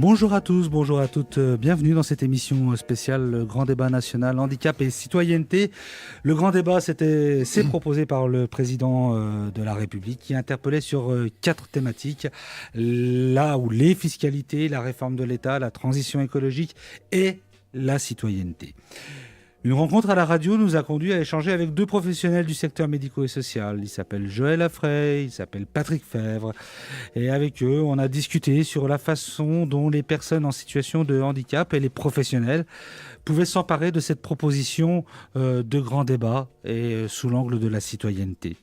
Bonjour à tous, bonjour à toutes, bienvenue dans cette émission spéciale le Grand Débat National Handicap et Citoyenneté. Le Grand Débat, c'est proposé par le président de la République qui interpellait sur 4 thématiques, là où les fiscalités, la réforme de l'État, la transition écologique et la citoyenneté. Une rencontre à la radio nous a conduit à échanger avec 2 professionnels du secteur médico et social. Ils s'appellent Joël Affray, ils s'appellent Patrick Fèvre. Et avec eux, on a discuté sur la façon dont les personnes en situation de handicap et les professionnels pouvaient s'emparer de cette proposition de grand débat et sous l'angle de la citoyenneté.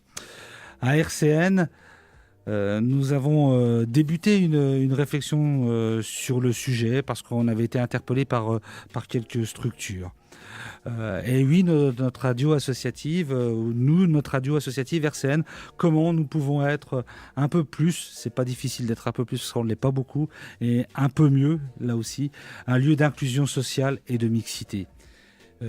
À RCN, nous avons débuté une réflexion sur le sujet parce qu'on avait été interpellé par quelques structures. Et oui, notre radio associative, notre radio associative RCN, comment nous pouvons être un peu plus, c'est pas difficile d'être un peu plus parce qu'on ne l'est pas beaucoup, et un peu mieux, là aussi, un lieu d'inclusion sociale et de mixité.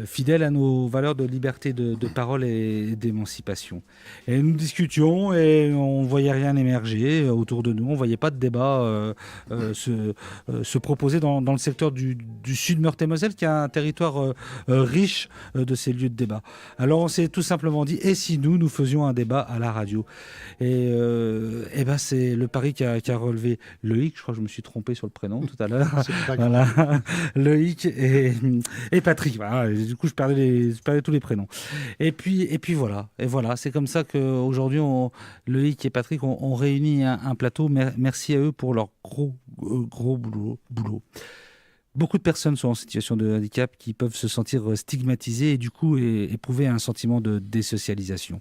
Fidèle à nos valeurs de liberté de parole et d'émancipation. Et nous discutions et on ne voyait rien émerger autour de nous, on ne voyait pas de débat se proposer dans le secteur du sud Meurthe-et-Moselle, qui a un territoire riche de ces lieux de débat. Alors on s'est tout simplement dit, et si nous faisions un débat à la radio? Et ben c'est le pari qu'a relevé Loïc, je crois que je me suis trompé sur le prénom tout à l'heure, voilà. Loïc et Patrick, voilà. Du coup, je perdais tous les prénoms. Et puis voilà. Et voilà, c'est comme ça qu'aujourd'hui, Loïc et Patrick ont réuni un plateau. Merci à eux pour leur gros boulot. Beaucoup de personnes sont en situation de handicap qui peuvent se sentir stigmatisées et du coup éprouver un sentiment de désocialisation.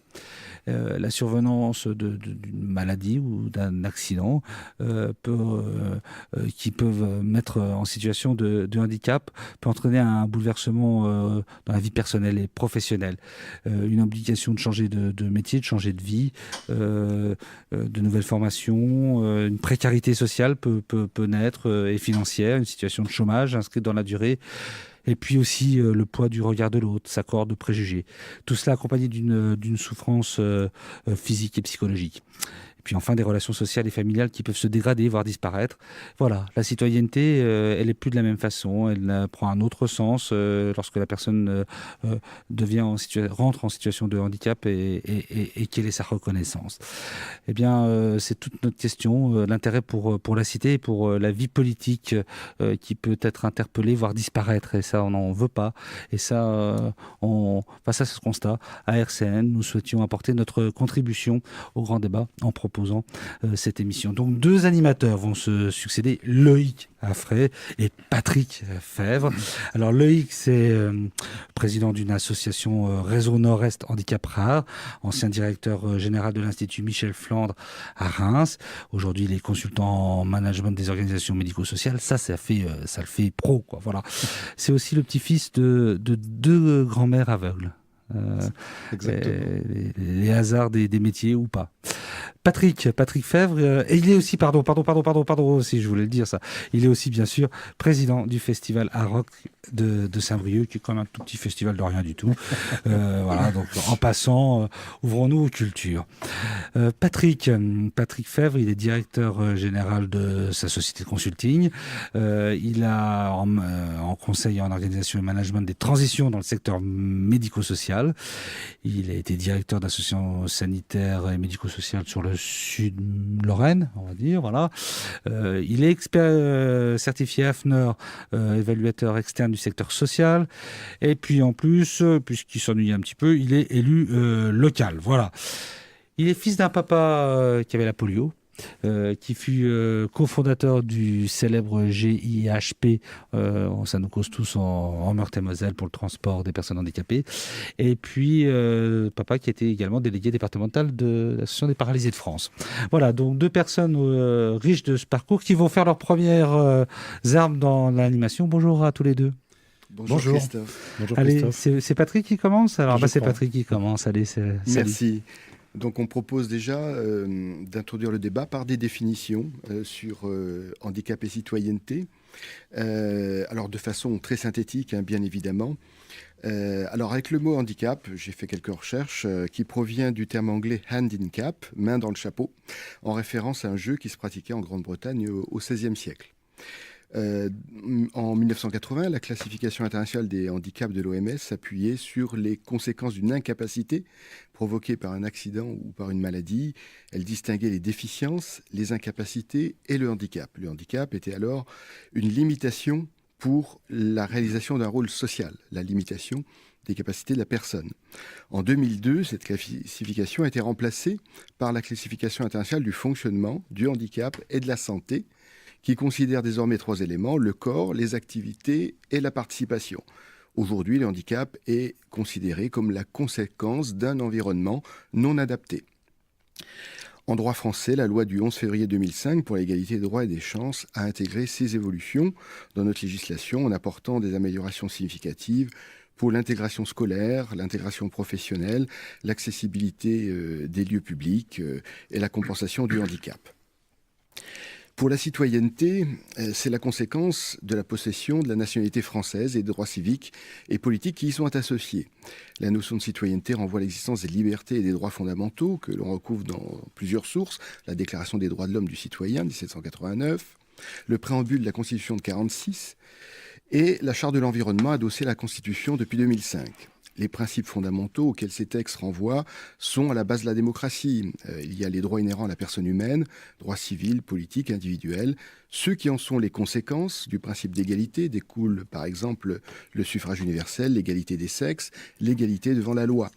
La survenance d'une maladie ou d'un accident qui peuvent mettre en situation de handicap peut entraîner un bouleversement dans la vie personnelle et professionnelle. Une obligation de changer de métier, de changer de vie, de nouvelles formations, une précarité sociale peut naître et financière, une situation de chômage inscrite dans la durée. Et puis aussi le poids du regard de l'autre, sa corde de préjugés. Tout cela accompagné d'une souffrance physique et psychologique. Et puis enfin des relations sociales et familiales qui peuvent se dégrader, voire disparaître. Voilà, la citoyenneté, elle n'est plus de la même façon, elle prend un autre sens lorsque la personne rentre en situation de handicap et quelle est sa reconnaissance. Eh bien, c'est toute notre question, l'intérêt pour la cité et pour la vie politique qui peut être interpellée, voire disparaître. Et ça, on n'en veut pas. Et ça, face à ce constat, à RCN, nous souhaitions apporter notre contribution au grand débat en proposant cette émission. Donc 2 animateurs vont se succéder, Loïc Affray et Patrick Fèvre. Alors Loïc, c'est président d'une association Réseau Nord-Est Handicap Rare, ancien directeur général de l'Institut Michel Flandre à Reims. Aujourd'hui, il est consultant en management des organisations médico-sociales. Ça le fait pro, quoi. Voilà. C'est aussi le petit-fils de 2 grands-mères aveugles. Les hasards des métiers ou pas. Patrick Fèvre, et il est aussi, pardon, si je voulais le dire ça, il est aussi bien sûr président du festival Aroc de Saint-Brieuc, qui est comme un tout petit festival de rien du tout. Voilà, donc en passant, ouvrons-nous aux cultures. Patrick Fèvre, il est directeur général de sa société de consulting. Il a en conseil et en organisation et management des transitions dans le secteur médico-social. Il a été directeur d'associations sanitaires et médico-sociales sur le sud Lorraine, on va dire. Voilà. Il est expert certifié AFNOR, évaluateur externe du secteur social. Et puis en plus, puisqu'il s'ennuie un petit peu, il est élu local. Voilà. Il est fils d'un papa qui avait la polio. Qui fut cofondateur du célèbre GIHP, ça nous cause tous en Meurthe-et-Moselle pour le transport des personnes handicapées, et puis papa qui était également délégué départemental de l'Association des paralysés de France. Voilà, donc 2 personnes riches de ce parcours qui vont faire leurs premières armes dans l'animation. Bonjour à tous les 2. Bonjour Christophe. Bonjour Christophe. Allez, c'est Patrick qui commence. Alors c'est Patrick qui commence. Allez, merci. Donc on propose déjà d'introduire le débat par des définitions sur handicap et citoyenneté. Alors de façon très synthétique, hein, bien évidemment. Alors avec le mot handicap, j'ai fait quelques recherches qui provient du terme anglais hand in cap, main dans le chapeau, en référence à un jeu qui se pratiquait en Grande-Bretagne au XVIe siècle. En 1980, la classification internationale des handicaps de l'OMS s'appuyait sur les conséquences d'une incapacité provoquée par un accident ou par une maladie. Elle distinguait les déficiences, les incapacités et le handicap. Le handicap était alors une limitation pour la réalisation d'un rôle social, la limitation des capacités de la personne. En 2002, cette classification a été remplacée par la classification internationale du fonctionnement, du handicap et de la santé, qui considère désormais 3 éléments: le corps, les activités et la participation. Aujourd'hui, le handicap est considéré comme la conséquence d'un environnement non adapté. En droit français, la loi du 11 février 2005 pour l'égalité des droits et des chances a intégré ces évolutions dans notre législation en apportant des améliorations significatives pour l'intégration scolaire, l'intégration professionnelle, l'accessibilité des lieux publics et la compensation du handicap. Pour la citoyenneté, c'est la conséquence de la possession de la nationalité française et des droits civiques et politiques qui y sont associés. La notion de citoyenneté renvoie à l'existence des libertés et des droits fondamentaux que l'on retrouve dans plusieurs sources: la Déclaration des droits de l'homme du citoyen, 1789, le préambule de la Constitution de 1946 et la Charte de l'environnement adossée à la Constitution depuis 2005. Les principes fondamentaux auxquels ces textes renvoient sont à la base de la démocratie. Il y a les droits inhérents à la personne humaine, droits civils, politiques, individuels. Ceux qui en sont les conséquences du principe d'égalité découlent par exemple le suffrage universel, l'égalité des sexes, l'égalité devant la loi.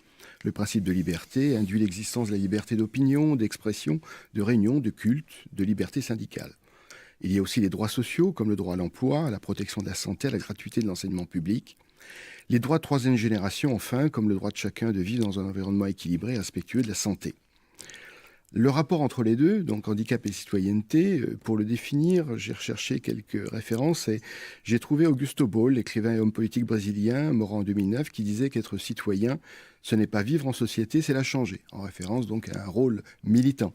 Le principe de liberté induit l'existence de la liberté d'opinion, d'expression, de réunion, de culte, de liberté syndicale. Il y a aussi les droits sociaux, comme le droit à l'emploi, à la protection de la santé, à la gratuité de l'enseignement public. Les droits de troisième génération, enfin, comme le droit de chacun de vivre dans un environnement équilibré et respectueux de la santé. Le rapport entre les deux, donc handicap et citoyenneté, pour le définir, j'ai recherché quelques références et j'ai trouvé Augusto Boal, l'écrivain et homme politique brésilien, mort en 2009, qui disait qu'être citoyen, ce n'est pas vivre en société, c'est la changer, en référence donc à un rôle militant.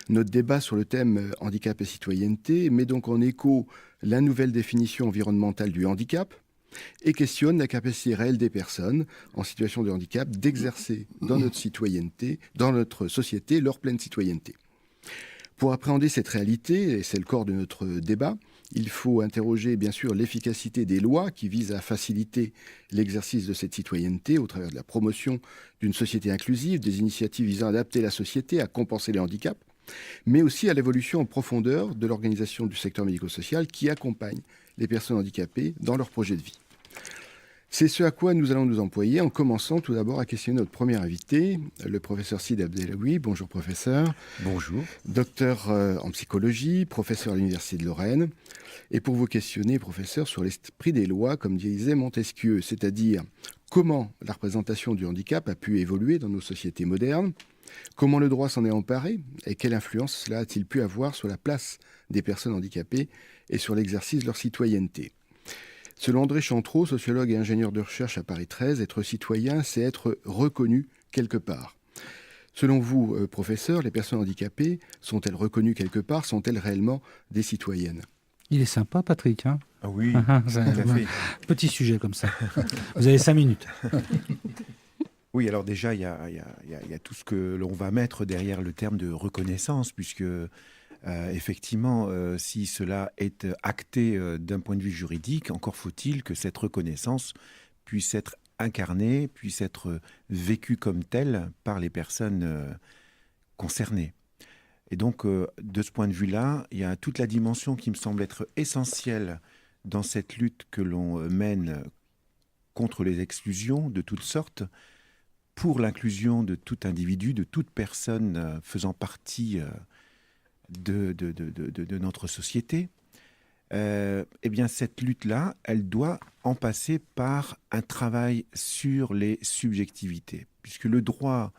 Notre débat sur le thème handicap et citoyenneté met donc en écho la nouvelle définition environnementale du handicap et questionne la capacité réelle des personnes en situation de handicap d'exercer dans notre citoyenneté, dans notre société, leur pleine citoyenneté. Pour appréhender cette réalité, et c'est le corps de notre débat, il faut interroger bien sûr l'efficacité des lois qui visent à faciliter l'exercice de cette citoyenneté au travers de la promotion d'une société inclusive, des initiatives visant à adapter la société, à compenser les handicaps, mais aussi à l'évolution en profondeur de l'organisation du secteur médico-social qui accompagne les personnes handicapées dans leur projet de vie. C'est ce à quoi nous allons nous employer en commençant tout d'abord à questionner notre premier invité, le professeur Sid Abdellaoui. Bonjour professeur. Bonjour. Docteur en psychologie, professeur à l'Université de Lorraine. Et pour vous questionner, professeur, sur l'esprit des lois, comme disait Montesquieu, c'est-à-dire comment la représentation du handicap a pu évoluer dans nos sociétés modernes, comment le droit s'en est emparé et quelle influence cela a-t-il pu avoir sur la place des personnes handicapées et sur l'exercice de leur citoyenneté. Selon André Chantreau, sociologue et ingénieur de recherche à Paris 13, être citoyen, c'est être reconnu quelque part. Selon vous, professeur, les personnes handicapées sont-elles reconnues quelque part? Sont-elles réellement des citoyennes? Il est sympa, Patrick. Hein? Ah oui, C'est un petit sujet comme ça. Vous avez 5 minutes. Oui, alors déjà, il y a tout ce que l'on va mettre derrière le terme de reconnaissance, puisque effectivement, si cela est acté d'un point de vue juridique, encore faut-il que cette reconnaissance puisse être incarnée, puisse être vécue comme telle par les personnes concernées. Et donc, de ce point de vue-là, il y a toute la dimension qui me semble être essentielle dans cette lutte que l'on mène contre les exclusions de toutes sortes, pour l'inclusion de tout individu, de toute personne faisant partie de notre société. Eh bien, cette lutte-là, elle doit en passer par un travail sur les subjectivités, puisque le droit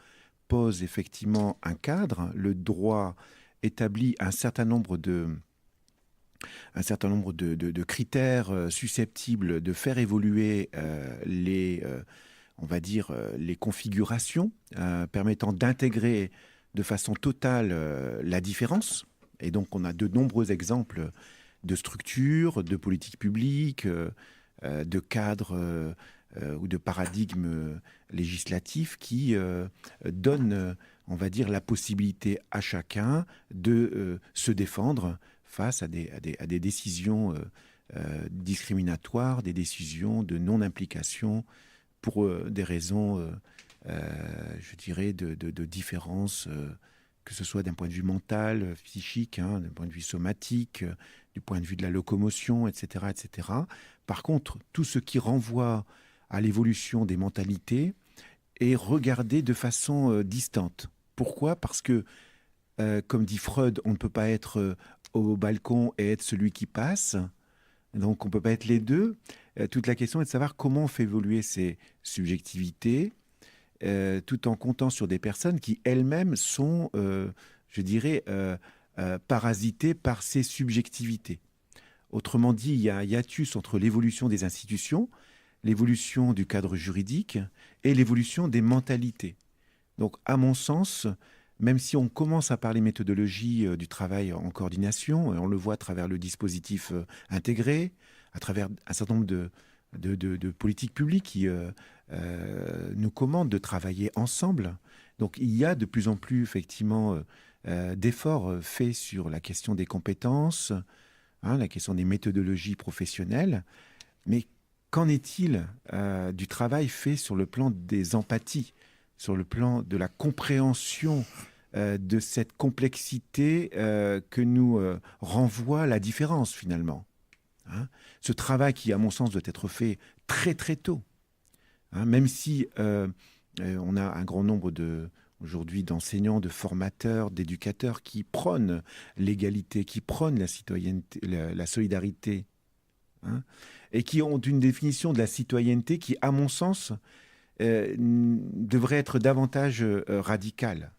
pose effectivement un cadre, le droit établit un certain nombre de critères susceptibles de faire évoluer on va dire, les configurations permettant d'intégrer de façon totale la différence. Et donc, on a de nombreux exemples de structures, de politiques publiques, de cadres ou de paradigmes législatifs qui donnent, on va dire, la possibilité à chacun de se défendre face à des décisions discriminatoires, des décisions de non-implication pour des raisons, je dirais, de différence, que ce soit d'un point de vue mental, psychique, d'un point de vue somatique, du point de vue de la locomotion, etc., etc. Par contre, tout ce qui renvoie à l'évolution des mentalités est regardé de façon distante. Pourquoi ? Parce que, comme dit Freud, on ne peut pas être au balcon et être celui qui passe. Donc, on ne peut pas être les deux. Toute la question est de savoir comment on fait évoluer ces subjectivités, tout en comptant sur des personnes qui elles-mêmes sont, je dirais, parasitées par ces subjectivités. Autrement dit, il y a un hiatus entre l'évolution des institutions, l'évolution du cadre juridique et l'évolution des mentalités. Donc, à mon sens, même si on commence à parler méthodologie du travail en coordination, et on le voit à travers le dispositif intégré, à travers un certain nombre de politiques publiques qui nous commandent de travailler ensemble. Donc, il y a de plus en plus, effectivement, d'efforts faits sur la question des compétences, la question des méthodologies professionnelles. Mais qu'en est-il du travail fait sur le plan des empathies, sur le plan de la compréhension de cette complexité que nous renvoie la différence, finalement. Ce travail qui, à mon sens, doit être fait très, très tôt. Même si on a un grand nombre aujourd'hui d'enseignants, de formateurs, d'éducateurs qui prônent l'égalité, qui prônent la citoyenneté, la solidarité, et qui ont une définition de la citoyenneté qui, à mon sens, devrait être davantage radicale.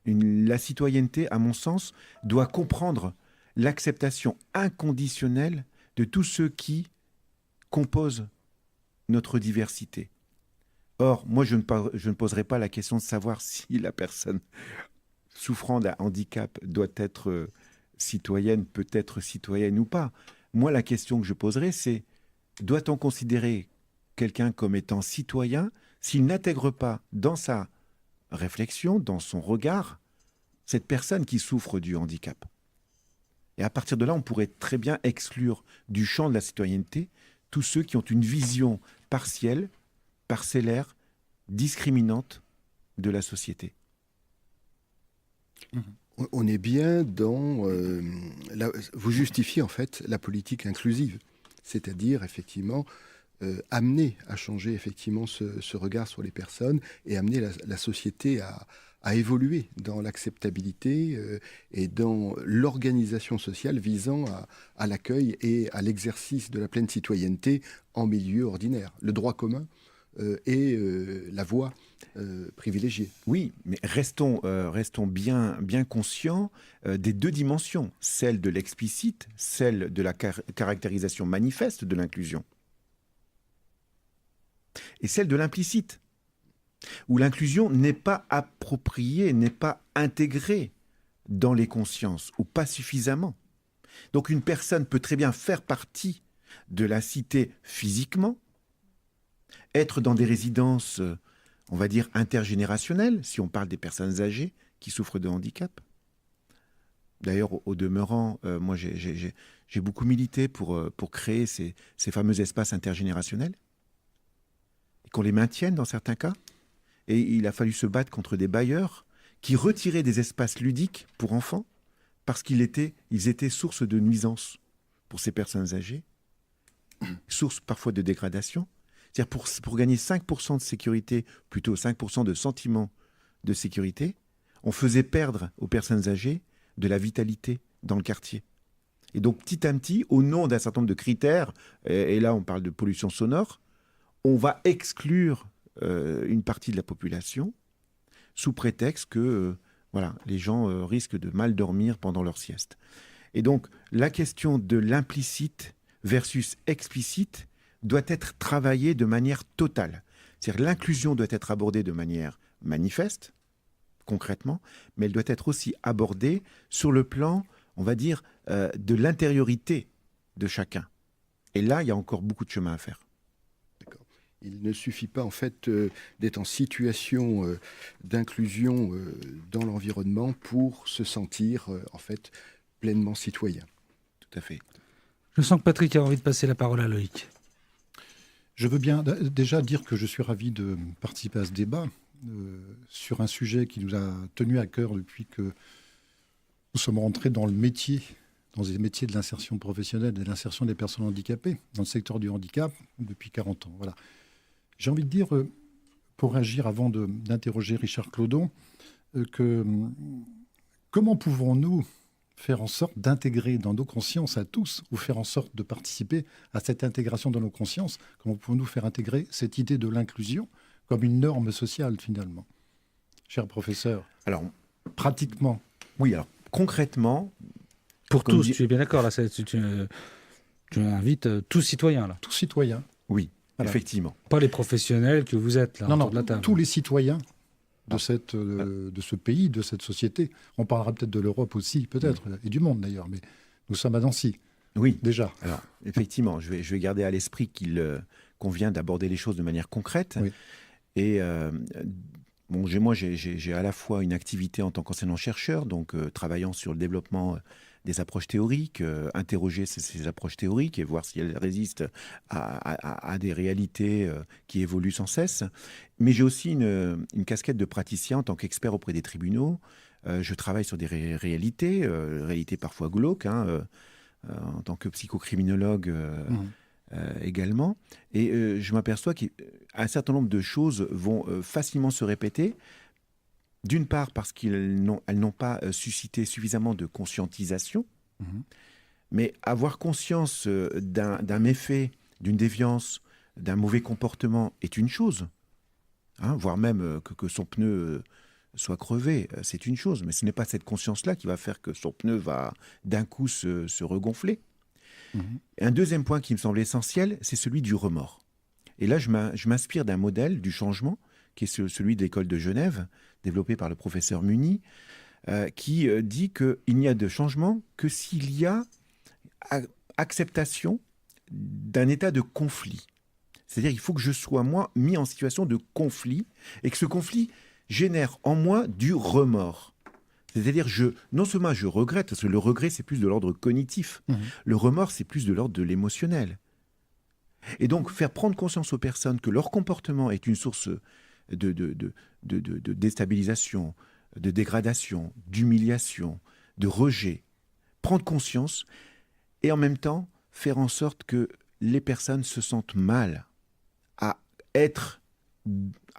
La citoyenneté, à mon sens, doit comprendre l'acceptation inconditionnelle de tous ceux qui composent notre diversité. Or, moi, je ne poserai pas la question de savoir si la personne souffrant d'un handicap doit être citoyenne, peut être citoyenne ou pas. Moi, la question que je poserai, c'est: doit-on considérer quelqu'un comme étant citoyen s'il n'intègre pas dans sa réflexion, dans son regard, cette personne qui souffre du handicap? Et à partir de là, on pourrait très bien exclure du champ de la citoyenneté tous ceux qui ont une vision partielle, parcellaire, discriminante de la société. On est bien dans... vous justifiez en fait la politique inclusive, c'est-à-dire effectivement amener à changer effectivement ce regard sur les personnes et amener la société à évoluer dans l'acceptabilité et dans l'organisation sociale visant à l'accueil et à l'exercice de la pleine citoyenneté en milieu ordinaire. Le droit commun et la voie privilégiée. Oui, mais restons bien conscients des deux dimensions, celle de l'explicite, celle de la caractérisation manifeste de l'inclusion, et celle de l'implicite, où l'inclusion n'est pas appropriée, n'est pas intégrée dans les consciences, ou pas suffisamment. Donc une personne peut très bien faire partie de la cité physiquement, être dans des résidences, on va dire, intergénérationnelles, si on parle des personnes âgées qui souffrent de handicap. D'ailleurs, au demeurant, moi j'ai beaucoup milité pour créer ces fameux espaces intergénérationnels, et qu'on les maintienne dans certains cas. Et il a fallu se battre contre des bailleurs qui retiraient des espaces ludiques pour enfants parce qu'ils étaient source de nuisances pour ces personnes âgées, source parfois de dégradation. C'est-à-dire pour gagner 5% de sécurité, plutôt 5% de sentiment de sécurité, on faisait perdre aux personnes âgées de la vitalité dans le quartier. Et donc petit à petit, au nom d'un certain nombre de critères, et là on parle de pollution sonore, on va exclure une partie de la population sous prétexte que les gens risquent de mal dormir pendant leur sieste. Et donc la question de l'implicite versus explicite doit être travaillée de manière totale. C'est-à-dire l'inclusion doit être abordée de manière manifeste, concrètement, mais elle doit être aussi abordée sur le plan, on va dire, de l'intériorité de chacun. Et là, il y a encore beaucoup de chemin à faire. Il ne suffit pas en fait d'être en situation d'inclusion dans l'environnement pour se sentir en fait pleinement citoyen. Tout à fait. Je sens que Patrick a envie de passer la parole à Loïc. Je veux bien déjà dire que je suis ravi de participer à ce débat sur un sujet qui nous a tenu à cœur depuis que nous sommes rentrés dans les métiers de l'insertion professionnelle et de l'insertion des personnes handicapées, dans le secteur du handicap, depuis 40 ans. Voilà. J'ai envie de dire, pour réagir avant d'interroger Richard Clodon, comment pouvons-nous faire en sorte d'intégrer dans nos consciences à tous, ou faire en sorte de participer à cette intégration dans nos consciences, comment pouvons-nous faire intégrer cette idée de l'inclusion comme une norme sociale, finalement? Cher professeur, Alors, pratiquement. oui, alors, concrètement... Pour tous, tu es bien d'accord, là, tu invites tous citoyens, là. Tous citoyens. Oui, Voilà. effectivement. Pas les professionnels que vous êtes, là, autour de la table. Tous les citoyens de ce pays, de cette société. On parlera peut-être de l'Europe aussi, peut-être, et du monde d'ailleurs, mais nous sommes à Nancy, Oui, déjà. alors effectivement, je vais garder à l'esprit qu'il convient d'aborder les choses de manière concrète. Oui. Et j'ai à la fois une activité en tant qu'enseignant-chercheur, donc travaillant sur le développement des approches théoriques, interroger ces approches théoriques et voir si elles résistent à des réalités qui évoluent sans cesse. Mais j'ai aussi une casquette de praticien en tant qu'expert auprès des tribunaux. Je travaille sur des réalités parfois glauques, en tant que psychocriminologue également. Et je m'aperçois qu'un certain nombre de choses vont facilement se répéter. D'une part, parce qu'elles n'ont pas suscité suffisamment de conscientisation, mais avoir conscience d'un méfait, d'une déviance, d'un mauvais comportement est une chose, voire même que son pneu soit crevé, c'est une chose, mais ce n'est pas cette conscience-là qui va faire que son pneu va d'un coup se regonfler. Et un deuxième point qui me semble essentiel, c'est celui du remords. Et là, je m'inspire d'un modèle du changement, qui est celui de l'école de Genève, développé par le professeur Muni, qui dit qu'il n'y a de changement que s'il y a acceptation d'un état de conflit. C'est-à-dire qu'il faut que je sois, moi, mis en situation de conflit, et que ce conflit génère en moi du remords. C'est-à-dire, non seulement je regrette, parce que le regret, c'est plus de l'ordre cognitif. Le remords, c'est plus de l'ordre de l'émotionnel. Et donc, faire prendre conscience aux personnes que leur comportement est une source de déstabilisation, de dégradation, d'humiliation, de rejet. Prendre conscience et en même temps faire en sorte que les personnes se sentent mal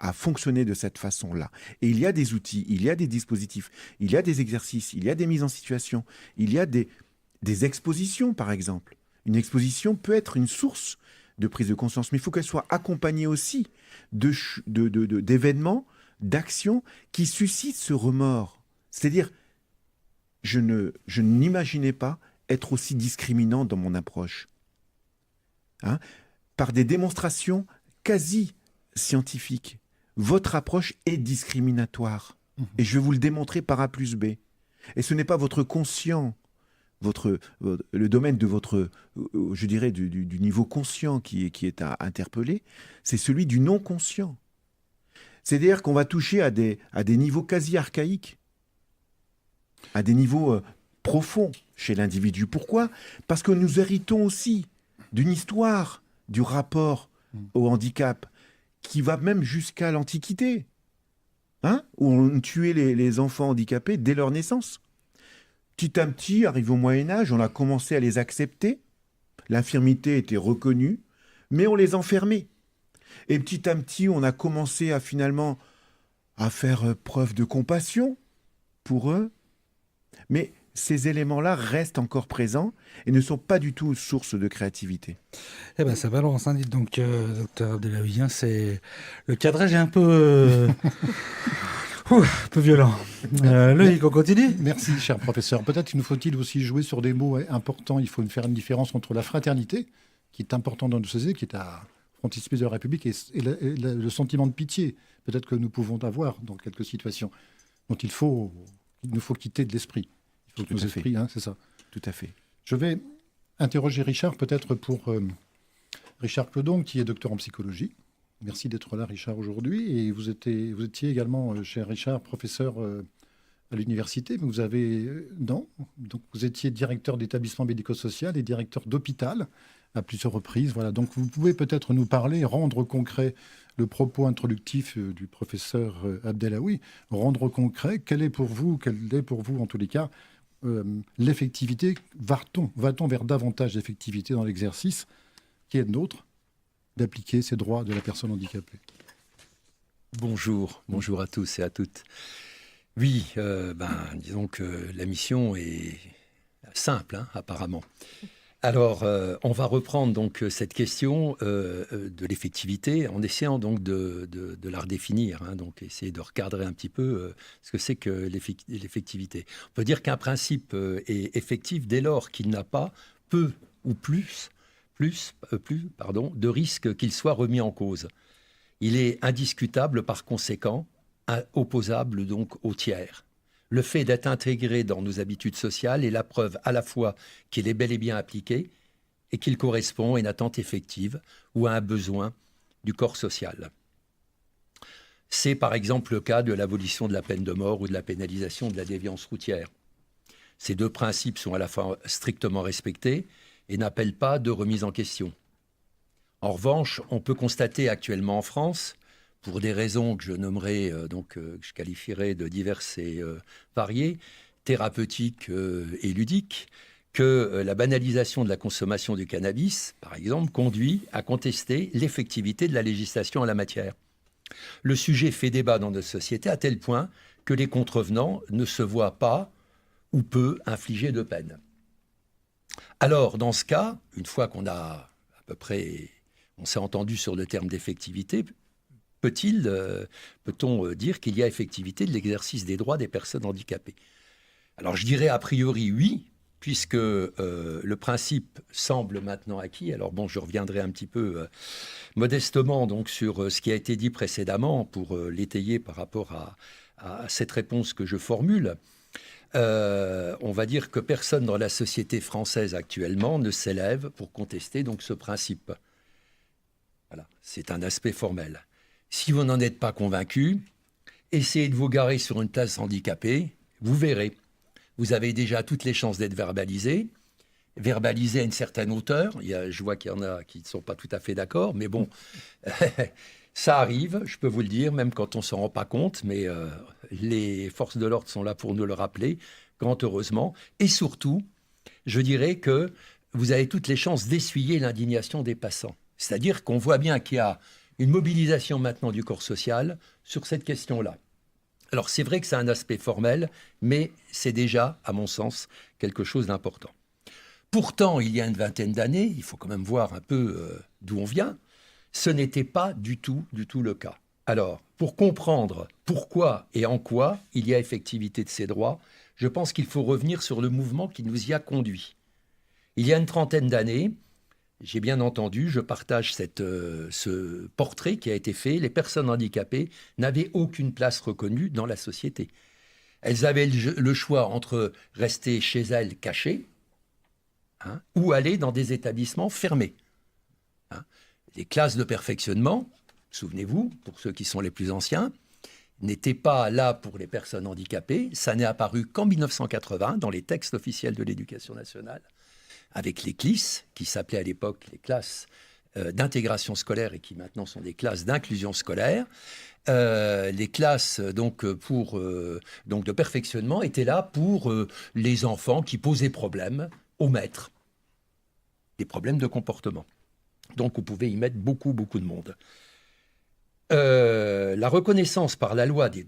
à fonctionner de cette façon-là. Et il y a des outils, il y a des dispositifs, il y a des exercices, il y a des mises en situation, il y a des expositions, par exemple. Une exposition peut être une source de prise de conscience, mais il faut qu'elle soit accompagnée aussi d'événements, d'actions qui suscitent ce remords. C'est-à-dire, je n'imaginais pas être aussi discriminant dans mon approche. Par des démonstrations quasi scientifiques. Votre approche est discriminatoire. Et je vais vous le démontrer par A plus B. Et ce n'est pas votre conscient, le domaine de votre, je dirais, du niveau conscient qui est à interpeller, c'est celui du non-conscient. C'est-à-dire qu'on va toucher à des niveaux quasi archaïques, à des niveaux profonds chez l'individu. Pourquoi ? Parce que nous héritons aussi d'une histoire du rapport au handicap qui va même jusqu'à l'Antiquité, où on tuait les enfants handicapés dès leur naissance. Petit à petit, arrivé au Moyen-Âge, on a commencé à les accepter. L'infirmité était reconnue, mais on les enfermait. Et petit à petit, on a commencé finalement à faire preuve de compassion pour eux. Mais ces éléments-là restent encore présents et ne sont pas du tout source de créativité. Eh bien, ça balance, dites donc, docteur Abdellaoui, le cadrage est un peu... un peu violent. Loïc, on continue ? Merci, cher professeur. Peut-être nous faut-il aussi jouer sur des mots importants. Il faut faire une différence entre la fraternité, qui est importante dans nos sociétés, qui est à frontispice de la République, et le sentiment de pitié, peut-être que nous pouvons avoir dans quelques situations, dont il nous faut quitter de l'esprit. Il faut que nos esprits, c'est ça. Tout à fait. Je vais interroger Richard, peut-être pour Richard Clodon, qui est docteur en psychologie. Merci d'être là, Richard, aujourd'hui. Et vous étiez également, cher Richard, professeur à l'université, mais vous avez... non. Donc, vous étiez directeur d'établissement médico-social et directeur d'hôpital à plusieurs reprises. Voilà. Donc, vous pouvez peut-être nous parler, rendre concret le propos introductif du professeur Abdelaoui, rendre concret, quelle est pour vous, en tous les cas, l'effectivité, va-t-on vers davantage d'effectivité dans l'exercice qui est nôtre d'appliquer ces droits de la personne handicapée? Bonjour à tous et à toutes. Oui, disons que la mission est simple, apparemment. Alors, on va reprendre donc cette question de l'effectivité en essayant donc de la redéfinir, donc essayer de recadrer un petit peu ce que c'est que l'effectivité. On peut dire qu'un principe est effectif dès lors qu'il n'a pas peu ou plus de risque qu'il soit remis en cause. Il est indiscutable par conséquent, opposable donc au tiers. Le fait d'être intégré dans nos habitudes sociales est la preuve à la fois qu'il est bel et bien appliqué et qu'il correspond à une attente effective ou à un besoin du corps social. C'est par exemple le cas de l'abolition de la peine de mort ou de la pénalisation de la déviance routière. Ces deux principes sont à la fois strictement respectés et n'appellent pas de remise en question. En revanche, on peut constater actuellement en France, pour des raisons que je nommerai, que je qualifierai de diverses et variées, thérapeutiques et ludiques, que la banalisation de la consommation du cannabis, par exemple, conduit à contester l'effectivité de la législation en la matière. Le sujet fait débat dans notre société à tel point que les contrevenants ne se voient pas ou peu infliger de peine. Alors, dans ce cas, une fois qu'on a à peu près, on s'est entendu sur le terme d'effectivité, peut-on dire qu'il y a effectivité de l'exercice des droits des personnes handicapées? Alors je dirais a priori oui, puisque le principe semble maintenant acquis. Alors bon, je reviendrai un petit peu modestement donc sur ce qui a été dit précédemment pour l'étayer par rapport à cette réponse que je formule. On va dire que personne dans la société française actuellement ne s'élève pour contester donc ce principe. Voilà, c'est un aspect formel. Si vous n'en êtes pas convaincu, essayez de vous garer sur une place handicapée, vous verrez. Vous avez déjà toutes les chances d'être verbalisé à une certaine hauteur. Je vois qu'il y en a qui ne sont pas tout à fait d'accord, mais bon, ça arrive, je peux vous le dire, même quand on ne s'en rend pas compte, mais les forces de l'ordre sont là pour nous le rappeler, grand heureusement. Et surtout, je dirais que vous avez toutes les chances d'essuyer l'indignation des passants. C'est-à-dire qu'on voit bien qu'il y a une mobilisation maintenant du corps social sur cette question-là. Alors c'est vrai que c'est un aspect formel, mais c'est déjà, à mon sens, quelque chose d'important. Pourtant, il y a une vingtaine d'années, il faut quand même voir un peu d'où on vient, ce n'était pas du tout le cas. Alors, pour comprendre pourquoi et en quoi il y a effectivité de ces droits, je pense qu'il faut revenir sur le mouvement qui nous y a conduits. Il y a une trentaine d'années, j'ai bien entendu, je partage ce portrait qui a été fait. Les personnes handicapées n'avaient aucune place reconnue dans la société. Elles avaient le choix entre rester chez elles cachées ou aller dans des établissements fermés. Les classes de perfectionnement, souvenez-vous, pour ceux qui sont les plus anciens, n'étaient pas là pour les personnes handicapées. Ça n'est apparu qu'en 1980 dans les textes officiels de l'éducation nationale, avec les CLIS, qui s'appelaient à l'époque les classes d'intégration scolaire et qui maintenant sont des classes d'inclusion scolaire. Les classes de perfectionnement étaient là pour les enfants qui posaient problème aux maîtres, des problèmes de comportement. Donc on pouvait y mettre beaucoup de monde. La reconnaissance par la loi des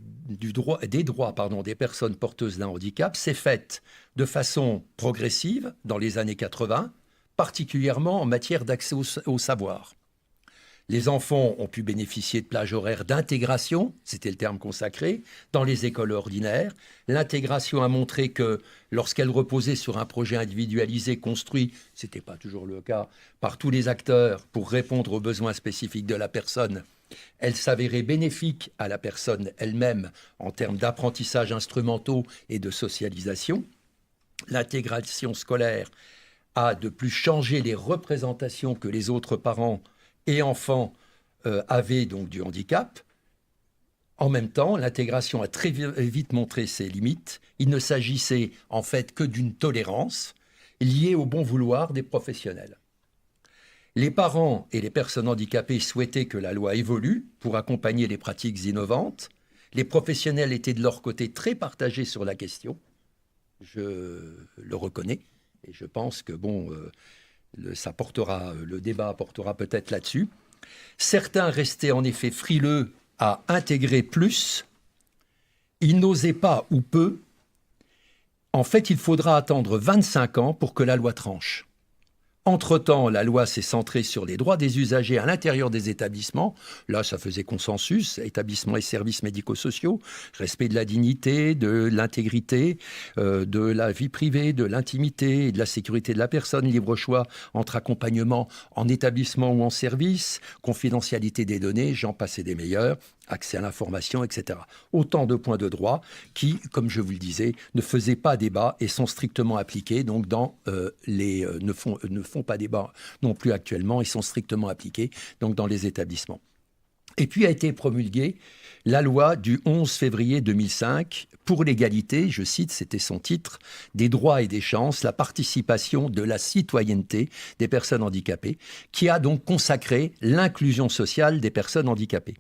droits des personnes porteuses d'un handicap s'est faite de façon progressive dans les années 80, particulièrement en matière d'accès au savoir. Les enfants ont pu bénéficier de plages horaires d'intégration, c'était le terme consacré, dans les écoles ordinaires. L'intégration a montré que lorsqu'elle reposait sur un projet individualisé construit, ce n'était pas toujours le cas, par tous les acteurs pour répondre aux besoins spécifiques de la personne, elle s'avérait bénéfique à la personne elle-même en termes d'apprentissage instrumentaux et de socialisation. L'intégration scolaire a de plus changé les représentations que les autres parents et enfants avaient donc du handicap. En même temps, l'intégration a très vite montré ses limites. Il ne s'agissait en fait que d'une tolérance liée au bon vouloir des professionnels. Les parents et les personnes handicapées souhaitaient que la loi évolue pour accompagner les pratiques innovantes. Les professionnels étaient de leur côté très partagés sur la question. Je le reconnais et je pense que le débat portera peut-être là-dessus. Certains restaient en effet frileux à intégrer plus. Ils n'osaient pas ou peu. En fait, il faudra attendre 25 ans pour que la loi tranche. Entre-temps, la loi s'est centrée sur les droits des usagers à l'intérieur des établissements. Là, ça faisait consensus, établissements et services médico-sociaux, respect de la dignité, de l'intégrité, de la vie privée, de l'intimité et de la sécurité de la personne, libre choix entre accompagnement en établissement ou en service, confidentialité des données, j'en passe et des meilleurs, accès à l'information, etc. Autant de points de droit qui, comme je vous le disais, ne faisaient pas débat et sont strictement appliqués, donc ne font pas débat non plus actuellement et sont strictement appliqués donc dans les établissements. Et puis a été promulguée la loi du 11 février 2005 pour l'égalité, je cite, c'était son titre, des droits et des chances, la participation de la citoyenneté des personnes handicapées, qui a donc consacré l'inclusion sociale des personnes handicapées.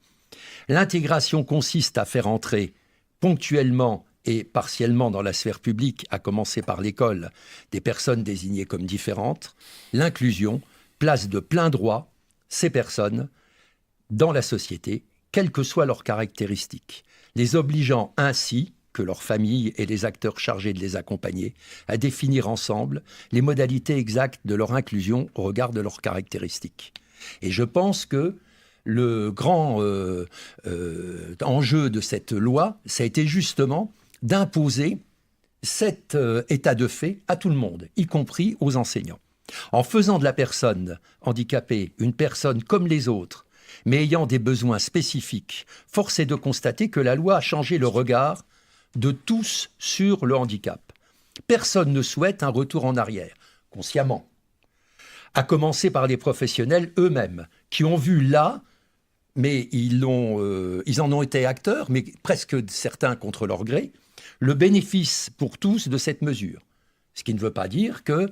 L'intégration consiste à faire entrer ponctuellement et partiellement dans la sphère publique, à commencer par l'école, des personnes désignées comme différentes. L'inclusion place de plein droit ces personnes dans la société, quelles que soient leurs caractéristiques, les obligeant ainsi que leurs familles et les acteurs chargés de les accompagner à définir ensemble les modalités exactes de leur inclusion au regard de leurs caractéristiques. Et je pense que le grand enjeu de cette loi, ça a été justement d'imposer cet état de fait à tout le monde, y compris aux enseignants. En faisant de la personne handicapée une personne comme les autres, mais ayant des besoins spécifiques, force est de constater que la loi a changé le regard de tous sur le handicap. Personne ne souhaite un retour en arrière, consciemment. À commencer par les professionnels eux-mêmes, qui ont vu là, mais ils en ont été acteurs, mais presque certains contre leur gré, le bénéfice pour tous de cette mesure. Ce qui ne veut pas dire que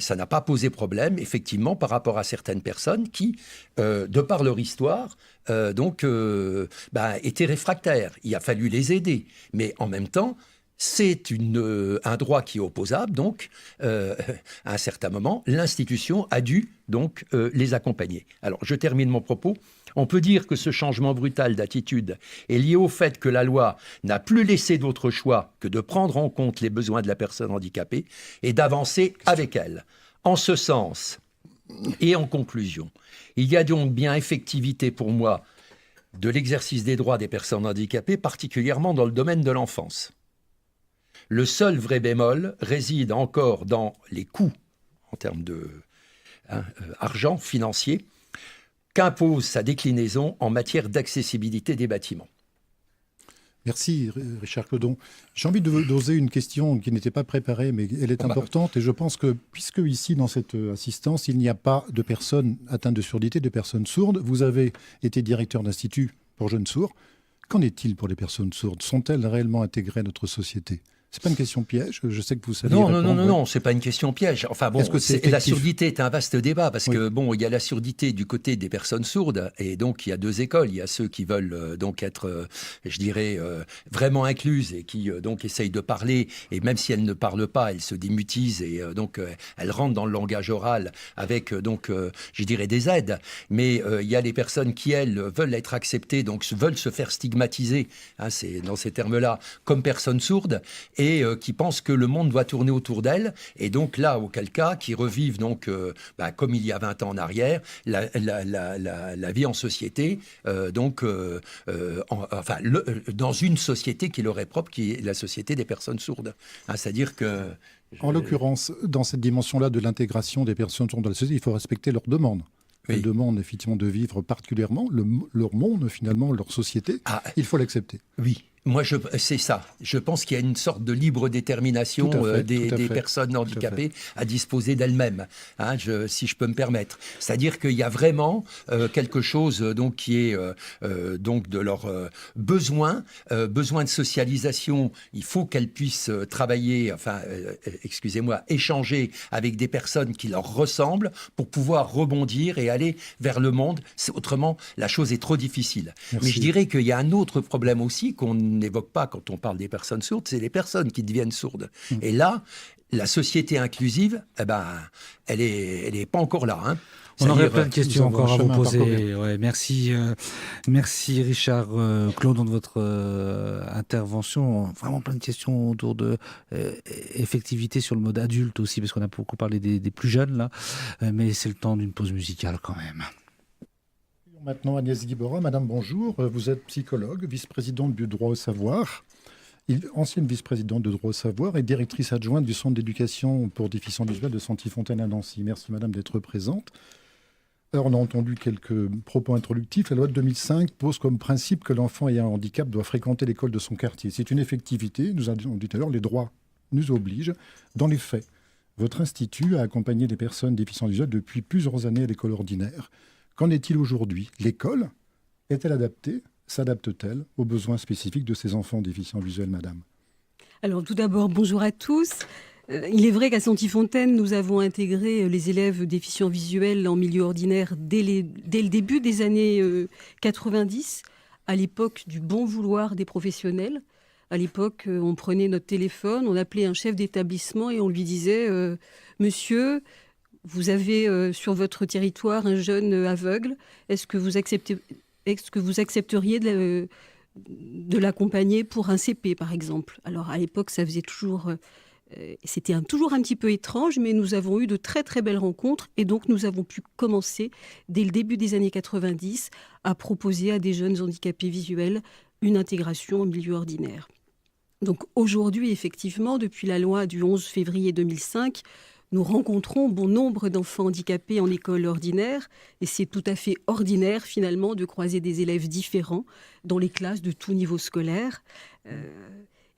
ça n'a pas posé problème, effectivement, par rapport à certaines personnes qui, de par leur histoire, étaient réfractaires. Il a fallu les aider. Mais en même temps, c'est un droit qui est opposable, donc, à un certain moment, l'institution a dû donc les accompagner. Alors, je termine mon propos. On peut dire que ce changement brutal d'attitude est lié au fait que la loi n'a plus laissé d'autre choix que de prendre en compte les besoins de la personne handicapée et d'avancer avec elle. En ce sens, et en conclusion, il y a donc bien effectivité pour moi de l'exercice des droits des personnes handicapées, particulièrement dans le domaine de l'enfance. Le seul vrai bémol réside encore dans les coûts, en termes d'argent financier, qu'impose sa déclinaison en matière d'accessibilité des bâtiments. Merci Richard Clodon. J'ai envie d'oser une question qui n'était pas préparée, mais elle est importante. Et je pense que, puisque ici, dans cette assistance, il n'y a pas de personnes atteintes de surdité, de personnes sourdes, vous avez été directeur d'institut pour jeunes sourds. Qu'en est-il pour les personnes sourdes? Sont-elles réellement intégrées à notre société? C'est pas une question piège, je sais que vous savez répondre. Non, c'est pas une question piège. Enfin bon, la surdité est un vaste débat parce que bon, il y a la surdité du côté des personnes sourdes et donc il y a deux écoles. Il y a ceux qui veulent donc être, je dirais, vraiment incluses et qui donc essayent de parler et même si elles ne parlent pas, elles se démutisent et donc elles rentrent dans le langage oral avec donc, je dirais, des aides. Mais il y a les personnes qui elles veulent être acceptées, donc veulent se faire stigmatiser, hein, c'est dans ces termes-là, comme personnes sourdes. Et qui pensent que le monde doit tourner autour d'elles. Et donc là, auquel cas, qui revivent donc, comme il y a 20 ans en arrière, la vie en société, dans une société qui leur est propre, qui est la société des personnes sourdes. Hein, c'est-à-dire que... En l'occurrence, dans cette dimension-là de l'intégration des personnes sourdes dans la société, il faut respecter leurs demandes. Oui. Elles demandent effectivement de vivre particulièrement leur monde, finalement, leur société. Il faut l'accepter. Oui. Moi, c'est ça. Je pense qu'il y a une sorte de libre détermination des personnes handicapées à disposer d'elles-mêmes, hein, si je peux me permettre. C'est-à-dire qu'il y a vraiment quelque chose donc, qui est donc de leur besoin de socialisation. Il faut qu'elles puissent travailler, échanger avec des personnes qui leur ressemblent pour pouvoir rebondir et aller vers le monde. Autrement, la chose est trop difficile. Merci. Mais je dirais qu'il y a un autre problème aussi qu'on n'évoque pas quand on parle des personnes sourdes, c'est les personnes qui deviennent sourdes. Et là, la société inclusive, elle est pas encore là. Hein. On aurait plein de questions encore à vous poser. Ouais, merci Richard, Claude, dans votre intervention. Vraiment plein de questions autour de effectivité sur le mode adulte aussi, parce qu'on a beaucoup parlé des plus jeunes là. Mais c'est le temps d'une pause musicale quand même. Maintenant, Agnès Guibera. Madame, bonjour. Vous êtes psychologue, vice-présidente du droit au savoir, ancienne vice-présidente de droit au savoir et directrice adjointe du Centre d'éducation pour déficients visuels de Santi-Fontaine à Nancy. Merci, madame, d'être présente. Alors, on a entendu quelques propos introductifs. La loi de 2005 pose comme principe que l'enfant ayant un handicap doit fréquenter l'école de son quartier. C'est une effectivité. Nous avons dit tout à l'heure, les droits nous obligent. Dans les faits, votre institut a accompagné des personnes déficientes visuelles depuis plusieurs années à l'école ordinaire. Qu'en est-il aujourd'hui? L'école est-elle adaptée? S'adapte-t-elle aux besoins spécifiques de ces enfants déficients visuels, madame? Alors tout d'abord, bonjour à tous. Il est vrai qu'à Santi-Fontaine, nous avons intégré les élèves déficients visuels en milieu ordinaire dès le début des années 90, à l'époque du bon vouloir des professionnels. À l'époque, on prenait notre téléphone, on appelait un chef d'établissement et on lui disait « Monsieur, vous avez sur votre territoire un jeune aveugle, est-ce que vous accepteriez de l'accompagner pour un CP, par exemple ?» Alors, à l'époque, ça faisait toujours... c'était toujours un petit peu étrange, mais nous avons eu de très, très belles rencontres. Et donc, nous avons pu commencer, dès le début des années 90, à proposer à des jeunes handicapés visuels une intégration en milieu ordinaire. Donc, aujourd'hui, effectivement, depuis la loi du 11 février 2005, nous rencontrons bon nombre d'enfants handicapés en école ordinaire et c'est tout à fait ordinaire finalement de croiser des élèves différents dans les classes de tout niveau scolaire.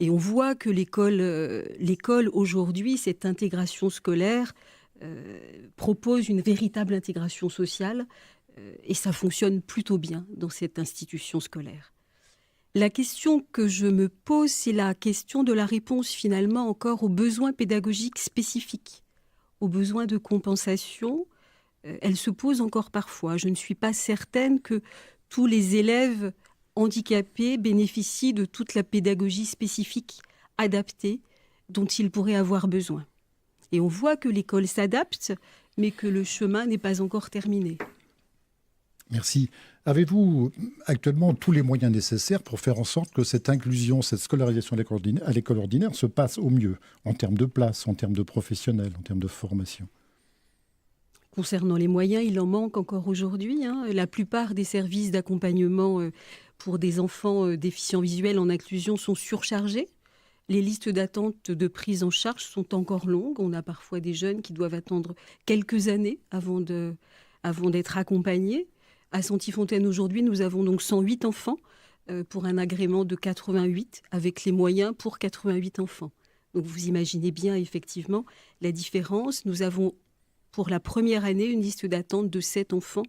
Et on voit que l'école aujourd'hui, cette intégration scolaire, propose une véritable intégration sociale et ça fonctionne plutôt bien dans cette institution scolaire. La question que je me pose, c'est la question de la réponse finalement encore aux besoins pédagogiques spécifiques. Aux besoins de compensation, elle se pose encore parfois. Je ne suis pas certaine que tous les élèves handicapés bénéficient de toute la pédagogie spécifique adaptée dont ils pourraient avoir besoin. Et on voit que l'école s'adapte, mais que le chemin n'est pas encore terminé. Merci. Avez-vous actuellement tous les moyens nécessaires pour faire en sorte que cette inclusion, cette scolarisation à l'école ordinaire se passe au mieux, en termes de place, en termes de professionnels, en termes de formation? Concernant les moyens, il en manque encore aujourd'hui. La plupart des services d'accompagnement pour des enfants déficients visuels en inclusion sont surchargés. Les listes d'attente de prise en charge sont encore longues. On a parfois des jeunes qui doivent attendre quelques années avant d'être accompagnés. À Santi-Fontaine, aujourd'hui, nous avons donc 108 enfants pour un agrément de 88, avec les moyens pour 88 enfants. Donc vous imaginez bien, effectivement, la différence. Nous avons, pour la première année, une liste d'attente de 7 enfants.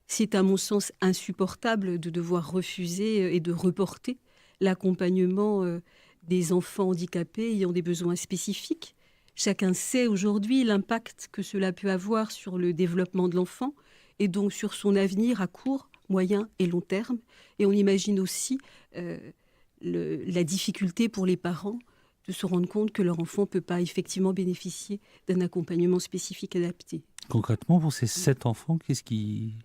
C'est, à mon sens, insupportable de devoir refuser et de reporter l'accompagnement des enfants handicapés ayant des besoins spécifiques. Chacun sait aujourd'hui l'impact que cela peut avoir sur le développement de l'enfant, et donc sur son avenir à court, moyen et long terme. Et on imagine aussi la difficulté pour les parents de se rendre compte que leur enfant ne peut pas effectivement bénéficier d'un accompagnement spécifique adapté. Concrètement, pour ces 7 enfants, qu'est-ce qui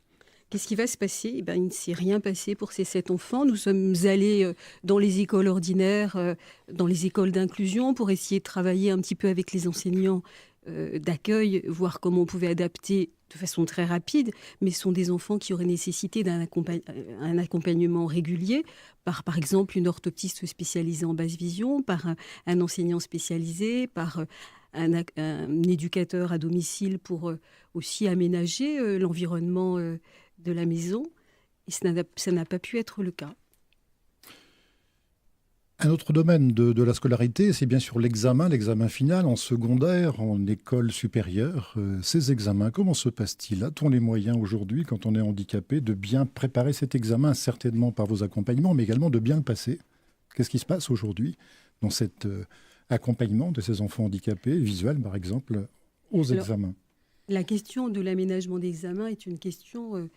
va se passer? Il ne s'est rien passé pour ces 7 enfants. Nous sommes allés dans les écoles ordinaires, dans les écoles d'inclusion, pour essayer de travailler un petit peu avec les enseignants d'accueil, voir comment on pouvait adapter de façon très rapide, mais ce sont des enfants qui auraient nécessité un accompagnement régulier, par exemple une orthoptiste spécialisée en basse vision, par un enseignant spécialisé, par un éducateur à domicile pour aussi aménager l'environnement de la maison. Et ça n'a pas pu être le cas. Un autre domaine de la scolarité, c'est bien sûr l'examen final en secondaire, en école supérieure. Ces examens, comment se passe-t-il? A-t-on les moyens aujourd'hui, quand on est handicapé, de bien préparer cet examen, certainement par vos accompagnements, mais également de bien le passer? Qu'est-ce qui se passe aujourd'hui dans cet accompagnement de ces enfants handicapés, visuels par exemple, aux examens? La question de l'aménagement d'examen est une question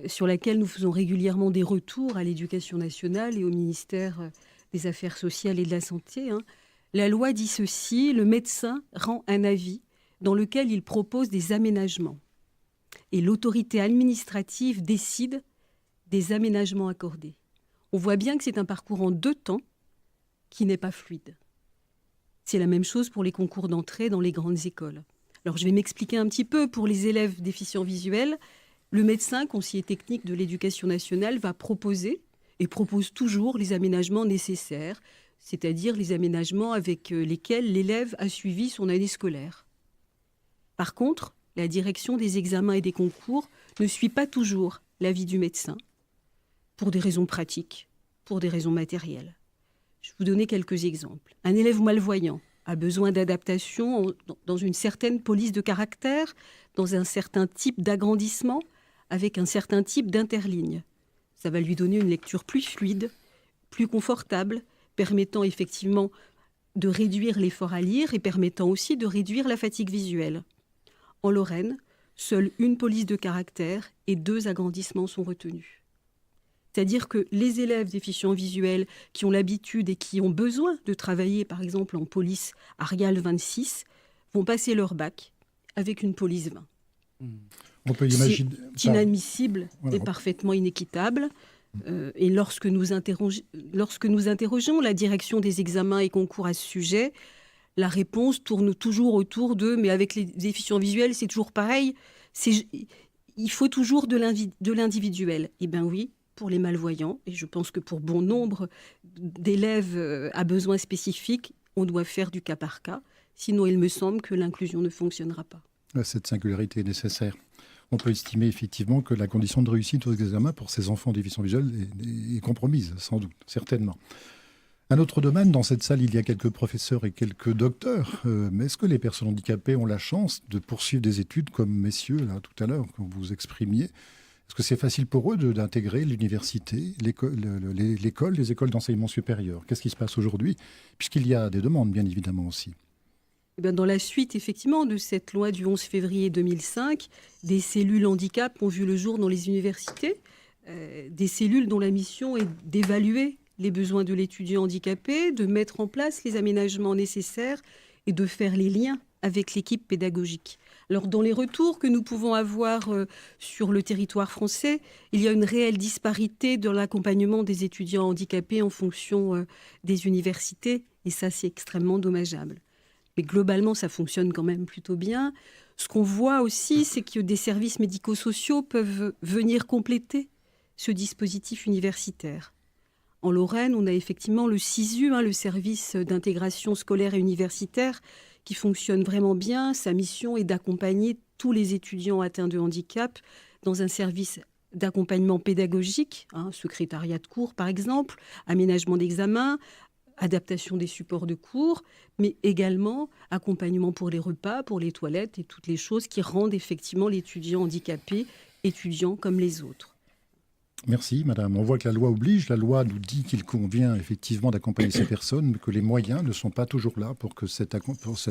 sur laquelle nous faisons régulièrement des retours à l'Éducation nationale et au ministère des Affaires sociales et de la Santé. La loi dit ceci: le médecin rend un avis dans lequel il propose des aménagements. Et l'autorité administrative décide des aménagements accordés. On voit bien que c'est un parcours en 2 temps qui n'est pas fluide. C'est la même chose pour les concours d'entrée dans les grandes écoles. Alors je vais m'expliquer un petit peu. Pour les élèves déficients visuels, le médecin, conseiller technique de l'Éducation nationale, va proposer et propose toujours les aménagements nécessaires, c'est-à-dire les aménagements avec lesquels l'élève a suivi son année scolaire. Par contre, la direction des examens et des concours ne suit pas toujours l'avis du médecin, pour des raisons pratiques, pour des raisons matérielles. Je vais vous donner quelques exemples. Un élève malvoyant a besoin d'adaptation dans une certaine police de caractère, dans un certain type d'agrandissement, avec un certain type d'interligne. Ça va lui donner une lecture plus fluide, plus confortable, permettant effectivement de réduire l'effort à lire et permettant aussi de réduire la fatigue visuelle. En Lorraine, seule une police de caractère et 2 agrandissements sont retenus. C'est-à-dire que les élèves déficients visuels qui ont l'habitude et qui ont besoin de travailler, par exemple, en police Arial 26, vont passer leur bac avec une police 20. On peut imaginer... C'est inadmissible Voilà. et parfaitement inéquitable. Et lorsque nous interrogeons la direction des examens et concours à ce sujet, la réponse tourne toujours autour de « mais avec les déficients visuels, c'est toujours pareil, il faut toujours de l'individuel ». Eh bien oui, pour les malvoyants, et je pense que pour bon nombre d'élèves à besoins spécifiques, on doit faire du cas par cas. Sinon, il me semble que l'inclusion ne fonctionnera pas. Cette singularité est nécessaire. On peut estimer effectivement que la condition de réussite aux examens pour ces enfants déficients visuels est compromise, sans doute, certainement. Un autre domaine, dans cette salle, il y a quelques professeurs et quelques docteurs. Mais est-ce que les personnes handicapées ont la chance de poursuivre des études comme messieurs, là, tout à l'heure, quand vous exprimiez? Est-ce que c'est facile pour eux d'intégrer l'université, l'école, les écoles d'enseignement supérieur? Qu'est-ce qui se passe aujourd'hui? Puisqu'il y a des demandes, bien évidemment, aussi. Dans la suite, effectivement, de cette loi du 11 février 2005, des cellules handicap ont vu le jour dans les universités, des cellules dont la mission est d'évaluer les besoins de l'étudiant handicapé, de mettre en place les aménagements nécessaires et de faire les liens avec l'équipe pédagogique. Alors, dans les retours que nous pouvons avoir sur le territoire français, il y a une réelle disparité dans l'accompagnement des étudiants handicapés en fonction des universités, et ça, c'est extrêmement dommageable. Mais globalement, ça fonctionne quand même plutôt bien. Ce qu'on voit aussi, c'est que des services médico-sociaux peuvent venir compléter ce dispositif universitaire. En Lorraine, on a effectivement le SISU, le service d'intégration scolaire et universitaire, qui fonctionne vraiment bien. Sa mission est d'accompagner tous les étudiants atteints de handicap dans un service d'accompagnement pédagogique, secrétariat de cours par exemple, aménagement d'examen, adaptation des supports de cours, mais également accompagnement pour les repas, pour les toilettes et toutes les choses qui rendent effectivement l'étudiant handicapé étudiant comme les autres. Merci, madame. On voit que la loi oblige. La loi nous dit qu'il convient effectivement d'accompagner ces personnes, mais que les moyens ne sont pas toujours là pour que cette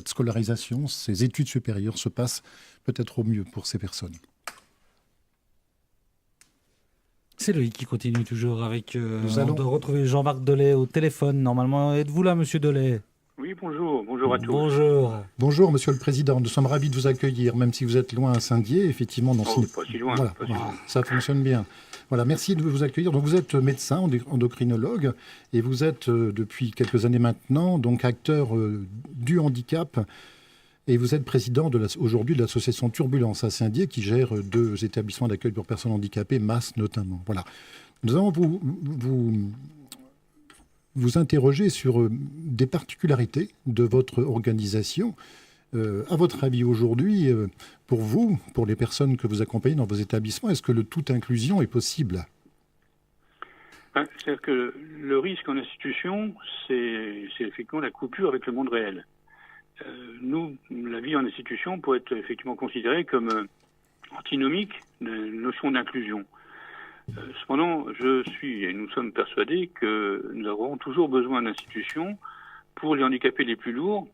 scolarisation, ces études supérieures se passent peut-être au mieux pour ces personnes. C'est Loïc qui continue toujours avec... Nous allons on doit retrouver Jean-Marc Delay au téléphone. Normalement, êtes-vous là, monsieur Delay? Oui, bonjour. Bonjour à tous. Bonjour. Bonjour, monsieur le président. Nous sommes ravis de vous accueillir, même si vous êtes loin à Saint-Dié, effectivement. Dans Pas si loin. Voilà, pas si loin. ça fonctionne bien. Voilà, merci de vous accueillir. Donc, vous êtes médecin, endocrinologue, et vous êtes depuis quelques années maintenant donc acteur du handicap. Et vous êtes président aujourd'hui de l'association Turbulence à Saint-Dié, qui gère 2 établissements d'accueil pour personnes handicapées, MAS notamment. Voilà. Nous allons vous interroger sur des particularités de votre organisation. À votre avis aujourd'hui, pour vous, pour les personnes que vous accompagnez dans vos établissements, est-ce que le tout inclusion est possible? C'est-à-dire que le risque en institution, c'est effectivement la coupure avec le monde réel. Nous, la vie en institution peut être effectivement considérée comme antinomique de la notion d'inclusion. Cependant, je suis et nous sommes persuadés que nous aurons toujours besoin d'institutions pour les handicapés les plus lourds,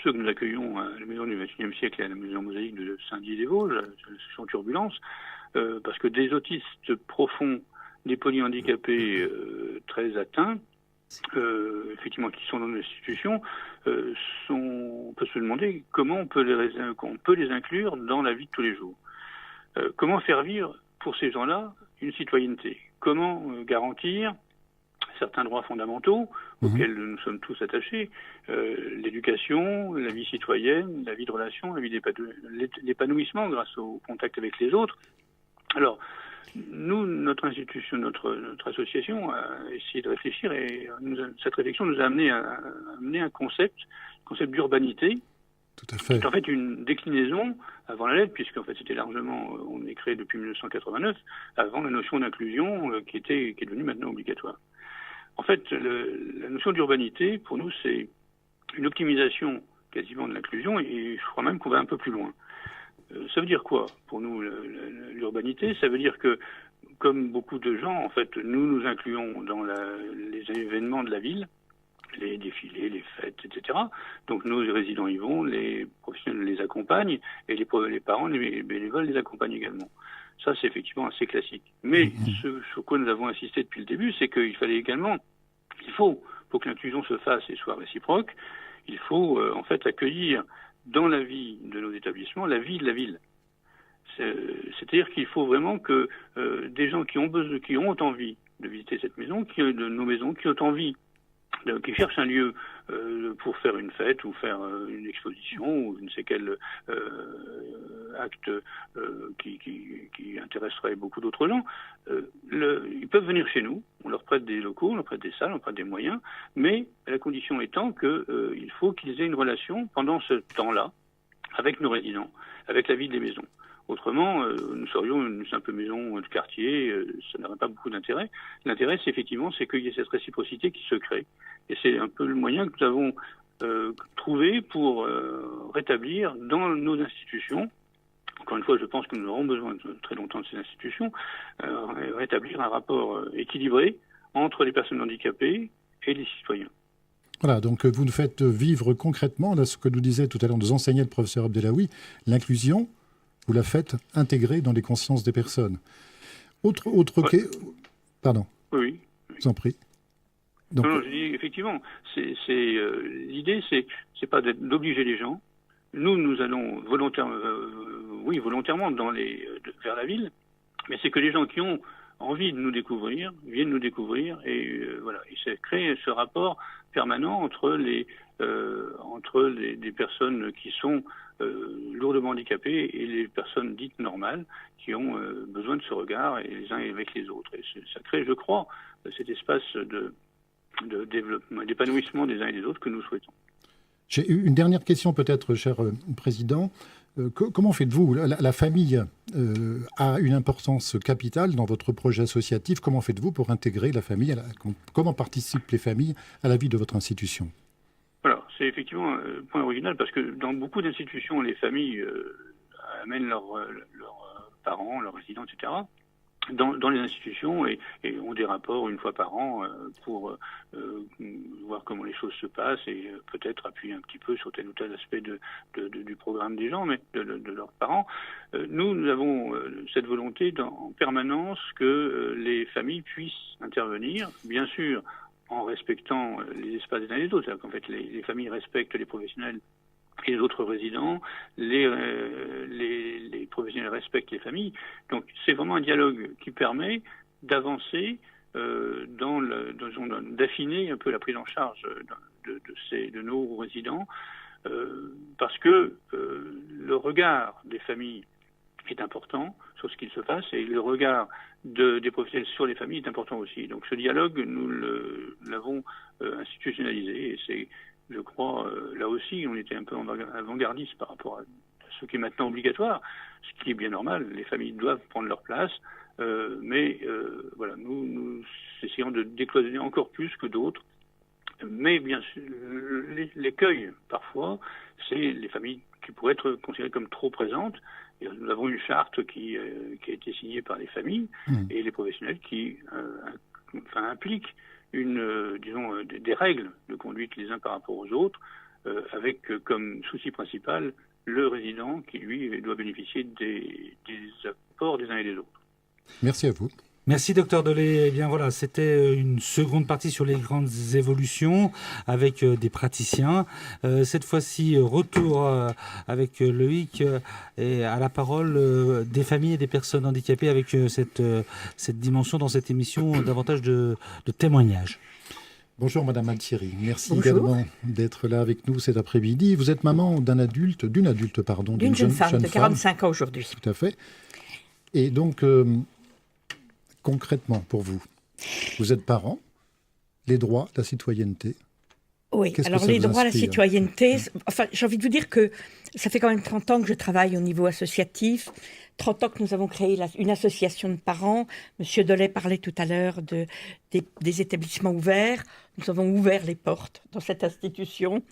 ceux que nous accueillons à la maison du XXIe siècle et à la maison mosaïque de Saint-Dié-des-Vosges, la section Turbulence, parce que des autistes profonds, des polyhandicapés très atteints, effectivement qui sont dans nos institutions, on peut se demander comment on peut les inclure dans la vie de tous les jours. Comment faire vivre pour ces gens-là une citoyenneté? Comment garantir certains droits fondamentaux auxquels nous sommes tous attachés, l'éducation, la vie citoyenne, la vie de relation, la vie l'épanouissement grâce au contact avec les autres. Alors, nous, notre institution, notre association a essayé de réfléchir et cette réflexion nous a amené à amener un concept d'urbanité. Tout à fait. C'est en fait une déclinaison avant la lettre, puisqu'en fait c'était largement, on est créé depuis 1989, avant la notion d'inclusion qui est devenue maintenant obligatoire. En fait, la notion d'urbanité, pour nous, c'est une optimisation quasiment de l'inclusion, et je crois même qu'on va un peu plus loin. Ça veut dire quoi pour nous, l'urbanité? Ça veut dire que, comme beaucoup de gens, en fait, nous incluons dans les événements de la ville, les défilés, les fêtes, etc. Donc nos résidents y vont, les professionnels les accompagnent, et les parents, les bénévoles les accompagnent également. Ça, c'est effectivement assez classique. Mais ce sur quoi nous avons insisté depuis le début, c'est qu'il fallait également, pour que l'inclusion se fasse et soit réciproque, il faut en fait accueillir dans la vie de nos établissements la vie de la ville. C'est-à-dire qu'il faut vraiment que des gens qui ont envie de visiter cette maison, de nos maisons, qui ont envie, qui cherchent un lieu pour faire une fête ou faire une exposition ou je ne sais quel acte qui intéresserait beaucoup d'autres gens, ils peuvent venir chez nous, on leur prête des locaux, on leur prête des salles, on leur prête des moyens, mais la condition étant qu'il faut qu'ils aient une relation pendant ce temps-là avec nos résidents, avec la vie des maisons. Autrement, nous serions une simple maison de quartier, ça n'aurait pas beaucoup d'intérêt. L'intérêt, c'est qu'il y ait cette réciprocité qui se crée. Et c'est un peu le moyen que nous avons trouvé pour rétablir dans nos institutions, encore une fois, je pense que nous aurons besoin de très longtemps de ces institutions, rétablir un rapport équilibré entre les personnes handicapées et les citoyens. Voilà, donc vous nous faites vivre concrètement, là, ce que nous disait tout à l'heure, nous enseignait le professeur Abdelaoui, l'inclusion. Vous la faites intégrer dans les consciences des personnes. Pardon. Oui. Je vous en prie. Donc... Non, je dis effectivement, l'idée, c'est pas d'obliger les gens. Nous allons volontairement vers la ville, mais c'est que les gens qui ont envie de nous découvrir viennent nous découvrir et voilà. Et ça crée ce rapport permanent entre des personnes qui sont lourdement handicapées et les personnes dites normales qui ont besoin de ce regard et les uns avec les autres. Et ça crée, je crois, cet espace de développement, d'épanouissement des uns et des autres que nous souhaitons. J'ai une dernière question peut-être, cher Président. Comment faites-vous? La famille a une importance capitale dans votre projet associatif. Comment faites-vous pour intégrer la famille? Comment participent les familles à la vie de votre institution? Voilà, c'est effectivement un point original parce que dans beaucoup d'institutions, les familles amènent leurs parents, leurs résidents, etc. Dans les institutions et ont des rapports une fois par an pour voir comment les choses se passent et peut-être appuyer un petit peu sur tel ou tel aspect du programme des gens, mais de leurs parents. Nous avons cette volonté en permanence que les familles puissent intervenir, bien sûr en respectant les espaces des uns et des autres. C'est-à-dire qu'en fait, les familles respectent les professionnels et les autres résidents, les professionnels respectent les familles. Donc c'est vraiment un dialogue qui permet d'avancer, d'affiner un peu la prise en charge de nos résidents, parce que le regard des familles est important sur ce qu'il se passe et le regard des professionnels sur les familles est important aussi. Donc ce dialogue, nous l'avons institutionnalisé et c'est, je crois, là aussi, on était un peu avant-gardiste par rapport à ce qui est maintenant obligatoire, ce qui est bien normal. Les familles doivent prendre leur place, Mais voilà, nous essayons de décloisonner encore plus que d'autres. Mais bien sûr, l'écueil, parfois, c'est les familles qui pourraient être considérées comme trop présentes. Et nous avons une charte qui a été signée par les familles et les professionnels qui impliquent des règles de conduite les uns par rapport aux autres, avec comme souci principal le résident qui, lui, doit bénéficier des apports des uns et des autres. Merci à vous. Merci Docteur Dolé. Eh bien voilà, c'était une seconde partie sur les grandes évolutions avec des praticiens. Cette fois-ci, retour avec Loïc et à la parole des familles et des personnes handicapées avec cette dimension dans cette émission, davantage de témoignages. Bonjour Madame Altieri, merci Bonjour. également d'être là avec nous cet après-midi. Vous êtes maman d'une jeune femme de 45 ans aujourd'hui. Tout à fait. Et donc, concrètement pour vous, vous êtes parent, les droits, la citoyenneté. Oui, Qu'est-ce alors que ça les vous droits à la inspire ? citoyenneté, enfin, j'ai envie de vous dire que ça fait quand même 30 ans que je travaille au niveau associatif, 30 ans que nous avons créé une association de parents. Monsieur Dolay parlait tout à l'heure des établissements ouverts. Nous avons ouvert les portes dans cette institution.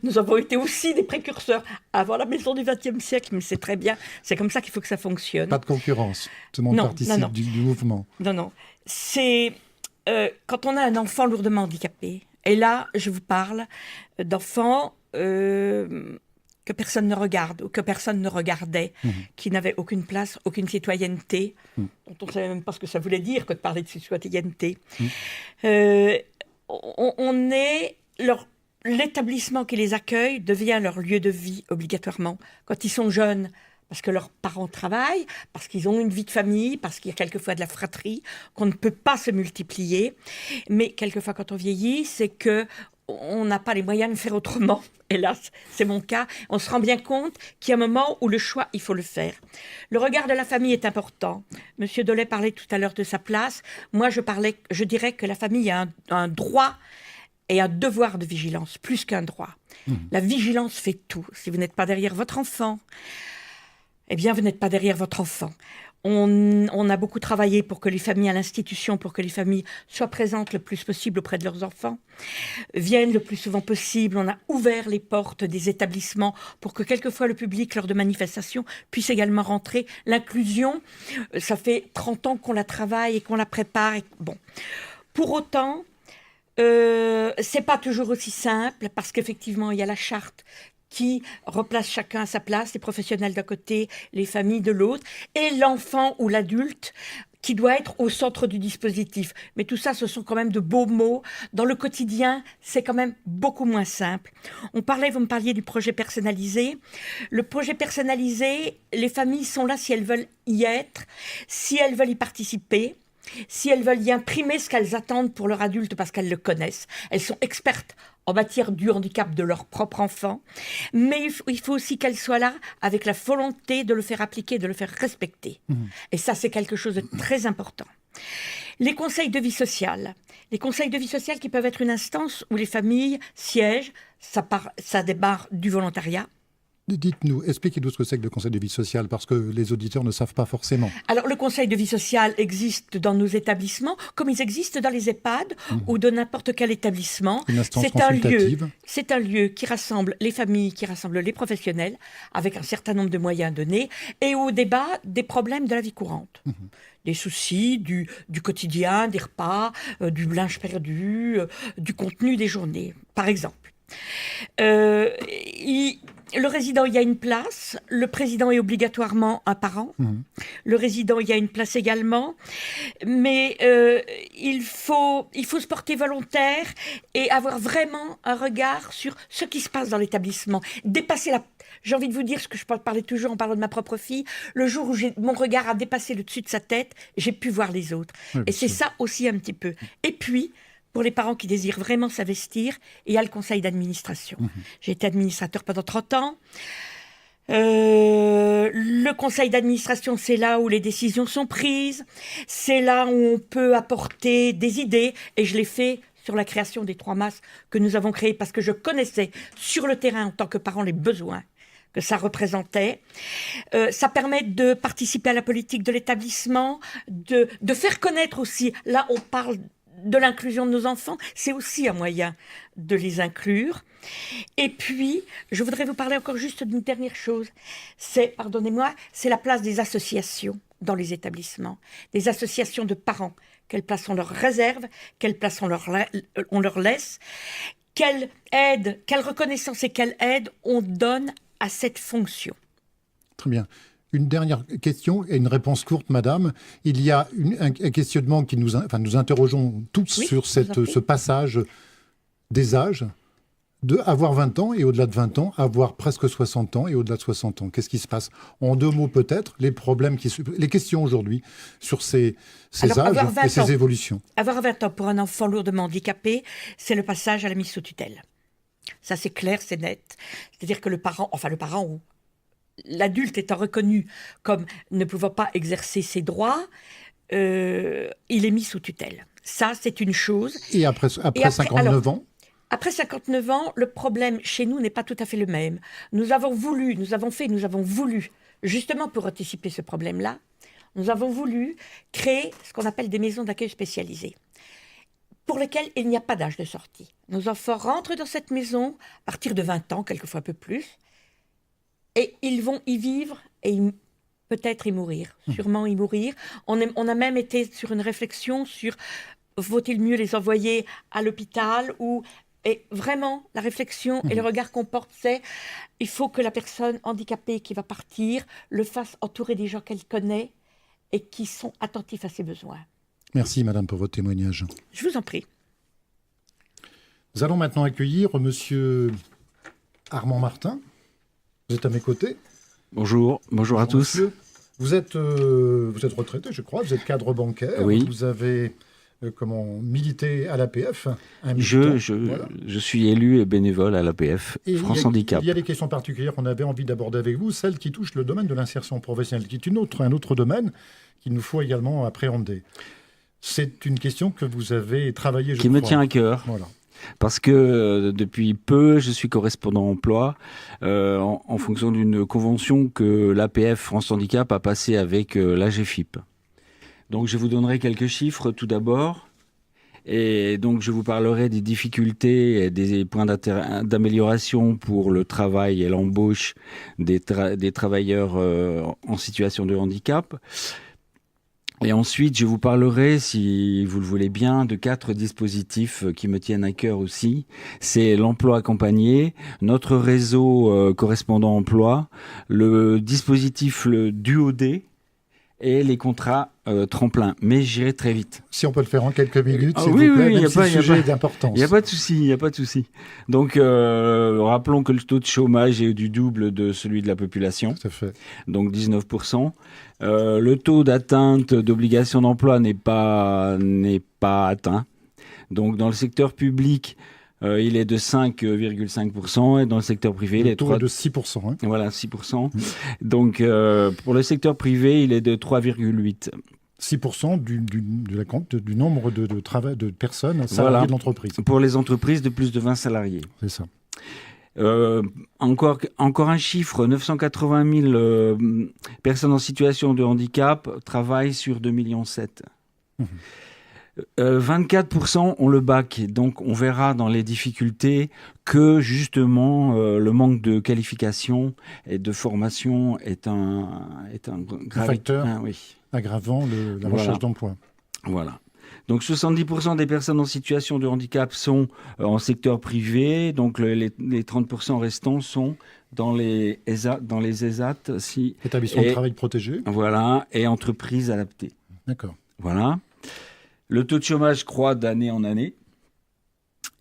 Nous avons été aussi des précurseurs avant la maison du XXe siècle, mais c'est très bien. C'est comme ça qu'il faut que ça fonctionne. Pas de concurrence, tout le monde participe du mouvement. Non. C'est quand on a un enfant lourdement handicapé, et là, je vous parle d'enfants que personne ne regarde ou que personne ne regardait, qui n'avaient aucune place, aucune citoyenneté, dont on ne savait même pas ce que ça voulait dire que de parler de citoyenneté. L'établissement qui les accueille devient leur lieu de vie obligatoirement. Quand ils sont jeunes, parce que leurs parents travaillent, parce qu'ils ont une vie de famille, parce qu'il y a quelquefois de la fratrie, qu'on ne peut pas se multiplier. Mais quelquefois, quand on vieillit, c'est que on n'a pas les moyens de faire autrement. Hélas, c'est mon cas. On se rend bien compte qu'il y a un moment où le choix, il faut le faire. Le regard de la famille est important. Monsieur Dolay parlait tout à l'heure de sa place. Moi, je dirais que la famille a un droit et un devoir de vigilance, plus qu'un droit. La vigilance fait tout. Si vous n'êtes pas derrière votre enfant, eh bien, vous n'êtes pas derrière votre enfant. On a beaucoup travaillé pour que les familles à l'institution, pour que les familles soient présentes le plus possible auprès de leurs enfants, viennent le plus souvent possible. On a ouvert les portes des établissements pour que quelquefois le public, lors de manifestations, puisse également rentrer. L'inclusion, ça fait 30 ans qu'on la travaille et qu'on la prépare. Bon. Pour autant, c'est pas toujours aussi simple parce qu'effectivement, il y a la charte qui replace chacun à sa place, les professionnels d'un côté, les familles de l'autre, et l'enfant ou l'adulte qui doit être au centre du dispositif. Mais tout ça, ce sont quand même de beaux mots. Dans le quotidien, c'est quand même beaucoup moins simple. Vous me parliez du projet personnalisé. Le projet personnalisé, les familles sont là si elles veulent y être, si elles veulent y participer, si elles veulent y imprimer ce qu'elles attendent pour leur adulte parce qu'elles le connaissent. Elles sont expertes en matière du handicap de leur propre enfant, mais il faut aussi qu'elles soient là avec la volonté de le faire appliquer, de le faire respecter. Et ça, c'est quelque chose de très important. Les conseils de vie sociale. Les conseils de vie sociale qui peuvent être une instance où les familles siègent, ça démarre du volontariat. Dites-nous, expliquez-nous ce que c'est que le conseil de vie sociale, parce que les auditeurs ne savent pas forcément. Alors, le conseil de vie sociale existe dans nos établissements, comme ils existent dans les EHPAD ou dans n'importe quel établissement. Une instance consultative. C'est un lieu qui rassemble les familles, qui rassemble les professionnels, avec un certain nombre de moyens donnés, et au débat des problèmes de la vie courante. Des soucis du quotidien, des repas, du linge perdu, du contenu des journées, par exemple. Le résident, il y a une place. Le président est obligatoirement un parent. Le résident, il y a une place également. Mais il faut se porter volontaire et avoir vraiment un regard sur ce qui se passe dans l'établissement. Dépasser j'ai envie de vous dire ce que je parlais toujours en parlant de ma propre fille. Le jour où mon regard a dépassé le dessus de sa tête, j'ai pu voir les autres. Oui, et c'est ça aussi un petit peu. Et puis, pour les parents qui désirent vraiment s'investir, il y a le conseil d'administration. J'ai été administrateur pendant 30 ans. Le conseil d'administration, c'est là où les décisions sont prises. C'est là où on peut apporter des idées. Et je l'ai fait sur la création des 3 masses que nous avons créées parce que je connaissais sur le terrain en tant que parent les besoins que ça représentait. Ça permet de participer à la politique de l'établissement, de faire connaître aussi, là on parle de l'inclusion de nos enfants, c'est aussi un moyen de les inclure. Et puis, je voudrais vous parler encore juste d'une dernière chose, c'est la place des associations dans les établissements, des associations de parents. Quelle place on leur réserve, quelle place on leur laisse, quelle aide, quelle reconnaissance et quelle aide on donne à cette fonction. Très bien. Une dernière question et une réponse courte, madame. Il y a un questionnement qui nous interrogeons tous sur ce passage des âges, de avoir 20 ans et au-delà de 20 ans, avoir presque 60 ans et au-delà de 60 ans. Qu'est-ce qui se passe? En 2 mots peut-être, les questions aujourd'hui sur ces âges et ces évolutions. Avoir 20 ans pour un enfant lourdement handicapé, c'est le passage à la mise sous tutelle. Ça c'est clair, c'est net. C'est-à-dire que le parent ou l'adulte étant reconnu comme ne pouvant pas exercer ses droits, il est mis sous tutelle. Ça, c'est une chose. Et après 59 ans? Après 59 ans, le problème chez nous n'est pas tout à fait le même. Nous avons voulu, justement pour anticiper ce problème-là, nous avons voulu créer ce qu'on appelle des maisons d'accueil spécialisées, pour lesquelles il n'y a pas d'âge de sortie. Nos enfants rentrent dans cette maison à partir de 20 ans, quelquefois un peu plus, et ils vont y vivre et peut-être y mourir, sûrement y mourir. On a même été sur une réflexion sur vaut-il mieux les envoyer à l'hôpital ou... Et vraiment, la réflexion et le regard qu'on porte, c'est il faut que la personne handicapée qui va partir le fasse entourer des gens qu'elle connaît et qui sont attentifs à ses besoins. Merci, madame, pour votre témoignage. Je vous en prie. Nous allons maintenant accueillir monsieur Armand Martin. Vous êtes à mes côtés. Bonjour à tous. Monsieur. Vous êtes retraité, je crois. Vous êtes cadre bancaire. Oui. Vous avez milité à l'APF. Je suis élu et bénévole à l'APF, France Handicap. Il y a des questions particulières qu'on avait envie d'aborder avec vous, celles qui touchent le domaine de l'insertion professionnelle, qui est un autre domaine qu'il nous faut également appréhender. C'est une question que vous avez travaillé, qui me tient à cœur. Voilà. Parce que depuis peu, je suis correspondant emploi en fonction d'une convention que l'APF France Handicap a passée avec l'AGFIP. Donc je vous donnerai quelques chiffres tout d'abord. Et donc je vous parlerai des difficultés et des points d'amélioration pour le travail et l'embauche des travailleurs en situation de handicap. Et ensuite, je vous parlerai, si vous le voulez bien, de 4 dispositifs qui me tiennent à cœur aussi. C'est l'emploi accompagné, notre réseau correspondant emploi, le dispositif le DUOD et les contrats tremplin. Mais j'irai très vite. Si on peut le faire en quelques minutes, s'il vous plaît, même si le sujet est d'importance. Il n'y a pas de souci, Donc, rappelons que le taux de chômage est du double de celui de la population. Tout à fait. Donc 19%. Le taux d'atteinte d'obligation d'emploi n'est pas atteint. Donc, dans le secteur public, il est de 5,5% et dans le secteur privé, il est de 6%. Hein. Voilà, 6%. Donc, pour le secteur privé, il est de 3,8%. 6% du nombre de personnes salariées de l'entreprise. Pour les entreprises de plus de 20 salariés. C'est ça. Encore un chiffre, 980 000 personnes en situation de handicap travaillent sur 2,7 millions. 24% ont le bac, donc on verra dans les difficultés que justement le manque de qualification et de formation est un facteur aggravant la recherche d'emploi. Voilà. Donc 70% des personnes en situation de handicap sont en secteur privé, donc les 30% restants sont dans les ESAT, établissements de travail protégés. Voilà, et entreprises adaptées. D'accord. Voilà. Le taux de chômage croît d'année en année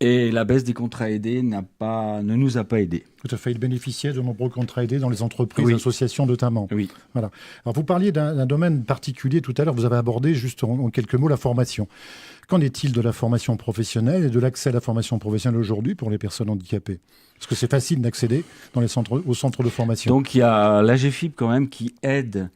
et la baisse des contrats aidés ne nous a pas aidés. Tout à fait. Il bénéficiait de nombreux contrats aidés dans les entreprises, associations notamment. Oui. Voilà. Alors vous parliez d'un domaine particulier tout à l'heure. Vous avez abordé juste en quelques mots la formation. Qu'en est-il de la formation professionnelle et de l'accès à la formation professionnelle aujourd'hui pour les personnes handicapées? Parce que c'est facile d'accéder aux centres de formation. Donc il y a l'AGFIP quand même qui aide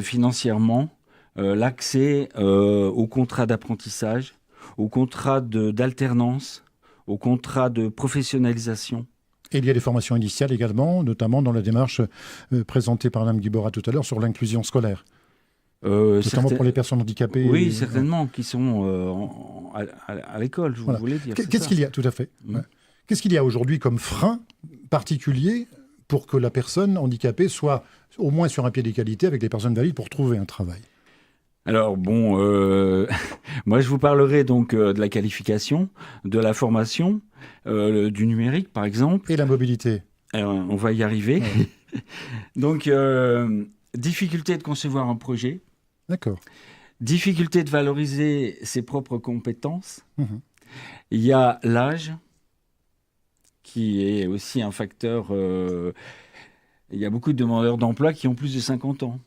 financièrement l'accès aux contrats d'apprentissage, aux contrats d'alternance, aux contrats de professionnalisation Et il y a des formations initiales également, notamment dans la démarche présentée par Mme Guibora tout à l'heure sur l'inclusion scolaire. Notamment pour les personnes handicapées. Oui, certainement, qui sont à l'école, je voulais dire. Qu'est-ce qu'il y a, tout à fait. Ouais. Qu'est-ce qu'il y a aujourd'hui comme frein particulier pour que la personne handicapée soit au moins sur un pied d'égalité avec les personnes valides pour trouver un travail? Alors bon, moi je vous parlerai donc de la qualification, de la formation, du numérique par exemple. Et la mobilité. Alors, on va y arriver. Ouais. Donc, difficulté de concevoir un projet. D'accord. Difficulté de valoriser ses propres compétences. Mmh. Il y a l'âge, qui est aussi un facteur. Il y a beaucoup de demandeurs d'emploi qui ont plus de 50 ans.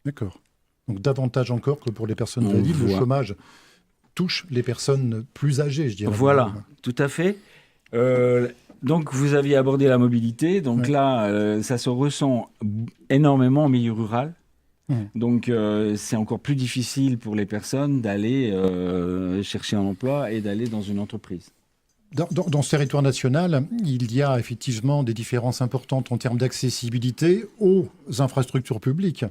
D'accord. Donc davantage encore que pour les personnes valides, le chômage touche les personnes plus âgées, je dirais. Voilà, tout à fait. Donc vous aviez abordé la mobilité. Donc là, ça se ressent énormément en milieu rural. Donc c'est encore plus difficile pour les personnes d'aller chercher un emploi et d'aller dans une entreprise. Dans ce territoire national, il y a effectivement des différences importantes en termes d'accessibilité aux infrastructures publiques,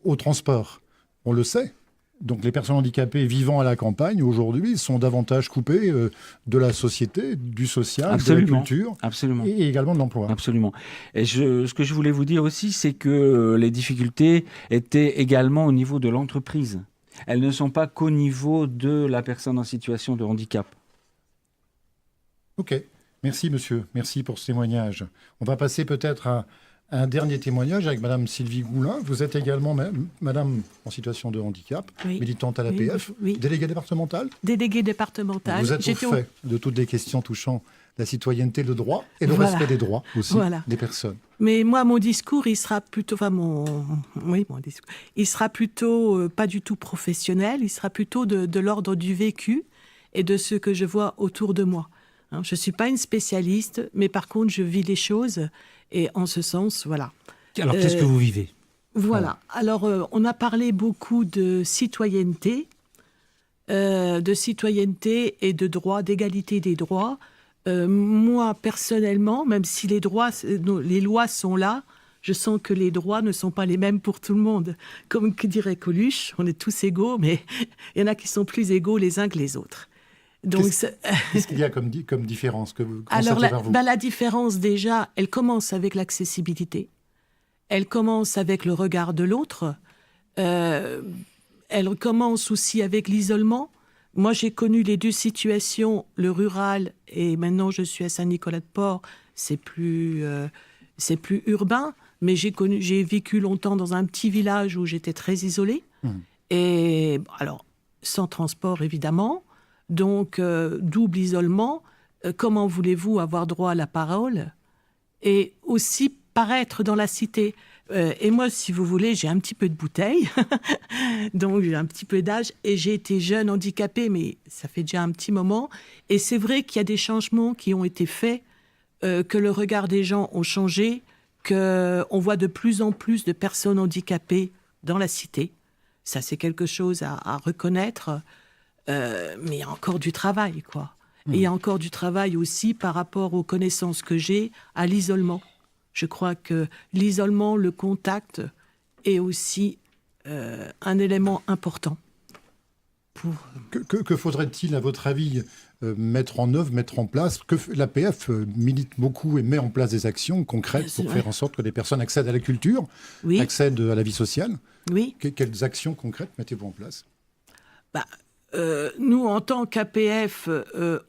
au transport. On le sait. Donc les personnes handicapées vivant à la campagne, aujourd'hui, sont davantage coupées de la société, du social, absolument, de la culture, absolument. Et également de l'emploi. Absolument. Et ce que je voulais vous dire aussi, c'est que les difficultés étaient également au niveau de l'entreprise. Elles ne sont pas qu'au niveau de la personne en situation de handicap. Ok. Merci, monsieur. Merci pour ce témoignage. On va passer peut-être à un dernier témoignage avec Madame Sylvie Goulin. Vous êtes également Madame en situation de handicap, militante à l'APF, déléguée départementale. Déléguée départementale. Vous êtes au fait de toutes les questions touchant la citoyenneté, le droit et le respect des droits aussi des personnes. Mais moi, mon discours, il sera plutôt, il sera plutôt pas du tout professionnel. Il sera plutôt de l'ordre du vécu et de ce que je vois autour de moi. Je ne suis pas une spécialiste, mais par contre, je vis les choses. Et en ce sens, voilà. Alors, qu'est-ce que vous vivez ? Voilà. Alors, on a parlé beaucoup de citoyenneté et de droits, d'égalité des droits. Moi, personnellement, même si les lois sont là, je sens que les droits ne sont pas les mêmes pour tout le monde. Comme dirait Coluche, on est tous égaux, mais il y en a qui sont plus égaux les uns que les autres. Qu'est-ce qu'il y a comme différence que vous Alors, la différence, déjà, elle commence avec l'accessibilité. Elle commence avec le regard de l'autre. Elle commence aussi avec l'isolement. Moi, j'ai connu les deux situations, le rural, et maintenant je suis à Saint-Nicolas-de-Port. C'est plus urbain, mais j'ai vécu longtemps dans un petit village où j'étais très isolée. Et alors, sans transport, évidemment. Donc, double isolement, comment voulez-vous avoir droit à la parole et aussi paraître dans la cité et moi, si vous voulez, j'ai un petit peu de bouteille, donc j'ai un petit peu d'âge, et j'ai été jeune handicapée, mais ça fait déjà un petit moment. Et c'est vrai qu'il y a des changements qui ont été faits, que le regard des gens ont changé, qu'on voit de plus en plus de personnes handicapées dans la cité. Ça, c'est quelque chose à reconnaître. Mais il y a encore du travail, quoi. Et il y a encore du travail aussi par rapport aux connaissances que j'ai à l'isolement. Je crois que l'isolement, le contact est aussi un élément important. Que faudrait-il, à votre avis, mettre en œuvre, mettre en place? L'APF milite beaucoup et met en place des actions concrètes pour faire en sorte que les personnes accèdent à la culture, accèdent à la vie sociale. Oui. Quelles actions concrètes mettez-vous en place? Nous, en tant qu'APF,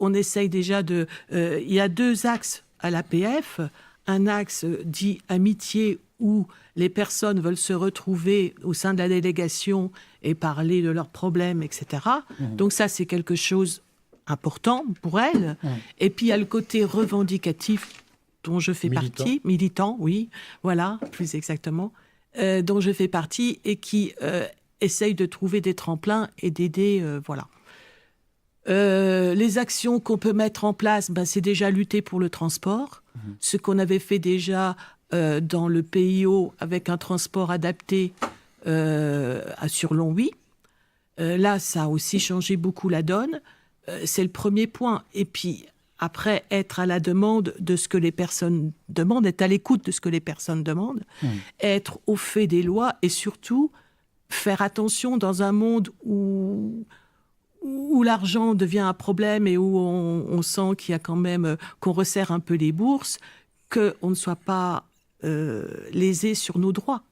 on essaye déjà de... Il y a deux axes à l'APF. Un axe dit amitié, où les personnes veulent se retrouver au sein de la délégation et parler de leurs problèmes, etc. Donc ça, c'est quelque chose important pour elles. Et puis, il y a le côté revendicatif dont je fais partie. Militant, oui, voilà, plus exactement. Dont je fais partie et qui... essaye de trouver des tremplins et d'aider, voilà. Les actions qu'on peut mettre en place, c'est déjà lutter pour le transport. Ce qu'on avait fait déjà dans le PIO avec un transport adapté sur Longwy. Là, ça a aussi changé beaucoup la donne. C'est le premier point. Et puis, après être à la demande de ce que les personnes demandent, être à l'écoute de ce que les personnes demandent, être au fait des lois et surtout faire attention dans un monde où l'argent devient un problème et où on sent qu'il y a quand même, qu'on resserre un peu les bourses, qu'on ne soit pas lésé sur nos droits.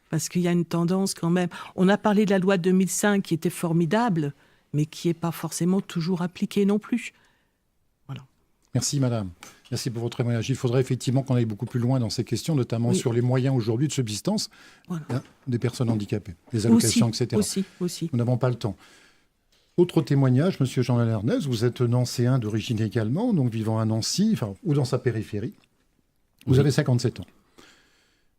Parce qu'il y a une tendance quand même. On a parlé de la loi de 2005 qui était formidable, mais qui n'est pas forcément toujours appliquée non plus. Voilà. Merci madame. Merci pour votre témoignage. Il faudrait effectivement qu'on aille beaucoup plus loin dans ces questions, notamment sur les moyens aujourd'hui de subsistance des personnes handicapées, les allocations, etc. Aussi. Nous n'avons pas le temps. Autre témoignage, monsieur Jean Lernaise, vous êtes nancéen d'origine également, donc vivant à Nancy, ou dans sa périphérie. Vous avez 57 ans.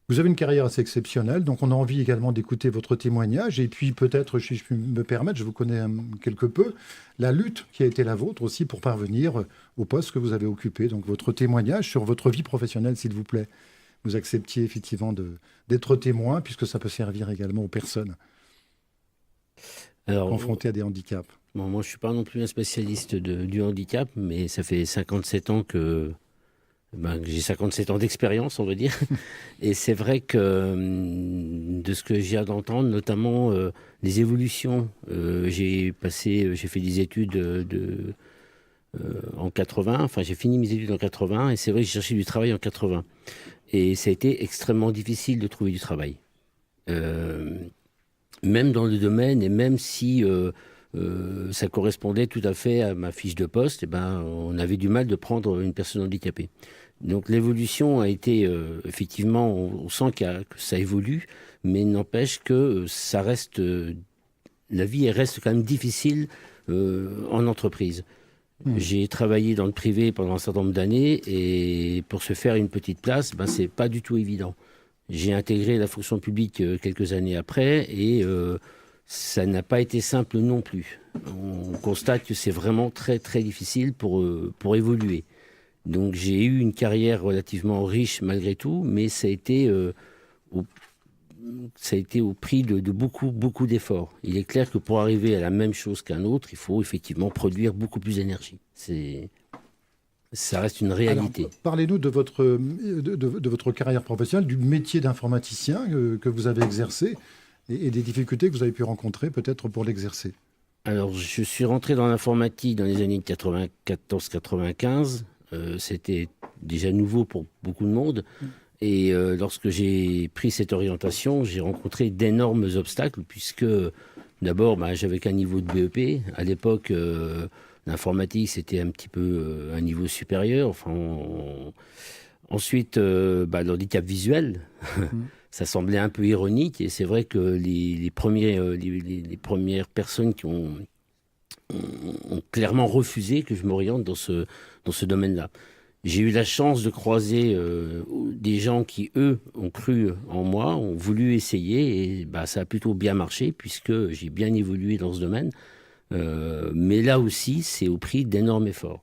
Vous avez une carrière assez exceptionnelle, donc on a envie également d'écouter votre témoignage. Et puis peut-être, si je puis me permettre, je vous connais quelque peu, la lutte qui a été la vôtre aussi pour parvenir au poste que vous avez occupé. Donc votre témoignage sur votre vie professionnelle, s'il vous plaît. Vous acceptiez effectivement d'être témoin, puisque ça peut servir également aux personnes confrontées à des handicaps. Bon, moi, je ne suis pas non plus un spécialiste du handicap, mais ça fait 57 ans que... j'ai 57 ans d'expérience, on va dire. Et c'est vrai que de ce que j'ai à entendre, notamment les évolutions, j'ai fait des études en 80, enfin j'ai fini mes études en 80, et c'est vrai que j'ai cherché du travail en 80. Et ça a été extrêmement difficile de trouver du travail. Même dans le domaine, et même si ça correspondait tout à fait à ma fiche de poste, on avait du mal de prendre une personne handicapée. Donc l'évolution a été, effectivement, on sent que ça évolue, mais n'empêche que ça reste, la vie reste quand même difficile en entreprise. J'ai travaillé dans le privé pendant un certain nombre d'années, et pour se faire une petite place, c'est pas du tout évident. J'ai intégré la fonction publique quelques années après, et ça n'a pas été simple non plus. On constate que c'est vraiment très très difficile pour évoluer. Donc j'ai eu une carrière relativement riche malgré tout, mais ça a été au prix de beaucoup d'efforts. Il est clair que pour arriver à la même chose qu'un autre, il faut effectivement produire beaucoup plus d'énergie. Ça reste une réalité. Alors, parlez-nous de votre carrière professionnelle, du métier d'informaticien que vous avez exercé et des difficultés que vous avez pu rencontrer peut-être pour l'exercer. Alors je suis rentré dans l'informatique dans les années 94-95. C'était déjà nouveau pour beaucoup de monde. Et lorsque j'ai pris cette orientation, j'ai rencontré d'énormes obstacles, puisque d'abord, j'avais qu'un niveau de BEP. À l'époque, l'informatique, c'était un petit peu un niveau supérieur. Enfin, Ensuite, l'handicap visuel, ça semblait un peu ironique. Et c'est vrai que les premières personnes qui ont clairement refusé que je m'oriente dans ce domaine-là. J'ai eu la chance de croiser des gens qui, eux, ont cru en moi, ont voulu essayer, et ça a plutôt bien marché, puisque j'ai bien évolué dans ce domaine. Mais là aussi, c'est au prix d'énormes efforts.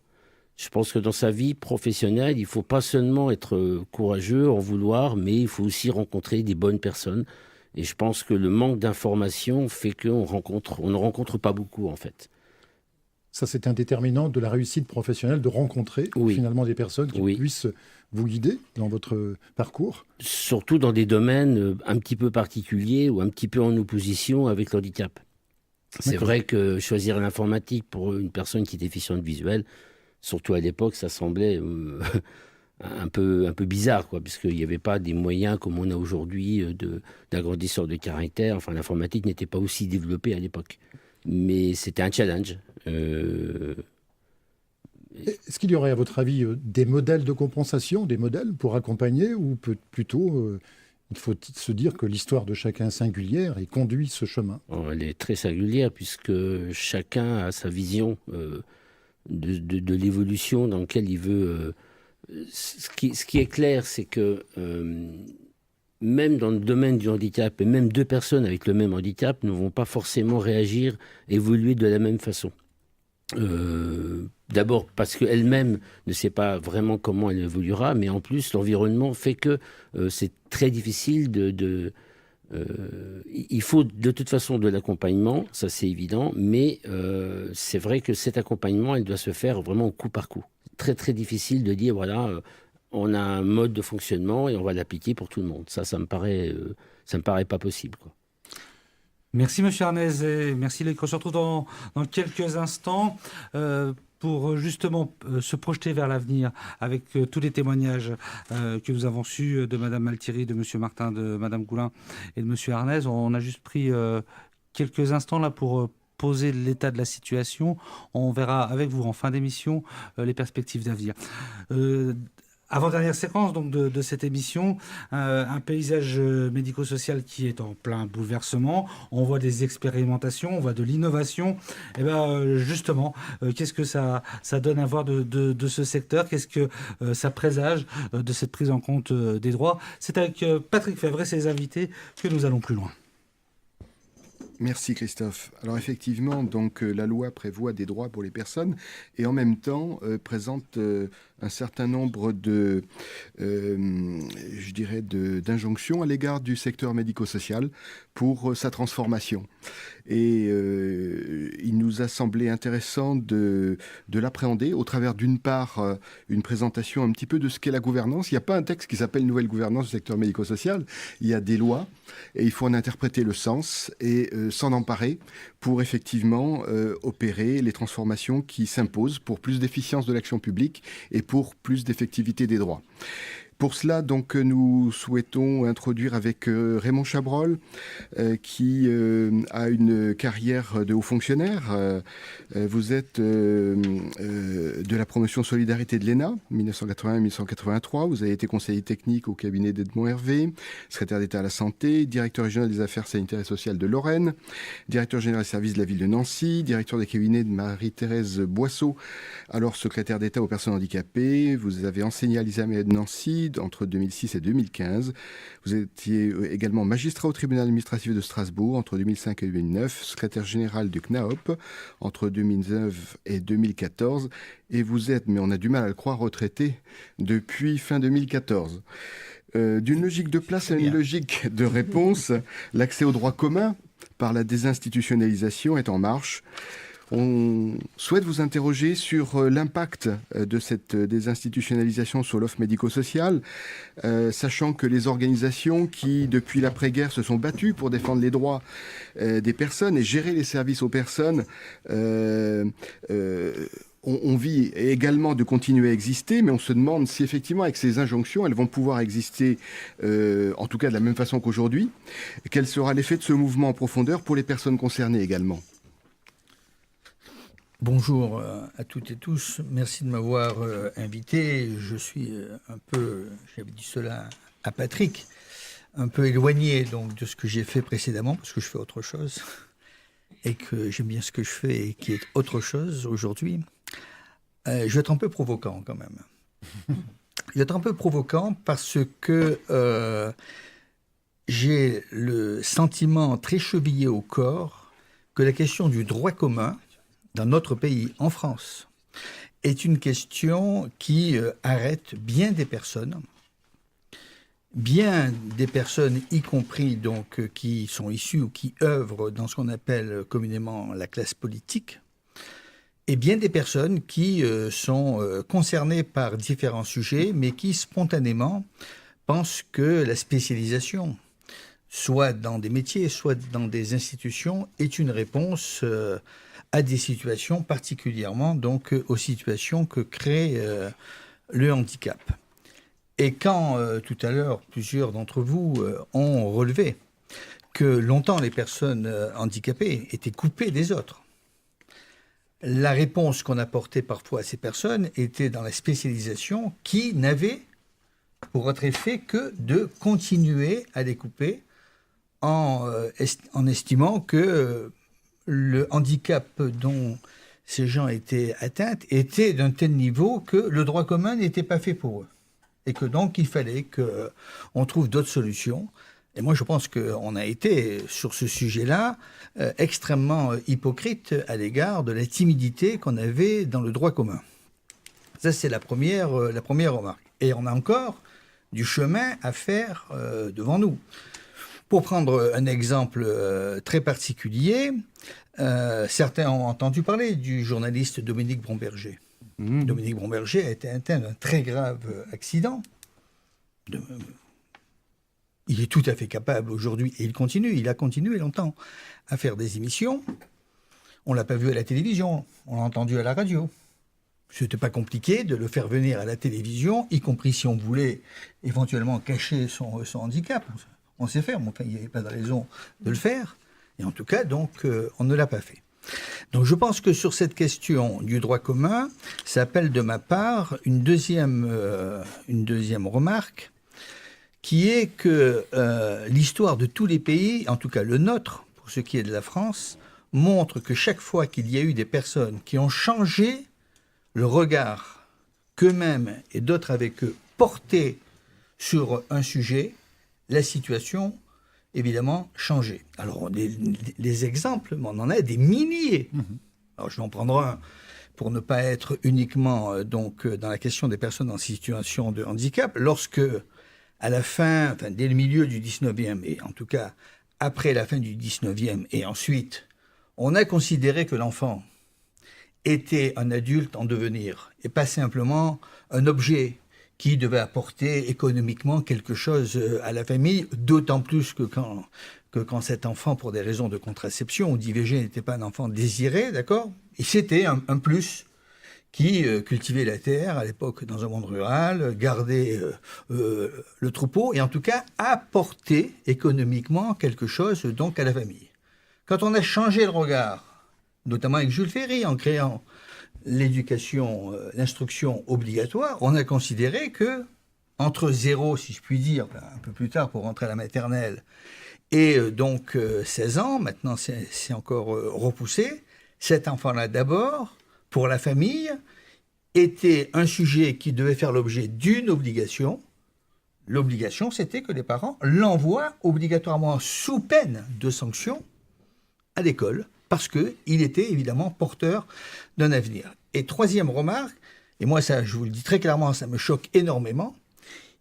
Je pense que dans sa vie professionnelle, il ne faut pas seulement être courageux, en vouloir, mais il faut aussi rencontrer des bonnes personnes. Et je pense que le manque d'informations fait qu'on ne rencontre pas beaucoup, en fait. Ça, c'est un déterminant de la réussite professionnelle, de rencontrer finalement des personnes qui puissent vous guider dans votre parcours. Surtout dans des domaines un petit peu particuliers ou un petit peu en opposition avec l'handicap. C'est vrai que choisir l'informatique pour une personne qui est déficiente visuelle, surtout à l'époque, ça semblait un peu bizarre, puisqu'il n'y avait pas des moyens comme on a aujourd'hui d'agrandisseur de caractère. Enfin, l'informatique n'était pas aussi développée à l'époque. Mais c'était un challenge. Est-ce qu'il y aurait, à votre avis, des modèles de compensation, des modèles pour accompagner, ou plutôt il faut se dire que l'histoire de chacun est singulière et conduit ce chemin? Elle est très singulière, puisque chacun a sa vision de l'évolution dans laquelle il veut. Ce qui est clair, c'est que même dans le domaine du handicap, et même deux personnes avec le même handicap ne vont pas forcément réagir, évoluer de la même façon. D'abord parce qu'elle-même ne sait pas vraiment comment elle évoluera, mais en plus l'environnement fait que c'est très difficile Il faut de toute façon de l'accompagnement, ça c'est évident, mais c'est vrai que cet accompagnement, il doit se faire vraiment au coup par coup. Très très difficile de dire, voilà, on a un mode de fonctionnement et on va l'appliquer pour tout le monde. Ça me paraît pas possible, quoi. Merci Monsieur Arnez et merci les. On se retrouve dans quelques instants pour justement se projeter vers l'avenir avec tous les témoignages que nous avons su de Madame Malthierry, de Monsieur Martin, de Madame Goulin et de Monsieur Arnez. On a juste pris quelques instants là pour poser l'état de la situation. On verra avec vous en fin d'émission les perspectives d'avenir. Avant-dernière séquence donc de cette émission, un paysage médico-social qui est en plein bouleversement. On voit des expérimentations, on voit de l'innovation. Et ben justement, qu'est-ce que ça donne à voir de ce secteur? Qu'est-ce que ça présage de cette prise en compte des droits? C'est avec Patrick Fèvre et ses invités que nous allons plus loin. Merci Christophe. Alors effectivement, donc la loi prévoit des droits pour les personnes et en même temps présente un certain nombre de, je dirais, d'injonctions à l'égard du secteur médico-social pour sa transformation. Et il nous a semblé intéressant de l'appréhender au travers d'une part une présentation un petit peu de ce qu'est la gouvernance. Il n'y a pas un texte qui s'appelle Nouvelle gouvernance du secteur médico-social. Il y a des lois et il faut en interpréter le sens et s'en emparer pour effectivement opérer les transformations qui s'imposent pour plus d'efficience de l'action publique et pour plus d'effectivité des droits. Pour cela, donc, nous souhaitons introduire avec Raymond Chabrol, qui a une carrière de haut fonctionnaire. Vous êtes de la promotion Solidarité de l'ENA, 1981-1983. Vous avez été conseiller technique au cabinet d'Edmond Hervé, secrétaire d'État à la Santé, directeur régional des affaires sanitaires et sociales de Lorraine, directeur général des services de la ville de Nancy, directeur des cabinets de Marie-Thérèse Boisseau, alors secrétaire d'État aux personnes handicapées. Vous avez enseigné à l'ISAME de Nancy entre 2006 et 2015. Vous étiez également magistrat au tribunal administratif de Strasbourg entre 2005 et 2009, secrétaire général du CNAOP entre 2009 et 2014. Et vous êtes, mais on a du mal à le croire, retraité depuis fin 2014. D'une logique de place à une logique de réponse, l'accès au droit commun par la désinstitutionnalisation est en marche. On souhaite vous interroger sur l'impact de cette désinstitutionnalisation sur l'offre médico-sociale, sachant que les organisations qui, depuis l'après-guerre, se sont battues pour défendre les droits des personnes et gérer les services aux personnes, ont envie également de continuer à exister, mais on se demande si effectivement, avec ces injonctions, elles vont pouvoir exister, en tout cas de la même façon qu'aujourd'hui. Quel sera l'effet de ce mouvement en profondeur pour les personnes concernées également ? Bonjour à toutes et tous. Merci de m'avoir invité. Je suis un peu, j'avais dit cela à Patrick, un peu éloigné donc de ce que j'ai fait précédemment parce que je fais autre chose et que j'aime bien ce que je fais et qui est autre chose aujourd'hui. Je vais être un peu provoquant quand même. Je vais être un peu provoquant parce que j'ai le sentiment très chevillé au corps que la question du droit commun dans notre pays, en France, est une question qui arrête bien des personnes, y compris donc qui sont issues ou qui œuvrent dans ce qu'on appelle communément la classe politique, et bien des personnes qui sont concernées par différents sujets, mais qui spontanément pensent que la spécialisation, soit dans des métiers, soit dans des institutions, est une réponse à des situations, particulièrement donc aux situations que crée le handicap. Et quand, tout à l'heure, plusieurs d'entre vous ont relevé que longtemps les personnes handicapées étaient coupées des autres, la réponse qu'on apportait parfois à ces personnes était dans la spécialisation qui n'avait pour autre effet que de continuer à les couper en estimant que le handicap dont ces gens étaient atteints était d'un tel niveau que le droit commun n'était pas fait pour eux. Et que donc il fallait qu'on trouve d'autres solutions. Et moi je pense qu'on a été sur ce sujet-là extrêmement hypocrite à l'égard de la timidité qu'on avait dans le droit commun. Ça c'est la première remarque. Et on a encore du chemin à faire devant nous. Pour prendre un exemple très particulier, certains ont entendu parler du journaliste Dominique Bromberger. Dominique Bromberger a été atteint d'un très grave accident. Il est tout à fait capable aujourd'hui, et il a continué longtemps à faire des émissions. On ne l'a pas vu à la télévision, on l'a entendu à la radio. Ce n'était pas compliqué de le faire venir à la télévision, y compris si on voulait éventuellement cacher son handicap. On sait faire, mais enfin, il n'y avait pas de raison de le faire. Et en tout cas, donc, on ne l'a pas fait. Donc je pense que sur cette question du droit commun, ça appelle de ma part une deuxième remarque, qui est que l'histoire de tous les pays, en tout cas le nôtre, pour ce qui est de la France, montre que chaque fois qu'il y a eu des personnes qui ont changé le regard qu'eux-mêmes et d'autres avec eux portaient sur un sujet, la situation évidemment changé. Alors, les exemples, on en a des milliers. Alors, je vais en prendre un pour ne pas être uniquement donc, dans la question des personnes en situation de handicap. Lorsque, à la fin, enfin, dès le milieu du 19e, et en tout cas après la fin du 19e, et ensuite, on a considéré que l'enfant était un adulte en devenir, et pas simplement un objet qui devait apporter économiquement quelque chose à la famille, d'autant plus que quand cet enfant, pour des raisons de contraception ou d'IVG, n'était pas un enfant désiré, d'accord ? Et c'était un plus qui cultivait la terre à l'époque dans un monde rural, gardait le troupeau, et en tout cas apportait économiquement quelque chose donc à la famille. Quand on a changé le regard, notamment avec Jules Ferry, en créant l'éducation, l'instruction obligatoire, on a considéré que entre 0, si je puis dire, un peu plus tard pour rentrer à la maternelle, et donc 16 ans, maintenant c'est encore repoussé, cet enfant-là d'abord, pour la famille, était un sujet qui devait faire l'objet d'une obligation. L'obligation, c'était que les parents l'envoient obligatoirement sous peine de sanction à l'école, parce qu'il était évidemment porteur d'un avenir. Et troisième remarque, et moi ça, je vous le dis très clairement, ça me choque énormément,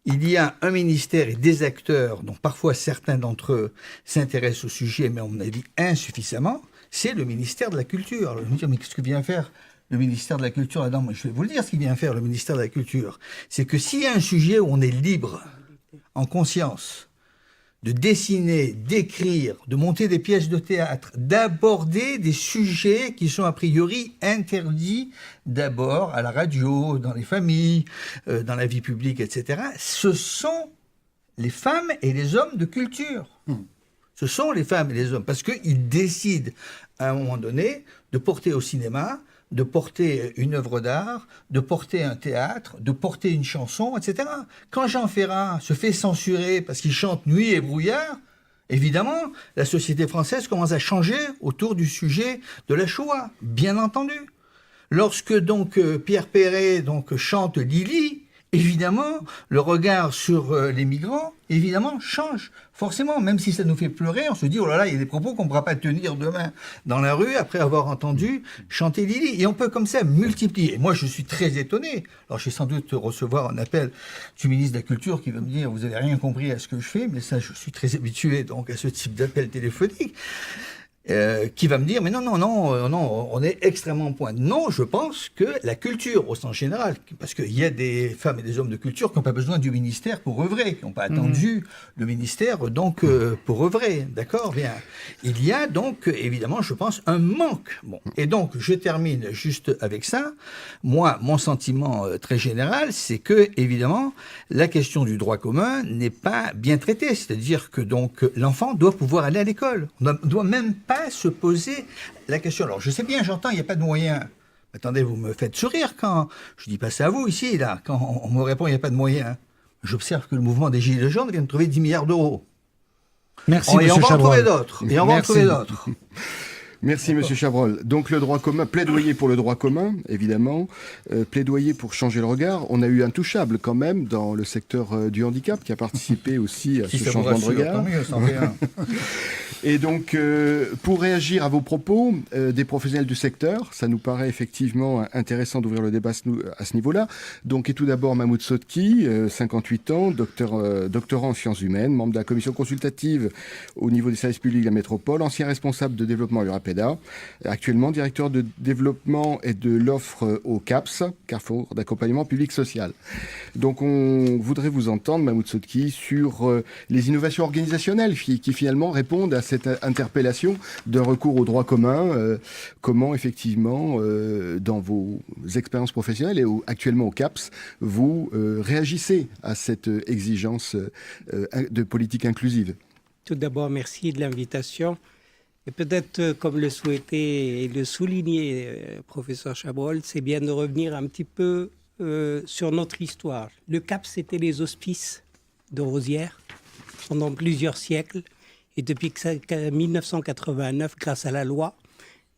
il y a un ministère et des acteurs, dont parfois certains d'entre eux s'intéressent au sujet, mais à mon avis insuffisamment, c'est le ministère de la Culture. Alors je vais me dire, mais qu'est-ce que vient faire le ministère de la Culture là-dedans ? Moi, je vais vous le dire, ce qu'il vient faire le ministère de la Culture, c'est que s'il y a un sujet où on est libre, en conscience, de dessiner, d'écrire, de monter des pièces de théâtre, d'aborder des sujets qui sont a priori interdits d'abord à la radio, dans les familles, dans la vie publique, etc. Ce sont les femmes et les hommes de culture. Ce sont les femmes et les hommes, parce qu'ils décident à un moment donné de porter au cinéma, de porter une œuvre d'art, de porter un théâtre, de porter une chanson, etc. Quand Jean Ferrat se fait censurer parce qu'il chante Nuit et brouillard, évidemment, la société française commence à changer autour du sujet de la Shoah, bien entendu. Lorsque donc Pierre Perret donc chante Lili, évidemment, le regard sur les migrants, évidemment, change. Forcément, même si ça nous fait pleurer, on se dit, oh là là, il y a des propos qu'on ne pourra pas tenir demain dans la rue après avoir entendu chanter Lili. Et on peut comme ça multiplier. Et moi, je suis très étonné. Alors, je vais sans doute recevoir un appel du ministre de la Culture qui va me dire, vous n'avez rien compris à ce que je fais, mais ça, je suis très habitué donc à ce type d'appel téléphonique. Qui va me dire, mais non, on est extrêmement point. Non, je pense que la culture, au sens général, parce qu'il y a des femmes et des hommes de culture qui n'ont pas besoin du ministère pour œuvrer, qui n'ont pas attendu le ministère donc pour œuvrer, d'accord ? Bien. Il y a donc, évidemment, je pense, un manque. Bon. Et donc, je termine juste avec ça. Moi, mon sentiment très général, c'est que, évidemment, la question du droit commun n'est pas bien traitée. C'est-à-dire que, donc, l'enfant doit pouvoir aller à l'école. On ne doit même pas se poser la question. Alors, je sais bien, j'entends, il n'y a pas de moyens. Attendez, vous me faites sourire quand je dis pas ça à vous ici, là, quand on me répond il n'y a pas de moyens. J'observe que le mouvement des Gilets jaunes vient de trouver 10 milliards d'euros. Merci, et M. on va en Chabrol. trouver d'autres. Et on va en trouver d'autres. Merci, Monsieur Chabrol. Donc, le droit commun, plaidoyer pour le droit commun, évidemment, plaidoyer pour changer le regard. On a eu Intouchable, quand même, dans le secteur du handicap, qui a participé aussi à ce changement de regard. Tant mieux, c'en fait un. Et donc, pour réagir à vos propos, des professionnels du secteur, ça nous paraît effectivement intéressant d'ouvrir le débat à ce niveau-là. Donc, et tout d'abord, Mahmoud Sotki, 58 ans, doctorant en sciences humaines, membre de la commission consultative au niveau des services publics de la métropole, ancien responsable de développement Urapeda, actuellement directeur de développement et de l'offre au CAPS, Carrefour d'accompagnement public social. Donc, on voudrait vous entendre, Mahmoud Sotki, sur les innovations organisationnelles qui finalement répondent à cette interpellation d'un recours au droit commun. Comment, effectivement, dans vos expériences professionnelles et actuellement au CAPS, vous réagissez à cette exigence de politique inclusive? Tout d'abord, merci de l'invitation. Et peut-être, comme le souhaitait et le soulignait professeur Chabrol, c'est bien de revenir un petit peu sur notre histoire. Le CAPS, c'était les hospices de Rosières pendant plusieurs siècles. Et depuis 1989, grâce à la loi,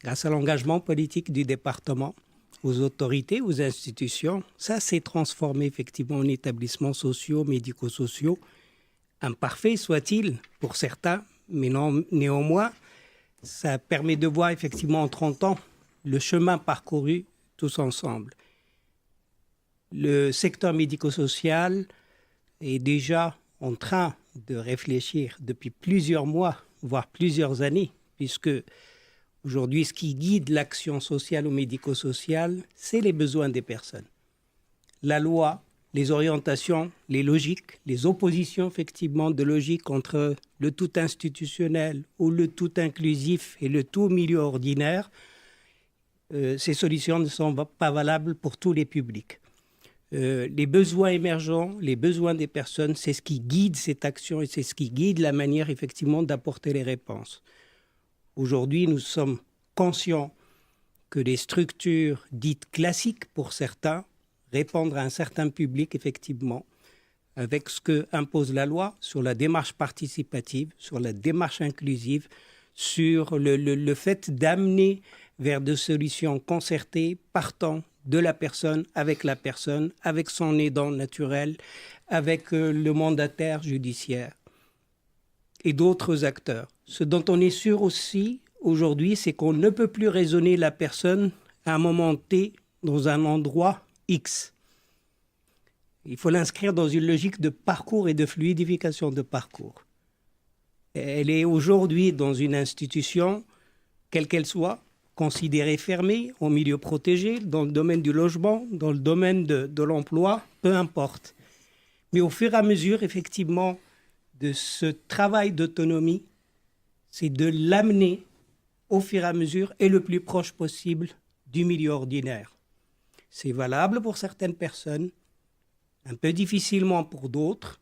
grâce à l'engagement politique du département, aux autorités, aux institutions, ça s'est transformé effectivement en établissements sociaux, médico-sociaux, imparfaits soit-il pour certains, mais néanmoins, ça permet de voir effectivement en 30 ans le chemin parcouru tous ensemble. Le secteur médico-social est déjà en train de réfléchir depuis plusieurs mois, voire plusieurs années, puisque aujourd'hui, ce qui guide l'action sociale ou médico-sociale, c'est les besoins des personnes. La loi, les orientations, les logiques, les oppositions effectivement de logique entre le tout institutionnel ou le tout inclusif et le tout milieu ordinaire, ces solutions ne sont pas valables pour tous les publics. Les besoins émergents, les besoins des personnes, c'est ce qui guide cette action et c'est ce qui guide la manière effectivement d'apporter les réponses. Aujourd'hui, nous sommes conscients que les structures dites classiques pour certains répondre à un certain public effectivement avec ce que impose la loi sur la démarche participative, sur la démarche inclusive, sur le fait d'amener vers des solutions concertées partant de la personne, avec son aidant naturel, avec le mandataire judiciaire et d'autres acteurs. Ce dont on est sûr aussi aujourd'hui, c'est qu'on ne peut plus raisonner la personne à un moment T dans un endroit X. Il faut l'inscrire dans une logique de parcours et de fluidification de parcours. Elle est aujourd'hui dans une institution, quelle qu'elle soit, considérée fermée, en milieu protégé, dans le domaine du logement, dans le domaine de l'emploi, peu importe. Mais au fur et à mesure, effectivement, de ce travail d'autonomie, c'est de l'amener au fur et à mesure et le plus proche possible du milieu ordinaire. C'est valable pour certaines personnes, un peu difficilement pour d'autres,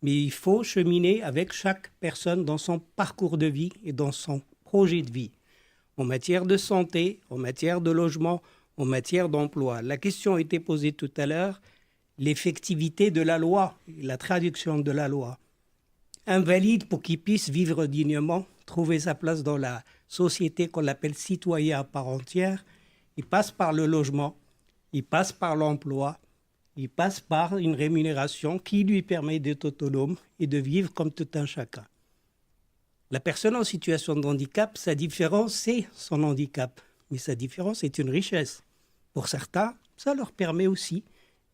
mais il faut cheminer avec chaque personne dans son parcours de vie et dans son projet de vie, en matière de santé, en matière de logement, en matière d'emploi. La question a été posée tout à l'heure, l'effectivité de la loi, la traduction de la loi. Invalide pour qu'il puisse vivre dignement, trouver sa place dans la société qu'on appelle citoyen à part entière, il passe par le logement, il passe par l'emploi, il passe par une rémunération qui lui permet d'être autonome et de vivre comme tout un chacun. La personne en situation de handicap, sa différence, c'est son handicap. Mais sa différence est une richesse. Pour certains, ça leur permet aussi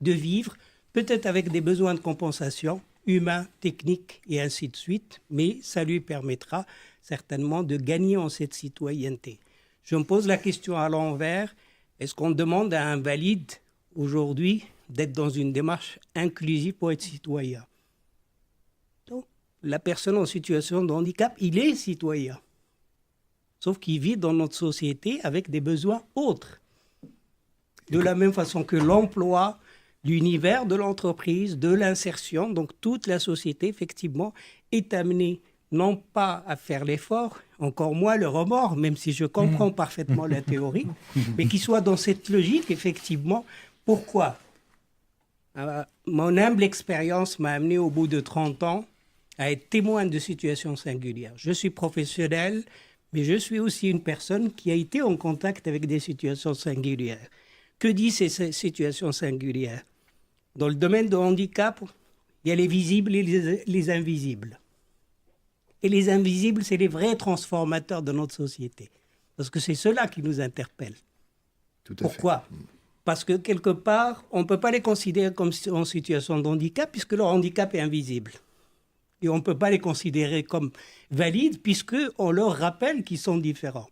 de vivre, peut-être avec des besoins de compensation, humains, techniques et ainsi de suite, mais ça lui permettra certainement de gagner en cette citoyenneté. Je me pose la question à l'envers, est-ce qu'on demande à un valide aujourd'hui d'être dans une démarche inclusive pour être citoyen? Donc, la personne en situation de handicap, il est citoyen. Sauf qu'il vit dans notre société avec des besoins autres. De la même façon que l'emploi, l'univers de l'entreprise, de l'insertion, donc toute la société, effectivement, est amenée non pas à faire l'effort, encore moins le remords, même si je comprends parfaitement la théorie, mais qui soit dans cette logique, effectivement. Pourquoi ? Mon humble expérience m'a amené au bout de 30 ans à être témoin de situations singulières. Je suis professionnel, Mais je suis aussi une personne qui a été en contact avec des situations singulières. Que disent ces situations singulières? Dans le domaine du handicap, il y a les visibles et les invisibles. Et les invisibles, c'est les vrais transformateurs de notre société. Parce que c'est ceux-là qui nous interpellent. Pourquoi? Parce que quelque part, on ne peut pas les considérer comme en situation de handicap puisque leur handicap est invisible. Et on ne peut pas les considérer comme valides puisqu'on leur rappelle qu'ils sont différents.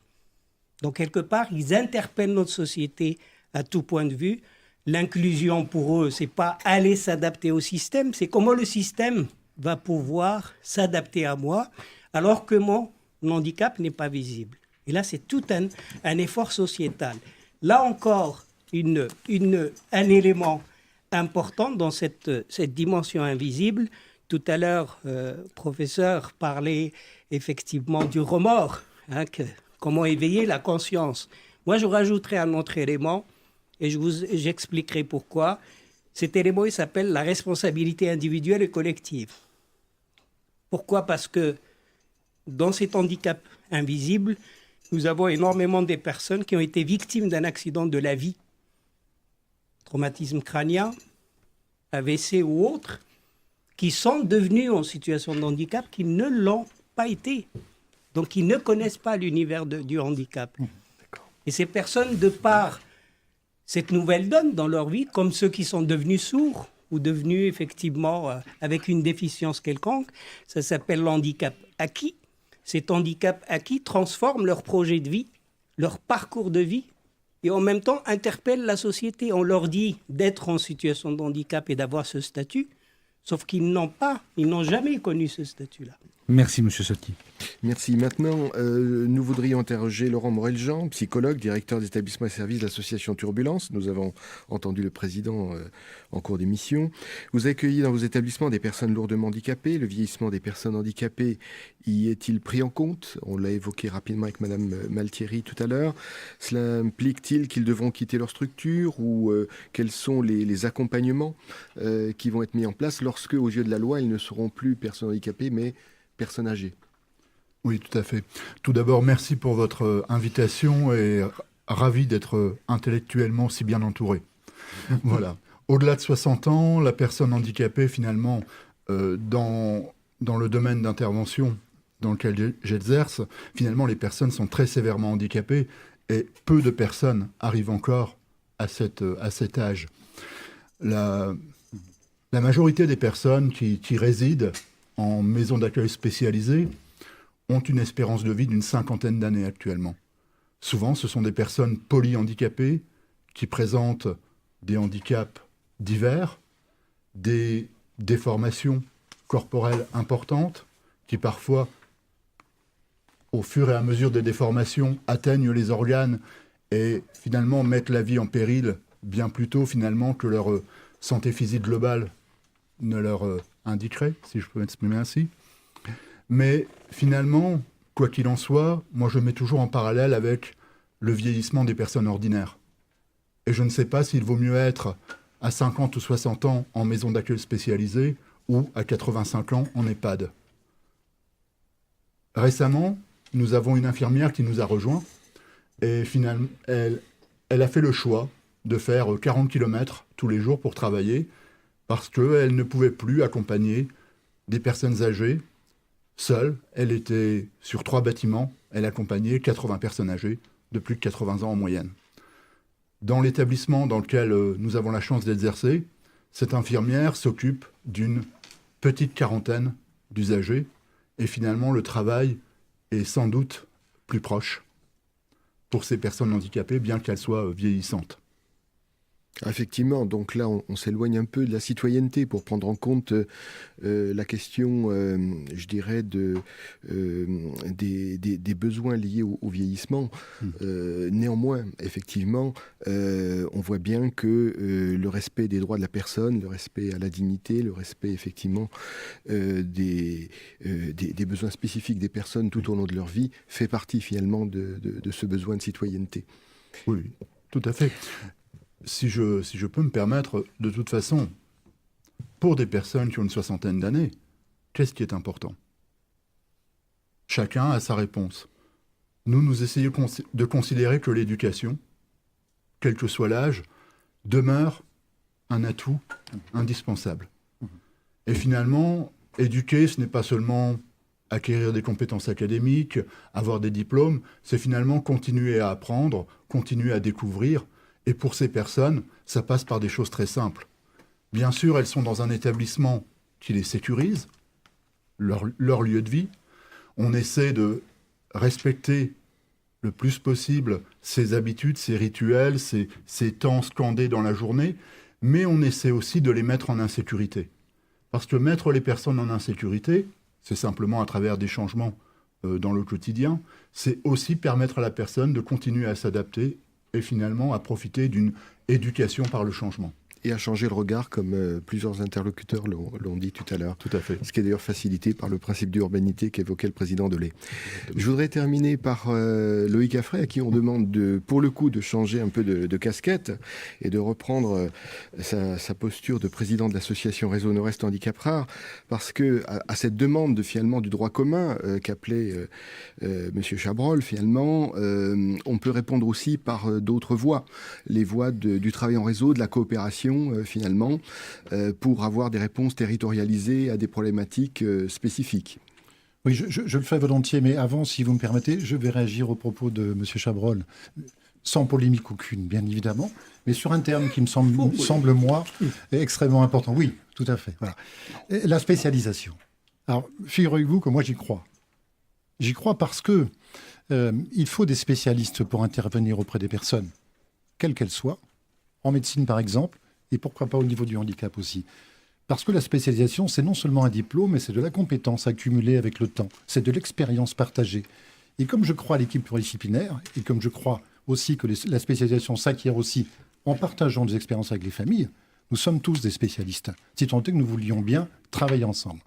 Donc quelque part, ils interpellent notre société à tout point de vue. L'inclusion pour eux, ce n'est pas aller s'adapter au système, c'est comment le système va pouvoir s'adapter à moi alors que mon handicap n'est pas visible. Et là, c'est tout un effort sociétal. Là encore, un élément important dans cette dimension invisible. Tout à l'heure, professeur parlait effectivement du remords, comment éveiller la conscience. Moi, je rajouterai un autre élément et j'expliquerai pourquoi. Cet élément, il s'appelle la responsabilité individuelle et collective. Pourquoi? Parce que dans cet handicap invisible, nous avons énormément de personnes qui ont été victimes d'un accident de la vie, traumatisme crânien, AVC ou autre, qui sont devenus en situation de handicap, qui ne l'ont pas été. Donc, ils ne connaissent pas l'univers du handicap. Et ces personnes, de par cette nouvelle donne dans leur vie, comme ceux qui sont devenus sourds ou devenus effectivement avec une déficience quelconque, ça s'appelle l'handicap acquis. Cet handicap acquis transforme leur projet de vie, leur parcours de vie, et en même temps interpelle la société. On leur dit d'être en situation de handicap et d'avoir ce statut, sauf qu'ils n'ont jamais connu ce statut-là. Merci, M. Sotti. Merci. Maintenant, nous voudrions interroger Laurent Morel-Jean, psychologue, directeur des établissements et services de l'association Turbulence. Nous avons entendu le président en cours d'émission. Vous accueillez dans vos établissements des personnes lourdement handicapées. Le vieillissement des personnes handicapées y est-il pris en compte? On l'a évoqué rapidement avec Mme Maltieri tout à l'heure. Cela implique-t-il qu'ils devront quitter leur structure ou quels sont les accompagnements qui vont être mis en place lorsque, aux yeux de la loi, ils ne seront plus personnes handicapées mais personnes âgées? Oui, tout à fait. Tout d'abord, merci pour votre invitation et ravi d'être intellectuellement si bien entouré. Voilà. Au-delà de 60 ans, la personne handicapée, finalement, dans le domaine d'intervention dans lequel j'exerce, finalement, les personnes sont très sévèrement handicapées et peu de personnes arrivent encore à cet âge. La majorité des personnes qui résident en maison d'accueil spécialisée ont une espérance de vie d'une 50aine d'années actuellement. Souvent, ce sont des personnes polyhandicapées qui présentent des handicaps divers, des déformations corporelles importantes, qui parfois, au fur et à mesure des déformations, atteignent les organes et finalement mettent la vie en péril bien plus tôt finalement que leur santé physique globale ne leur indiquerait, si je peux m'exprimer ainsi. Mais finalement, quoi qu'il en soit, moi je mets toujours en parallèle avec le vieillissement des personnes ordinaires. Et je ne sais pas s'il vaut mieux être à 50 ou 60 ans en maison d'accueil spécialisée ou à 85 ans en EHPAD. Récemment, nous avons une infirmière qui nous a rejoints et finalement, elle a fait le choix de faire 40 km tous les jours pour travailler parce qu'elle ne pouvait plus accompagner des personnes âgées. Seule, elle était sur 3 bâtiments, elle accompagnait 80 personnes âgées de plus de 80 ans en moyenne. Dans l'établissement dans lequel nous avons la chance d'exercer, cette infirmière s'occupe d'une petite quarantaine d'usagers et finalement le travail est sans doute plus proche pour ces personnes handicapées, bien qu'elles soient vieillissantes. Effectivement, donc là, on s'éloigne un peu de la citoyenneté pour prendre en compte la question, je dirais, des besoins liés au vieillissement. Néanmoins, effectivement, on voit bien que le respect des droits de la personne, le respect à la dignité, le respect, effectivement, des besoins spécifiques des personnes tout au long de leur vie fait partie, finalement, de ce besoin de citoyenneté. Oui, tout à fait. Si je peux me permettre, de toute façon, pour des personnes qui ont une 60aine d'années, qu'est-ce qui est important? Chacun a sa réponse. nous essayons de considérer que l'éducation, quel que soit l'âge, demeure un atout indispensable. Et finalement, éduquer, ce n'est pas seulement acquérir des compétences académiques, avoir des diplômes, c'est finalement continuer à apprendre, continuer à découvrir. Et pour ces personnes, ça passe par des choses très simples. Bien sûr, elles sont dans un établissement qui les sécurise, leur lieu de vie. On essaie de respecter le plus possible ses habitudes, ses rituels, ses temps scandés dans la journée, mais on essaie aussi de les mettre en insécurité. Parce que mettre les personnes en insécurité, c'est simplement à travers des changements dans le quotidien, c'est aussi permettre à la personne de continuer à s'adapter et finalement à profiter d'une éducation par le changement. Et à changer le regard, comme plusieurs interlocuteurs l'ont dit tout à l'heure. Tout à fait. Ce qui est d'ailleurs facilité par le principe d'urbanité qu'évoquait le président Delay. Je voudrais terminer par Loïc Affray, à qui on demande, pour le coup, de changer un peu de casquette et de reprendre sa posture de président de l'association Réseau Nord-Est Handicap Rare, parce que à cette demande finalement du droit commun qu'appelait M. Chabrol, finalement, on peut répondre aussi par d'autres voies. Les voies du travail en réseau, de la coopération, finalement, pour avoir des réponses territorialisées à des problématiques spécifiques. Oui, je le fais volontiers, mais avant, si vous me permettez, je vais réagir aux propos de M. Chabrol, sans polémique aucune, bien évidemment, mais sur un terme qui me semble moi, extrêmement important. Oui, tout à fait. Voilà. La spécialisation. Alors, figurez-vous que moi, j'y crois. J'y crois parce que il faut des spécialistes pour intervenir auprès des personnes, quelles qu'elles soient, en médecine par exemple, et pourquoi pas au niveau du handicap aussi. Parce que la spécialisation, c'est non seulement un diplôme, mais c'est de la compétence accumulée avec le temps. C'est de l'expérience partagée. Et comme je crois à l'équipe pluridisciplinaire, et comme je crois aussi que la spécialisation s'acquiert aussi en partageant des expériences avec les familles, nous sommes tous des spécialistes. Si tant est que nous voulions bien travailler ensemble,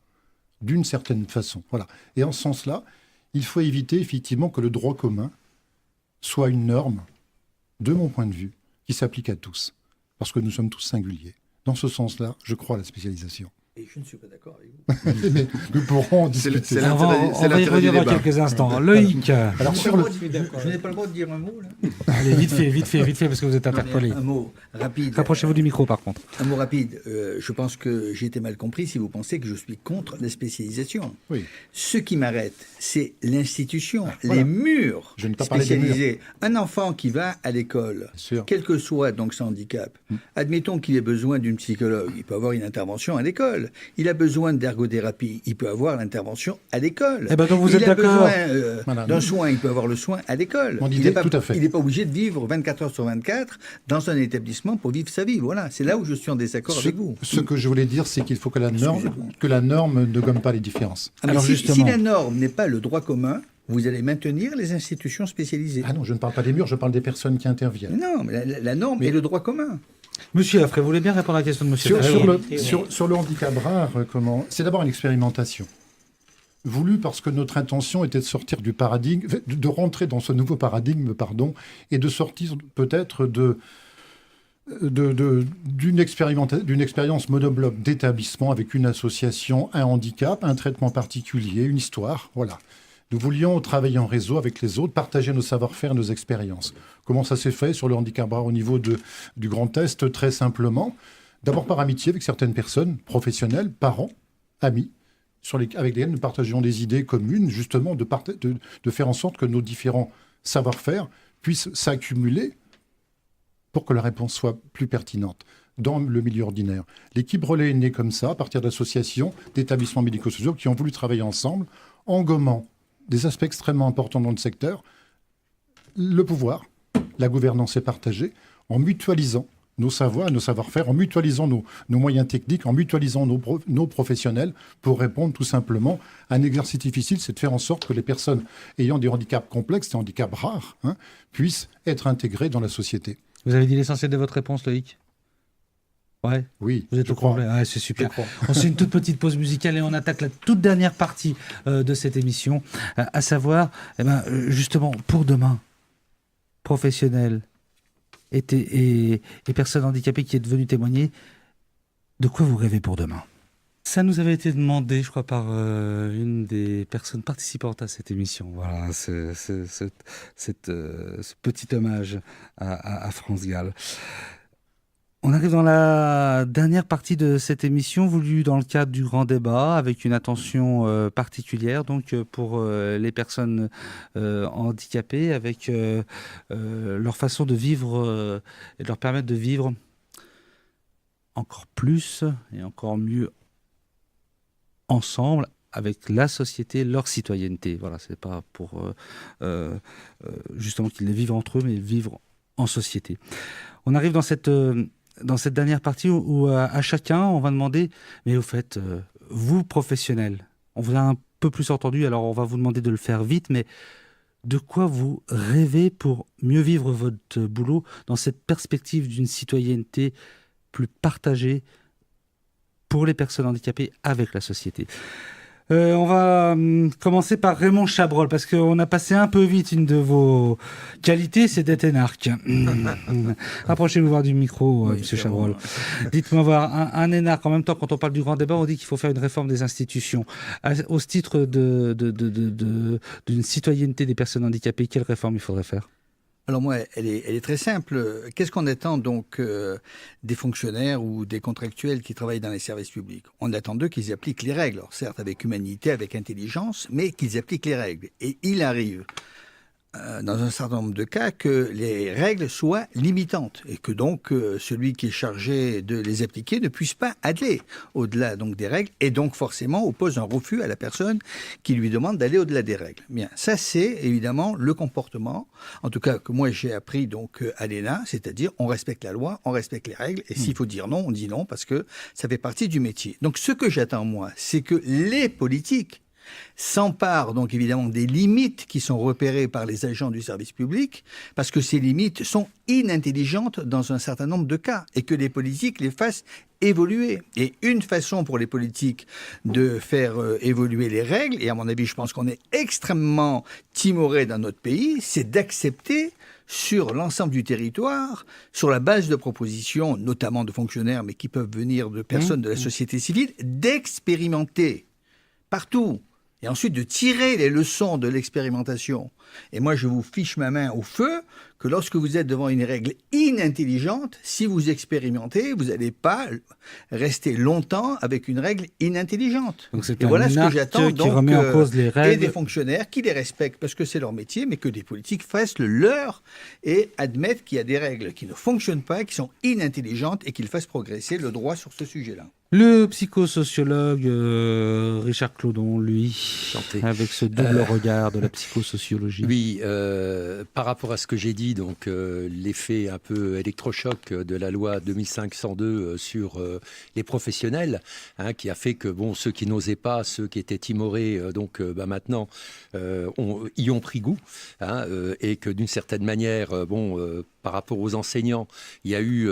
d'une certaine façon. Voilà. Et en ce sens-là, il faut éviter effectivement que le droit commun soit une norme, de mon point de vue, qui s'applique à tous. Parce que nous sommes tous singuliers. Dans ce sens-là, je crois à la spécialisation. Et je ne suis pas d'accord avec vous. Mais nous pourrons en discuter. On va y revenir dans quelques instants. Loïc. Alors, je n'ai pas le droit de dire un mot, là. Allez, vite fait, parce que vous êtes interpellé. Un mot rapide. Rapprochez-vous du micro, par contre. Un mot rapide. Je pense que j'ai été mal compris si vous pensez que je suis contre les spécialisations. Oui. Ce qui m'arrête, c'est l'institution, voilà. les murs je ne pas spécialisés. Un enfant qui va à l'école, quel que soit donc son handicap, admettons qu'il ait besoin d'une psychologue, il peut avoir une intervention à l'école. Il a besoin d'ergothérapie, il peut avoir l'intervention à l'école. Eh ben donc vous êtes d'accord. Il a besoin d'un soin, il peut avoir le soin à l'école. Il n'est pas obligé de vivre 24 heures sur 24 dans un établissement pour vivre sa vie. Voilà, c'est là où je suis en désaccord avec vous. Ce que je voulais dire, c'est qu'il faut que la norme ne gomme pas les différences. Alors si la norme n'est pas le droit commun, vous allez maintenir les institutions spécialisées. Ah non, je ne parle pas des murs, je parle des personnes qui interviennent. Non, mais la norme est le droit commun. Monsieur Affray, vous voulez bien répondre à la question de monsieur sur le handicap rare, c'est d'abord une expérimentation. Voulu parce que notre intention était de sortir du paradigme, de rentrer dans ce nouveau paradigme, et de sortir peut-être d'une expérience monobloc d'établissement avec une association, un handicap, un traitement particulier, une histoire, voilà. Nous voulions travailler en réseau avec les autres, partager nos savoir-faire, nos expériences. Comment ça s'est fait sur le handicap rare au niveau du Grand Est? Très simplement, d'abord par amitié avec certaines personnes, professionnelles, parents, amis, avec lesquels nous partagions des idées communes, justement de faire en sorte que nos différents savoir-faire puissent s'accumuler pour que la réponse soit plus pertinente dans le milieu ordinaire. L'équipe Relais est née comme ça, à partir d'associations, d'établissements médico-sociaux qui ont voulu travailler ensemble, en gommant des aspects extrêmement importants dans le secteur, le pouvoir, la gouvernance est partagée, en mutualisant nos savoirs, nos savoir-faire, en mutualisant nos moyens techniques, en mutualisant nos professionnels pour répondre tout simplement à un exercice difficile, c'est de faire en sorte que les personnes ayant des handicaps complexes, des handicaps rares, puissent être intégrées dans la société. Vous avez dit l'essentiel de votre réponse, Loïc ? Ouais. Oui, vous êtes au complet. Ouais, c'est super. On fait une toute petite pause musicale et on attaque la toute dernière partie de cette émission, à savoir, justement, pour demain, professionnels et personnes handicapées qui êtes venues témoigner, de quoi vous rêvez pour demain ? Ça nous avait été demandé, je crois, par une des personnes participantes à cette émission. Voilà, ce petit hommage à France Gall. On arrive dans la dernière partie de cette émission, voulue dans le cadre du grand débat, avec une attention particulière donc pour les personnes handicapées, avec leur façon de vivre et de leur permettre de vivre encore plus et encore mieux ensemble avec la société, leur citoyenneté. Voilà, c'est pas pour justement qu'ils les vivent entre eux, mais vivre en société. On arrive dans cette dernière partie où à chacun, on va demander, mais au fait, vous, professionnels, on vous a un peu plus entendu, alors on va vous demander de le faire vite, mais de quoi vous rêvez pour mieux vivre votre boulot dans cette perspective d'une citoyenneté plus partagée pour les personnes handicapées avec la société. On va commencer par Raymond Chabrol, parce qu'on a passé un peu vite une de vos qualités, c'est d'être énarque. Rapprochez-vous voir du micro, monsieur Chabrol. Bon. Dites-moi voir, un énarque, en même temps, quand on parle du grand débat, on dit qu'il faut faire une réforme des institutions. Au titre d'une citoyenneté des personnes handicapées, quelle réforme il faudrait faire ? Alors moi, elle est très simple. Qu'est-ce qu'on attend donc des fonctionnaires ou des contractuels qui travaillent dans les services publics ? On attend d'eux qu'ils appliquent les règles. Alors, certes, avec humanité, avec intelligence, mais qu'ils appliquent les règles. Et il arrive, dans un certain nombre de cas, que les règles soient limitantes et que donc celui qui est chargé de les appliquer ne puisse pas aller au-delà donc des règles et donc forcément oppose un refus à la personne qui lui demande d'aller au-delà des règles. Bien, ça c'est évidemment le comportement, en tout cas que moi j'ai appris donc à l'ENA, c'est-à-dire on respecte la loi, on respecte les règles et s'il faut dire non, on dit non parce que ça fait partie du métier. Donc ce que j'attends moi, c'est que les politiques s'empare donc évidemment des limites qui sont repérées par les agents du service public, parce que ces limites sont inintelligentes dans un certain nombre de cas, et que les politiques les fassent évoluer. Et une façon pour les politiques de faire évoluer les règles, et à mon avis je pense qu'on est extrêmement timoré dans notre pays, c'est d'accepter sur l'ensemble du territoire, sur la base de propositions, notamment de fonctionnaires, mais qui peuvent venir de personnes de la société civile, d'expérimenter partout. Et ensuite de tirer les leçons de l'expérimentation. Et moi, je vous fiche ma main au feu que lorsque vous êtes devant une règle inintelligente, si vous expérimentez, vous n'allez pas rester longtemps avec une règle inintelligente. Donc c'est et voilà ce que j'attends qui remet en cause les règles. Et des fonctionnaires qui les respectent parce que c'est leur métier, mais que des politiques fassent le leur et admettent qu'il y a des règles qui ne fonctionnent pas, qui sont inintelligentes et qu'ils fassent progresser le droit sur ce sujet-là. Le psychosociologue Richard Clodon, lui, avec ce double regard de la psychosociologie. Oui, par rapport à ce que j'ai dit, donc l'effet un peu électrochoc de la loi 2502 sur les professionnels, qui a fait que bon, ceux qui n'osaient pas, ceux qui étaient timorés, maintenant y ont pris goût, et que d'une certaine manière, par rapport aux enseignants, il y a eu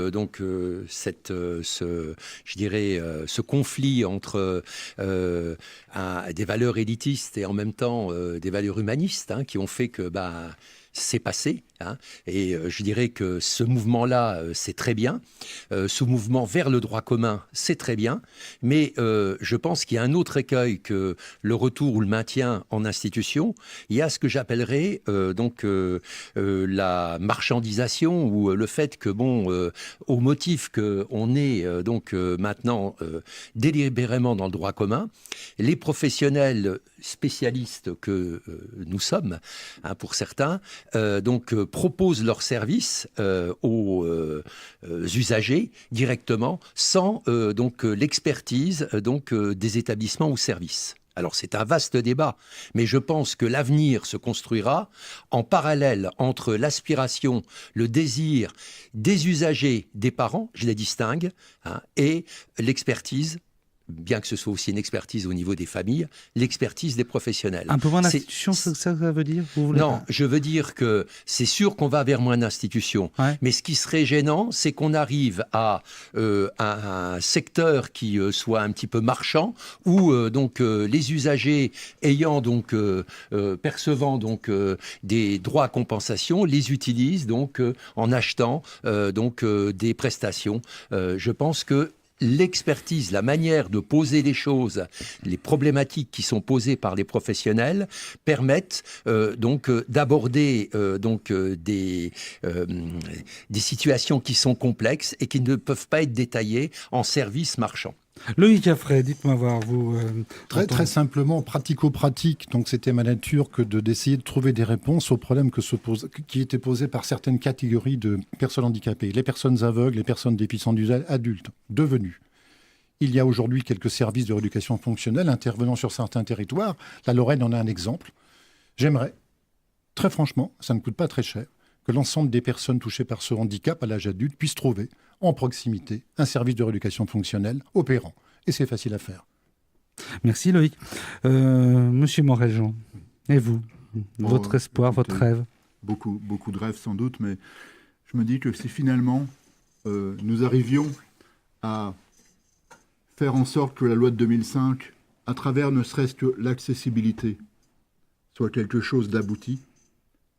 ce conflit entre des valeurs élitistes et en même temps des valeurs humanistes qui ont fait que c'est passé. Et je dirais que ce mouvement-là, c'est très bien. Ce mouvement vers le droit commun, c'est très bien. Mais je pense qu'il y a un autre écueil que le retour ou le maintien en institution. Il y a ce que j'appellerais la marchandisation ou le fait que, au motif qu'on est maintenant délibérément dans le droit commun, les professionnels spécialistes que nous sommes, pour certains, proposent leurs services aux usagers directement sans l'expertise des établissements ou services. Alors c'est un vaste débat, mais je pense que l'avenir se construira en parallèle entre l'aspiration, le désir des usagers, des parents, je les distingue, et l'expertise, bien que ce soit aussi une expertise au niveau des familles, l'expertise des professionnels. Un peu moins d'institutions, ça veut dire Non, je veux dire que c'est sûr qu'on va vers moins d'institutions. Ouais. Mais ce qui serait gênant, c'est qu'on arrive à un secteur qui soit un petit peu marchand, où les usagers ayant percevant des droits à compensation, les utilisent en achetant des prestations. Je pense que l'expertise, la manière de poser les choses, les problématiques qui sont posées par les professionnels permettent d'aborder des situations qui sont complexes et qui ne peuvent pas être détaillées en service marchand. Loïc Affray, dites-moi voir, vous... Très simplement, pratico-pratique, donc c'était ma nature que d'essayer de trouver des réponses aux problèmes qui étaient posés par certaines catégories de personnes handicapées. Les personnes aveugles, les personnes déficientes d'usage, adultes, devenus. Il y a aujourd'hui quelques services de rééducation fonctionnelle intervenant sur certains territoires. La Lorraine en a un exemple. J'aimerais, très franchement, ça ne coûte pas très cher, que l'ensemble des personnes touchées par ce handicap à l'âge adulte puissent trouver en proximité un service de rééducation fonctionnelle opérant. Et c'est facile à faire. Merci Loïc. Monsieur Morel-Jean, et vous, votre espoir, votre rêve? Beaucoup de rêves sans doute, mais je me dis que si finalement nous arrivions à faire en sorte que la loi de 2005, à travers ne serait-ce que l'accessibilité, soit quelque chose d'abouti,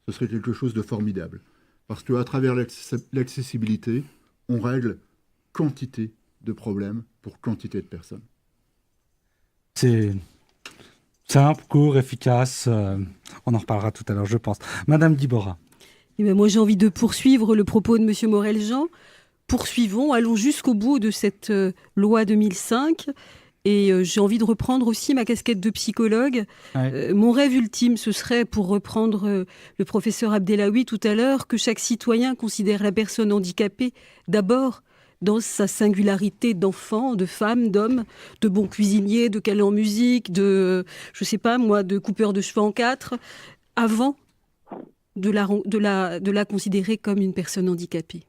ce serait quelque chose de formidable. Parce qu'à travers l'accessibilité, on règle quantité de problèmes pour quantité de personnes. C'est simple, court, efficace. On en reparlera tout à l'heure, je pense. Madame Dibora. Eh bien, moi, j'ai envie de poursuivre le propos de M. Morel-Jean. Poursuivons, allons jusqu'au bout de cette loi 2005. Et j'ai envie de reprendre aussi ma casquette de psychologue. Ouais. Mon rêve ultime, ce serait, pour reprendre le professeur Abdellaoui tout à l'heure, que chaque citoyen considère la personne handicapée d'abord dans sa singularité d'enfant, de femme, d'homme, de bon cuisinier, de calé en musique, de, je sais pas moi, de coupeur de cheveux en 4, avant de la considérer comme une personne handicapée.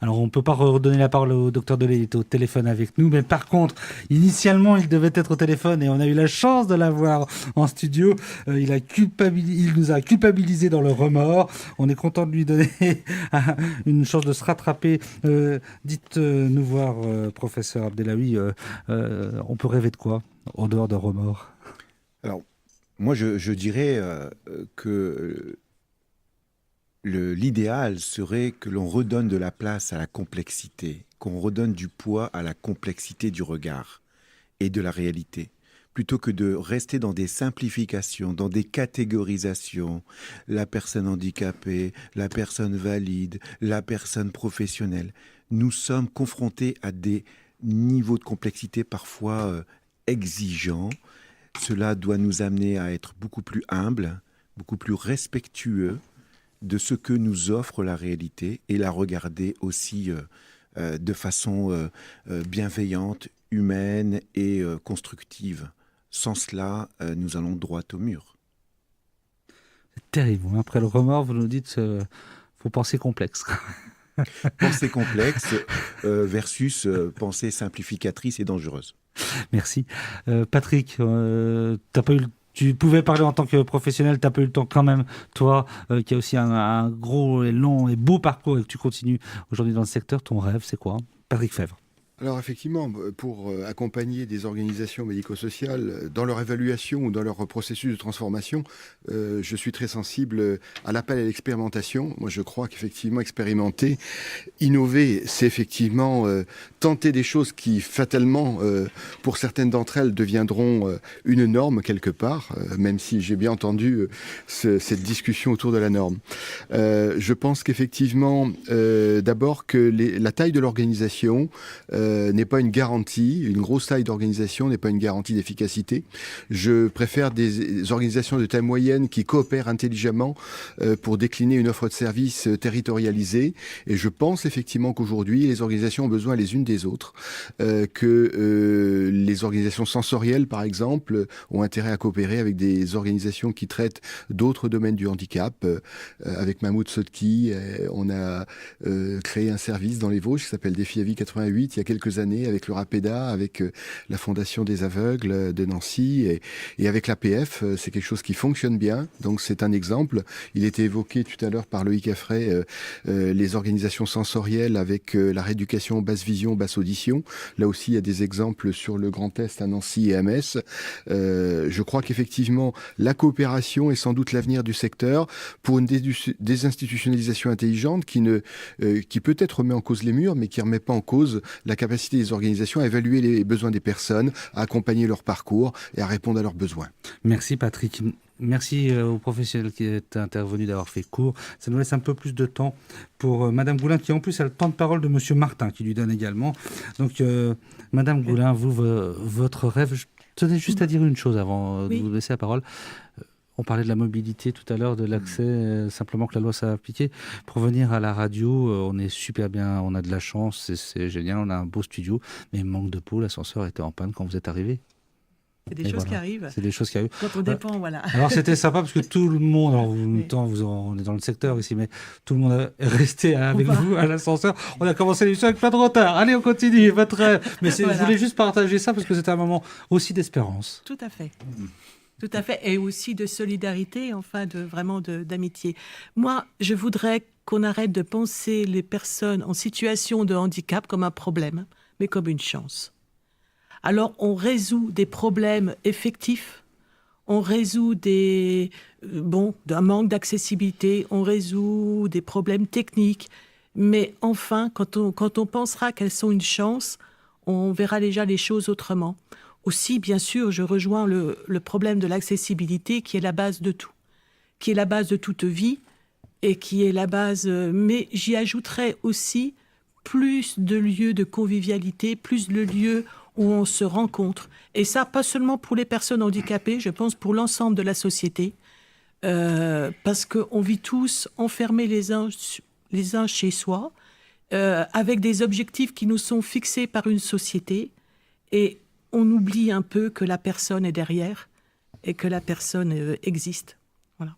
Alors, on ne peut pas redonner la parole au docteur Delay, il est au téléphone avec nous. Mais par contre, initialement, il devait être au téléphone et on a eu la chance de l'avoir en studio. Il nous a culpabilisés dans le remords. On est content de lui donner une chance de se rattraper. Dites-nous voir, professeur Abdellaoui, on peut rêver de quoi, en dehors de remords? Alors, moi, je dirais que... l'idéal serait que l'on redonne de la place à la complexité, qu'on redonne du poids à la complexité du regard et de la réalité, plutôt que de rester dans des simplifications, dans des catégorisations, la personne handicapée, la personne valide, la personne professionnelle. Nous sommes confrontés à des niveaux de complexité parfois exigeants. Cela doit nous amener à être beaucoup plus humbles, beaucoup plus respectueux de ce que nous offre la réalité et la regarder aussi de façon bienveillante, humaine et constructive. Sans cela, nous allons droit au mur. C'est terrible. Après le remords, vous nous dites faut penser complexe. Pensée complexe versus pensée simplificatrice et dangereuse. Merci. Patrick, t'as pas eu tu pouvais parler en tant que professionnel, tu n'as pas eu le temps quand même, toi, qui as aussi un gros et long et beau parcours et que tu continues aujourd'hui dans le secteur. Ton rêve, c'est quoi, Patrick Fèvre? Alors effectivement, pour accompagner des organisations médico-sociales dans leur évaluation ou dans leur processus de transformation, je suis très sensible à l'appel à l'expérimentation. Moi, je crois qu'effectivement, expérimenter, innover, c'est effectivement tenter des choses qui, fatalement, pour certaines d'entre elles, deviendront une norme quelque part, même si j'ai bien entendu cette discussion autour de la norme. Je pense qu'effectivement, d'abord que la taille de l'organisation n'est pas une garantie, une grosse taille d'organisation n'est pas une garantie d'efficacité. Je préfère des organisations de taille moyenne qui coopèrent intelligemment pour décliner une offre de service territorialisée. Et je pense effectivement qu'aujourd'hui, les organisations ont besoin les unes des autres, que les organisations sensorielles, par exemple, ont intérêt à coopérer avec des organisations qui traitent d'autres domaines du handicap. Avec Mahmoud Sotki, on a créé un service dans les Vosges qui s'appelle Défi à Vie 88, il y a quelques années, avec le RAPEDA, avec la Fondation des aveugles de Nancy et avec l'APF. C'est quelque chose qui fonctionne bien, donc c'est un exemple. Il était évoqué tout à l'heure par Loïc Affray, les organisations sensorielles avec la rééducation basse vision, basse audition. Là aussi, il y a des exemples sur le Grand Est à Nancy et à Metz. Je crois qu'effectivement, la coopération est sans doute l'avenir du secteur pour une désinstitutionnalisation intelligente qui peut-être remet en cause les murs, mais qui ne remet pas en cause la capacité capacité des organisations à évaluer les besoins des personnes, à accompagner leur parcours et à répondre à leurs besoins. Merci Patrick. Merci aux professionnels qui est intervenus d'avoir fait court. Ça nous laisse un peu plus de temps pour Madame Goulin, qui en plus a le temps de parole de Monsieur Martin, qui lui donne également. Donc, Madame Goulin, vous, votre rêve, je tenais juste à dire une chose avant de vous laisser la parole. On parlait de la mobilité tout à l'heure, de l'accès, simplement que la loi s'est appliquée. Pour venir à la radio, on est super bien, on a de la chance, c'est génial, on a un beau studio, mais manque de peau, l'ascenseur était en panne quand vous êtes arrivé. C'est des choses qui arrivent. C'est des choses qui arrivent. Quand on dépend, voilà. Alors c'était sympa parce que tout le monde, alors en même temps, on est dans le secteur ici, mais tout le monde est resté avec vous à l'ascenseur. On a commencé l'émission avec plein de retard. Allez, on continue, votre rêve. Mais je voulais juste partager ça parce que c'était un moment aussi d'espérance. Tout à fait. Tout à fait. Et aussi de solidarité, enfin, vraiment d'amitié. Moi, je voudrais qu'on arrête de penser les personnes en situation de handicap comme un problème, mais comme une chance. Alors, on résout des problèmes effectifs, on résout d'un manque d'accessibilité, on résout des problèmes techniques, mais enfin, quand on pensera qu'elles sont une chance, on verra déjà les choses autrement. Aussi, bien sûr, je rejoins le problème de l'accessibilité qui est la base de tout, qui est la base de toute vie et qui est la base... mais j'y ajouterais aussi plus de lieux de convivialité, plus de lieux où on se rencontre. Et ça, pas seulement pour les personnes handicapées, je pense pour l'ensemble de la société, parce qu'on vit tous enfermés les uns chez soi, avec des objectifs qui nous sont fixés par une société, et on oublie un peu que la personne est derrière et que la personne existe. Voilà.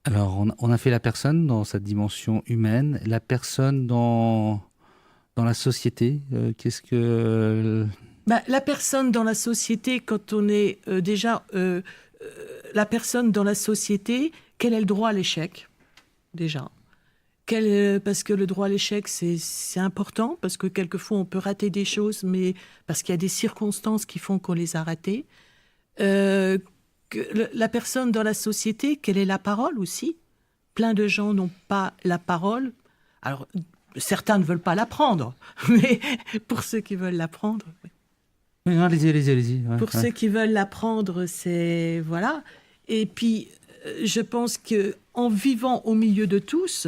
Alors, on a fait la personne dans sa dimension humaine, la personne dans la société. Qu'est-ce que... La personne dans la société, quand on est déjà... la personne dans la société, quel est le droit à l'échec, déjà ? Parce que le droit à l'échec, c'est important, parce que quelquefois on peut rater des choses, mais parce qu'il y a des circonstances qui font qu'on les a ratées. La personne dans la société, quelle est la parole aussi ? Plein de gens n'ont pas la parole. Alors, certains ne veulent pas la prendre, mais pour ceux qui veulent la prendre... Oui, allez-y. Pour ceux qui veulent la prendre, c'est... Voilà. Et puis, je pense qu'en vivant au milieu de tous...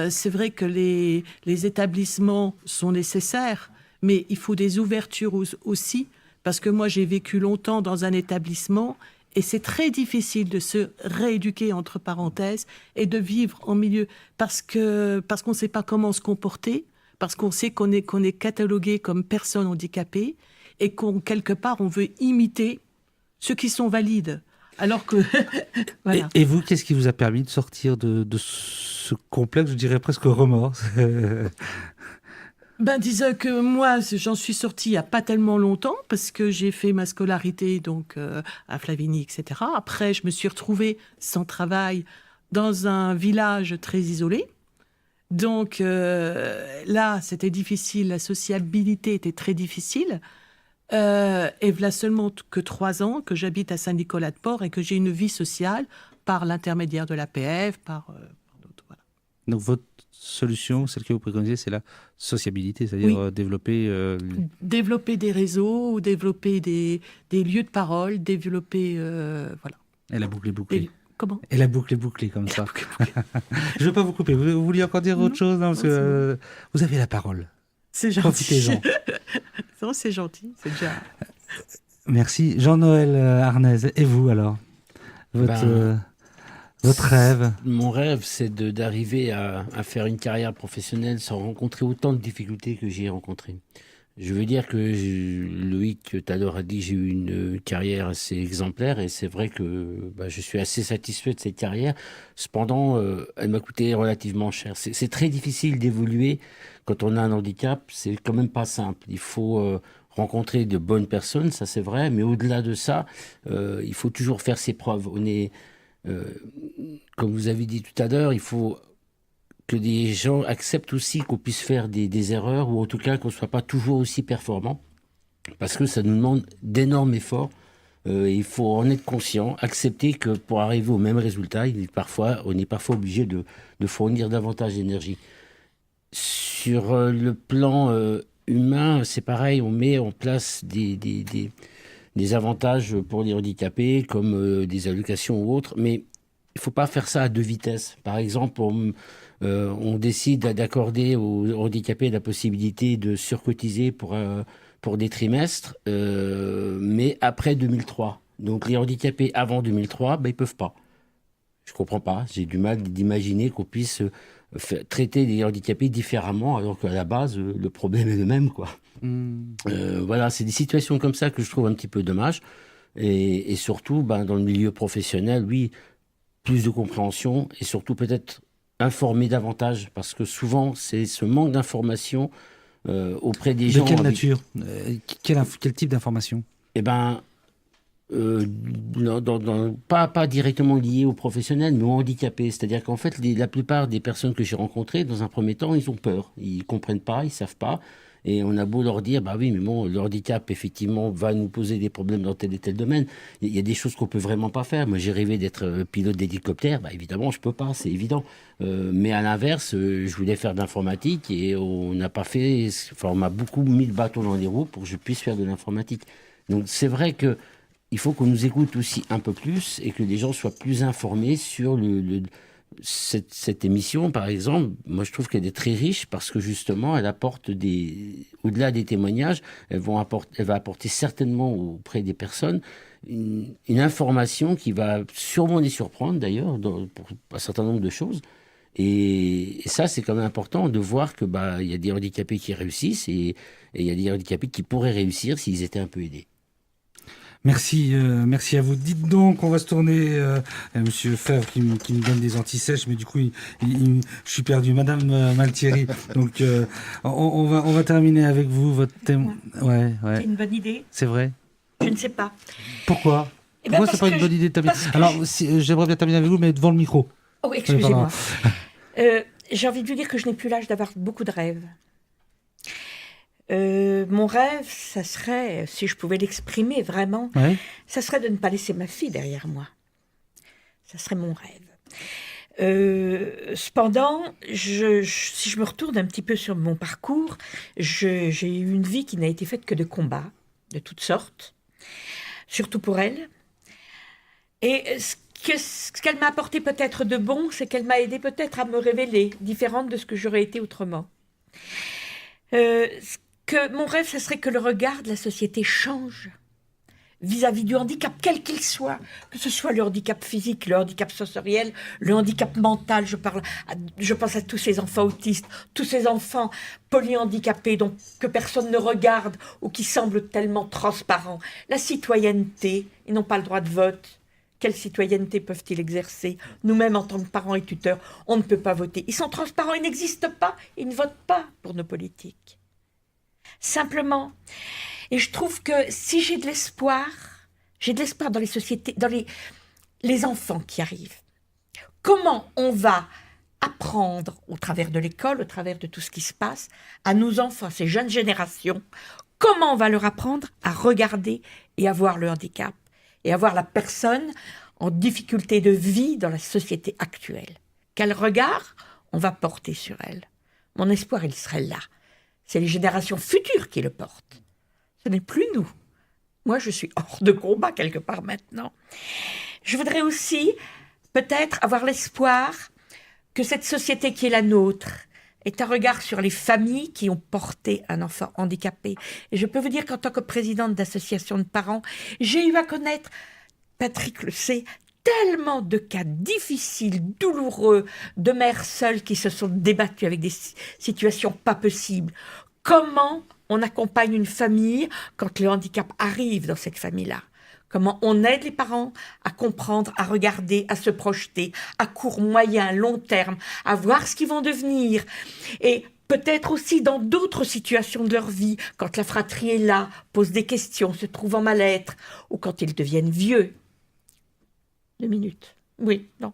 c'est vrai que les établissements sont nécessaires, mais il faut des ouvertures aussi, parce que moi j'ai vécu longtemps dans un établissement et c'est très difficile de se rééduquer, entre parenthèses, et de vivre en milieu, parce qu'on ne sait pas comment se comporter, parce qu'on sait qu'on est catalogué comme personne handicapée et quelque part on veut imiter ceux qui sont valides. Alors que... voilà. Et vous, qu'est-ce qui vous a permis de sortir de ce complexe, je dirais presque remords? Disons que moi, j'en suis sortie il n'y a pas tellement longtemps, parce que j'ai fait ma scolarité donc, à Flavigny, etc. Après, je me suis retrouvée sans travail dans un village très isolé. Donc là, c'était difficile, la sociabilité était très difficile. Et voilà seulement que 3 ans que j'habite à Saint-Nicolas-de-Port et que j'ai une vie sociale par l'intermédiaire de l'APF, par d'autres. Voilà. Donc votre solution, celle que vous préconisez, c'est la sociabilité, c'est-à-dire développer des réseaux, développer des lieux de parole, développer... voilà. Et la boucle est bouclée. Comment ? Et la boucle est bouclée comme ça. Je ne veux pas vous couper. Vous vouliez encore dire autre chose? Non, parce que vous avez la parole. C'est gentil. Profitez-en. Non, c'est gentil, c'est déjà... Merci. Jean-Noël Arnaise, et vous alors? Votre rêve? Mon rêve, c'est d'arriver à faire une carrière professionnelle sans rencontrer autant de difficultés que j'ai rencontrées. Je veux dire que Loïc, tout à l'heure, a dit que j'ai eu une carrière assez exemplaire et c'est vrai que je suis assez satisfait de cette carrière. Cependant, elle m'a coûté relativement cher. C'est très difficile d'évoluer quand on a un handicap. C'est quand même pas simple. Il faut rencontrer de bonnes personnes, ça c'est vrai, mais au-delà de ça, il faut toujours faire ses preuves. On est, comme vous avez dit tout à l'heure, il faut que des gens acceptent aussi qu'on puisse faire des erreurs, ou en tout cas qu'on ne soit pas toujours aussi performant, parce que ça nous demande d'énormes efforts. Il faut en être conscient, accepter que pour arriver au même résultat, on est parfois obligé de fournir davantage d'énergie. Sur le plan humain, c'est pareil, on met en place des avantages pour les handicapés, comme des allocations ou autres, mais il ne faut pas faire ça à deux vitesses. Par exemple, on décide d'accorder aux handicapés la possibilité de surcotiser pour des trimestres, mais après 2003. Donc les handicapés avant 2003, ils ne peuvent pas. Je ne comprends pas. J'ai du mal d'imaginer qu'on puisse traiter les handicapés différemment, alors qu'à la base, le problème est le même, quoi. Voilà, c'est des situations comme ça que je trouve un petit peu dommage. Et surtout, dans le milieu professionnel, oui, plus de compréhension et surtout peut-être informer davantage, parce que souvent, c'est ce manque d'information auprès des gens. De quelle nature quel type d'information? Eh bien, pas directement lié aux professionnels, mais aux handicapés. C'est-à-dire qu'en fait, la plupart des personnes que j'ai rencontrées, dans un premier temps, ils ont peur. Ils ne comprennent pas, ils ne savent pas. Et on a beau leur dire, oui, mais bon, le handicap, effectivement, va nous poser des problèmes dans tel et tel domaine. Il y a des choses qu'on ne peut vraiment pas faire. Moi, j'ai rêvé d'être pilote d'hélicoptère. Évidemment, je ne peux pas, c'est évident. Mais à l'inverse, je voulais faire de l'informatique et on n'a pas fait... Enfin, on m'a beaucoup mis le bâton dans les roues pour que je puisse faire de l'informatique. Donc, c'est vrai que il faut qu'on nous écoute aussi un peu plus et que les gens soient plus informés sur cette émission, par exemple. Moi, je trouve qu'elle est très riche parce que justement, elle apporte au-delà des témoignages, elle va apporter certainement auprès des personnes une information qui va sûrement les surprendre d'ailleurs pour un certain nombre de choses. Et ça, c'est quand même important de voir que y a des handicapés qui réussissent et il y a des handicapés qui pourraient réussir s'ils étaient un peu aidés. Merci à vous. Dites donc, on va se tourner à Monsieur Favre qui me donne des antisèches, mais du coup, je suis perdu. Madame Maltieri, donc on va terminer avec vous votre thème. Ouais. C'est une bonne idée. C'est vrai. Je ne sais pas. Pourquoi? Pourquoi c'est pas une bonne idée de terminer? Alors, j'aimerais bien terminer avec vous, mais devant le micro. Oh, excusez-moi. J'ai envie de vous dire que je n'ai plus l'âge d'avoir beaucoup de rêves. Mon rêve, ça serait, si je pouvais l'exprimer vraiment, ça serait de ne pas laisser ma fille derrière moi. Ça serait mon rêve. Cependant, si je me retourne un petit peu sur mon parcours, j'ai eu une vie qui n'a été faite que de combats, de toutes sortes, surtout pour elle. Et ce qu'elle m'a apporté peut-être de bon, c'est qu'elle m'a aidé peut-être à me révéler, différente de ce que j'aurais été autrement. Que mon rêve, ce serait que le regard de la société change vis-à-vis du handicap, quel qu'il soit, que ce soit le handicap physique, le handicap sensoriel, le handicap mental. Je pense à tous ces enfants autistes, tous ces enfants polyhandicapés que personne ne regarde ou qui semblent tellement transparents. La citoyenneté, ils n'ont pas le droit de vote. Quelle citoyenneté peuvent-ils exercer? Nous-mêmes, en tant que parents et tuteurs, on ne peut pas voter. Ils sont transparents, ils n'existent pas, ils ne votent pas pour nos politiques. Simplement. Et je trouve que si j'ai de l'espoir dans les sociétés, dans les enfants qui arrivent. Comment on va apprendre au travers de l'école, au travers de tout ce qui se passe, à nos enfants, ces jeunes générations, comment on va leur apprendre à regarder et à voir le handicap et à voir la personne en difficulté de vie dans la société actuelle. Quel regard on va porter sur elle? Mon espoir, il serait là. C'est les générations futures qui le portent. Ce n'est plus nous. Moi, je suis hors de combat quelque part maintenant. Je voudrais aussi peut-être avoir l'espoir que cette société qui est la nôtre ait un regard sur les familles qui ont porté un enfant handicapé. Et je peux vous dire qu'en tant que présidente d'association de parents, j'ai eu à connaître, Patrick le sait, tellement de cas difficiles, douloureux, de mères seules qui se sont débattues avec des situations pas possibles. Comment on accompagne une famille quand le handicap arrive dans cette famille-là? Comment on aide les parents à comprendre, à regarder, à se projeter, à court, moyen, long terme, à voir ce qu'ils vont devenir. Et peut-être aussi dans d'autres situations de leur vie, quand la fratrie est là, pose des questions, se trouve en mal-être, ou quand ils deviennent vieux. 2 minutes. Oui, non,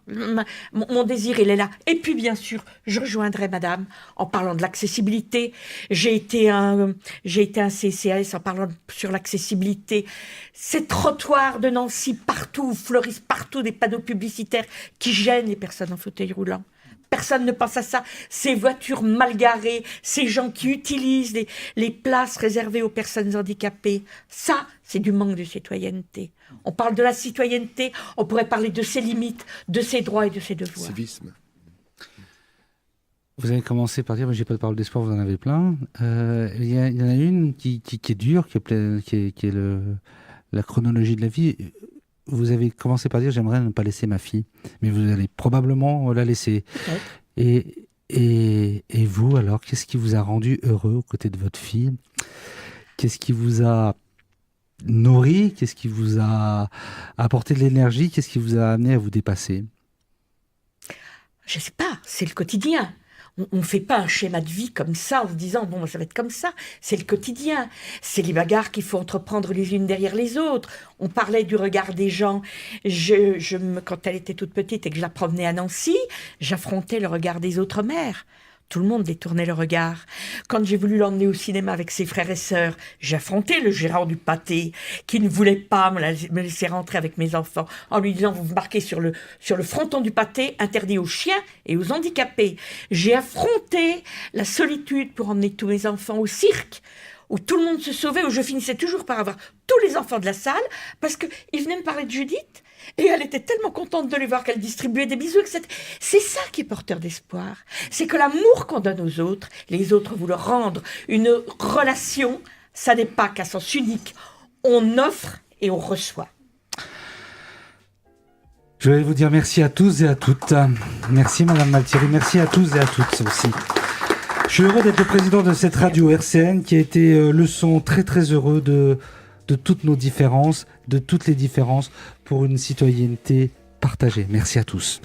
mon désir, il est là. Et puis, bien sûr, je rejoindrai madame en parlant de l'accessibilité. J'ai été un CCAS en parlant sur l'accessibilité. Ces trottoirs de Nancy, partout, fleurissent partout des panneaux publicitaires qui gênent les personnes en fauteuil roulant. Personne ne pense à ça. Ces voitures mal garées, ces gens qui utilisent les places réservées aux personnes handicapées, ça, c'est du manque de citoyenneté. On parle de la citoyenneté, on pourrait parler de ses limites, de ses droits et de ses devoirs. Civisme. Vous avez commencé par dire, j'ai pas de parole d'espoir, vous en avez plein. Il y en a une qui est dure, qui est la chronologie de la vie. Vous avez commencé par dire, j'aimerais ne pas laisser ma fille, mais vous allez probablement la laisser. Et vous, alors, qu'est-ce qui vous a rendu heureux aux côtés de votre fille? Qu'est-ce qui vous a nourri? Qu'est-ce qui vous a apporté de l'énergie? Qu'est-ce qui vous a amené à vous dépasser? Je sais pas, c'est le quotidien. On ne fait pas un schéma de vie comme ça en se disant, bon, ça va être comme ça. C'est le quotidien. C'est les bagarres qu'il faut entreprendre les unes derrière les autres. On parlait du regard des gens. Quand elle était toute petite et que je la promenais à Nancy, j'affrontais le regard des autres mères. Tout le monde détournait le regard. Quand j'ai voulu l'emmener au cinéma avec ses frères et sœurs, j'ai affronté le gérant du pâté qui ne voulait pas me laisser rentrer avec mes enfants en lui disant « Vous marquez sur le fronton du pâté, interdit aux chiens et aux handicapés ». J'ai affronté la solitude pour emmener tous mes enfants au cirque, où tout le monde se sauvait, où je finissais toujours par avoir tous les enfants de la salle, parce qu'ils venaient me parler de Judith, et elle était tellement contente de les voir qu'elle distribuait des bisous. C'est ça qui est porteur d'espoir. C'est que l'amour qu'on donne aux autres, les autres vous le rendre. Une relation, ça n'est pas qu'à sens unique. On offre et on reçoit. Je vais vous dire merci à tous et à toutes. Merci Madame Malthierry, merci à tous et à toutes aussi. Je suis heureux d'être le président de cette radio RCN qui a été le son très très heureux de toutes nos différences, de toutes les différences pour une citoyenneté partagée. Merci à tous.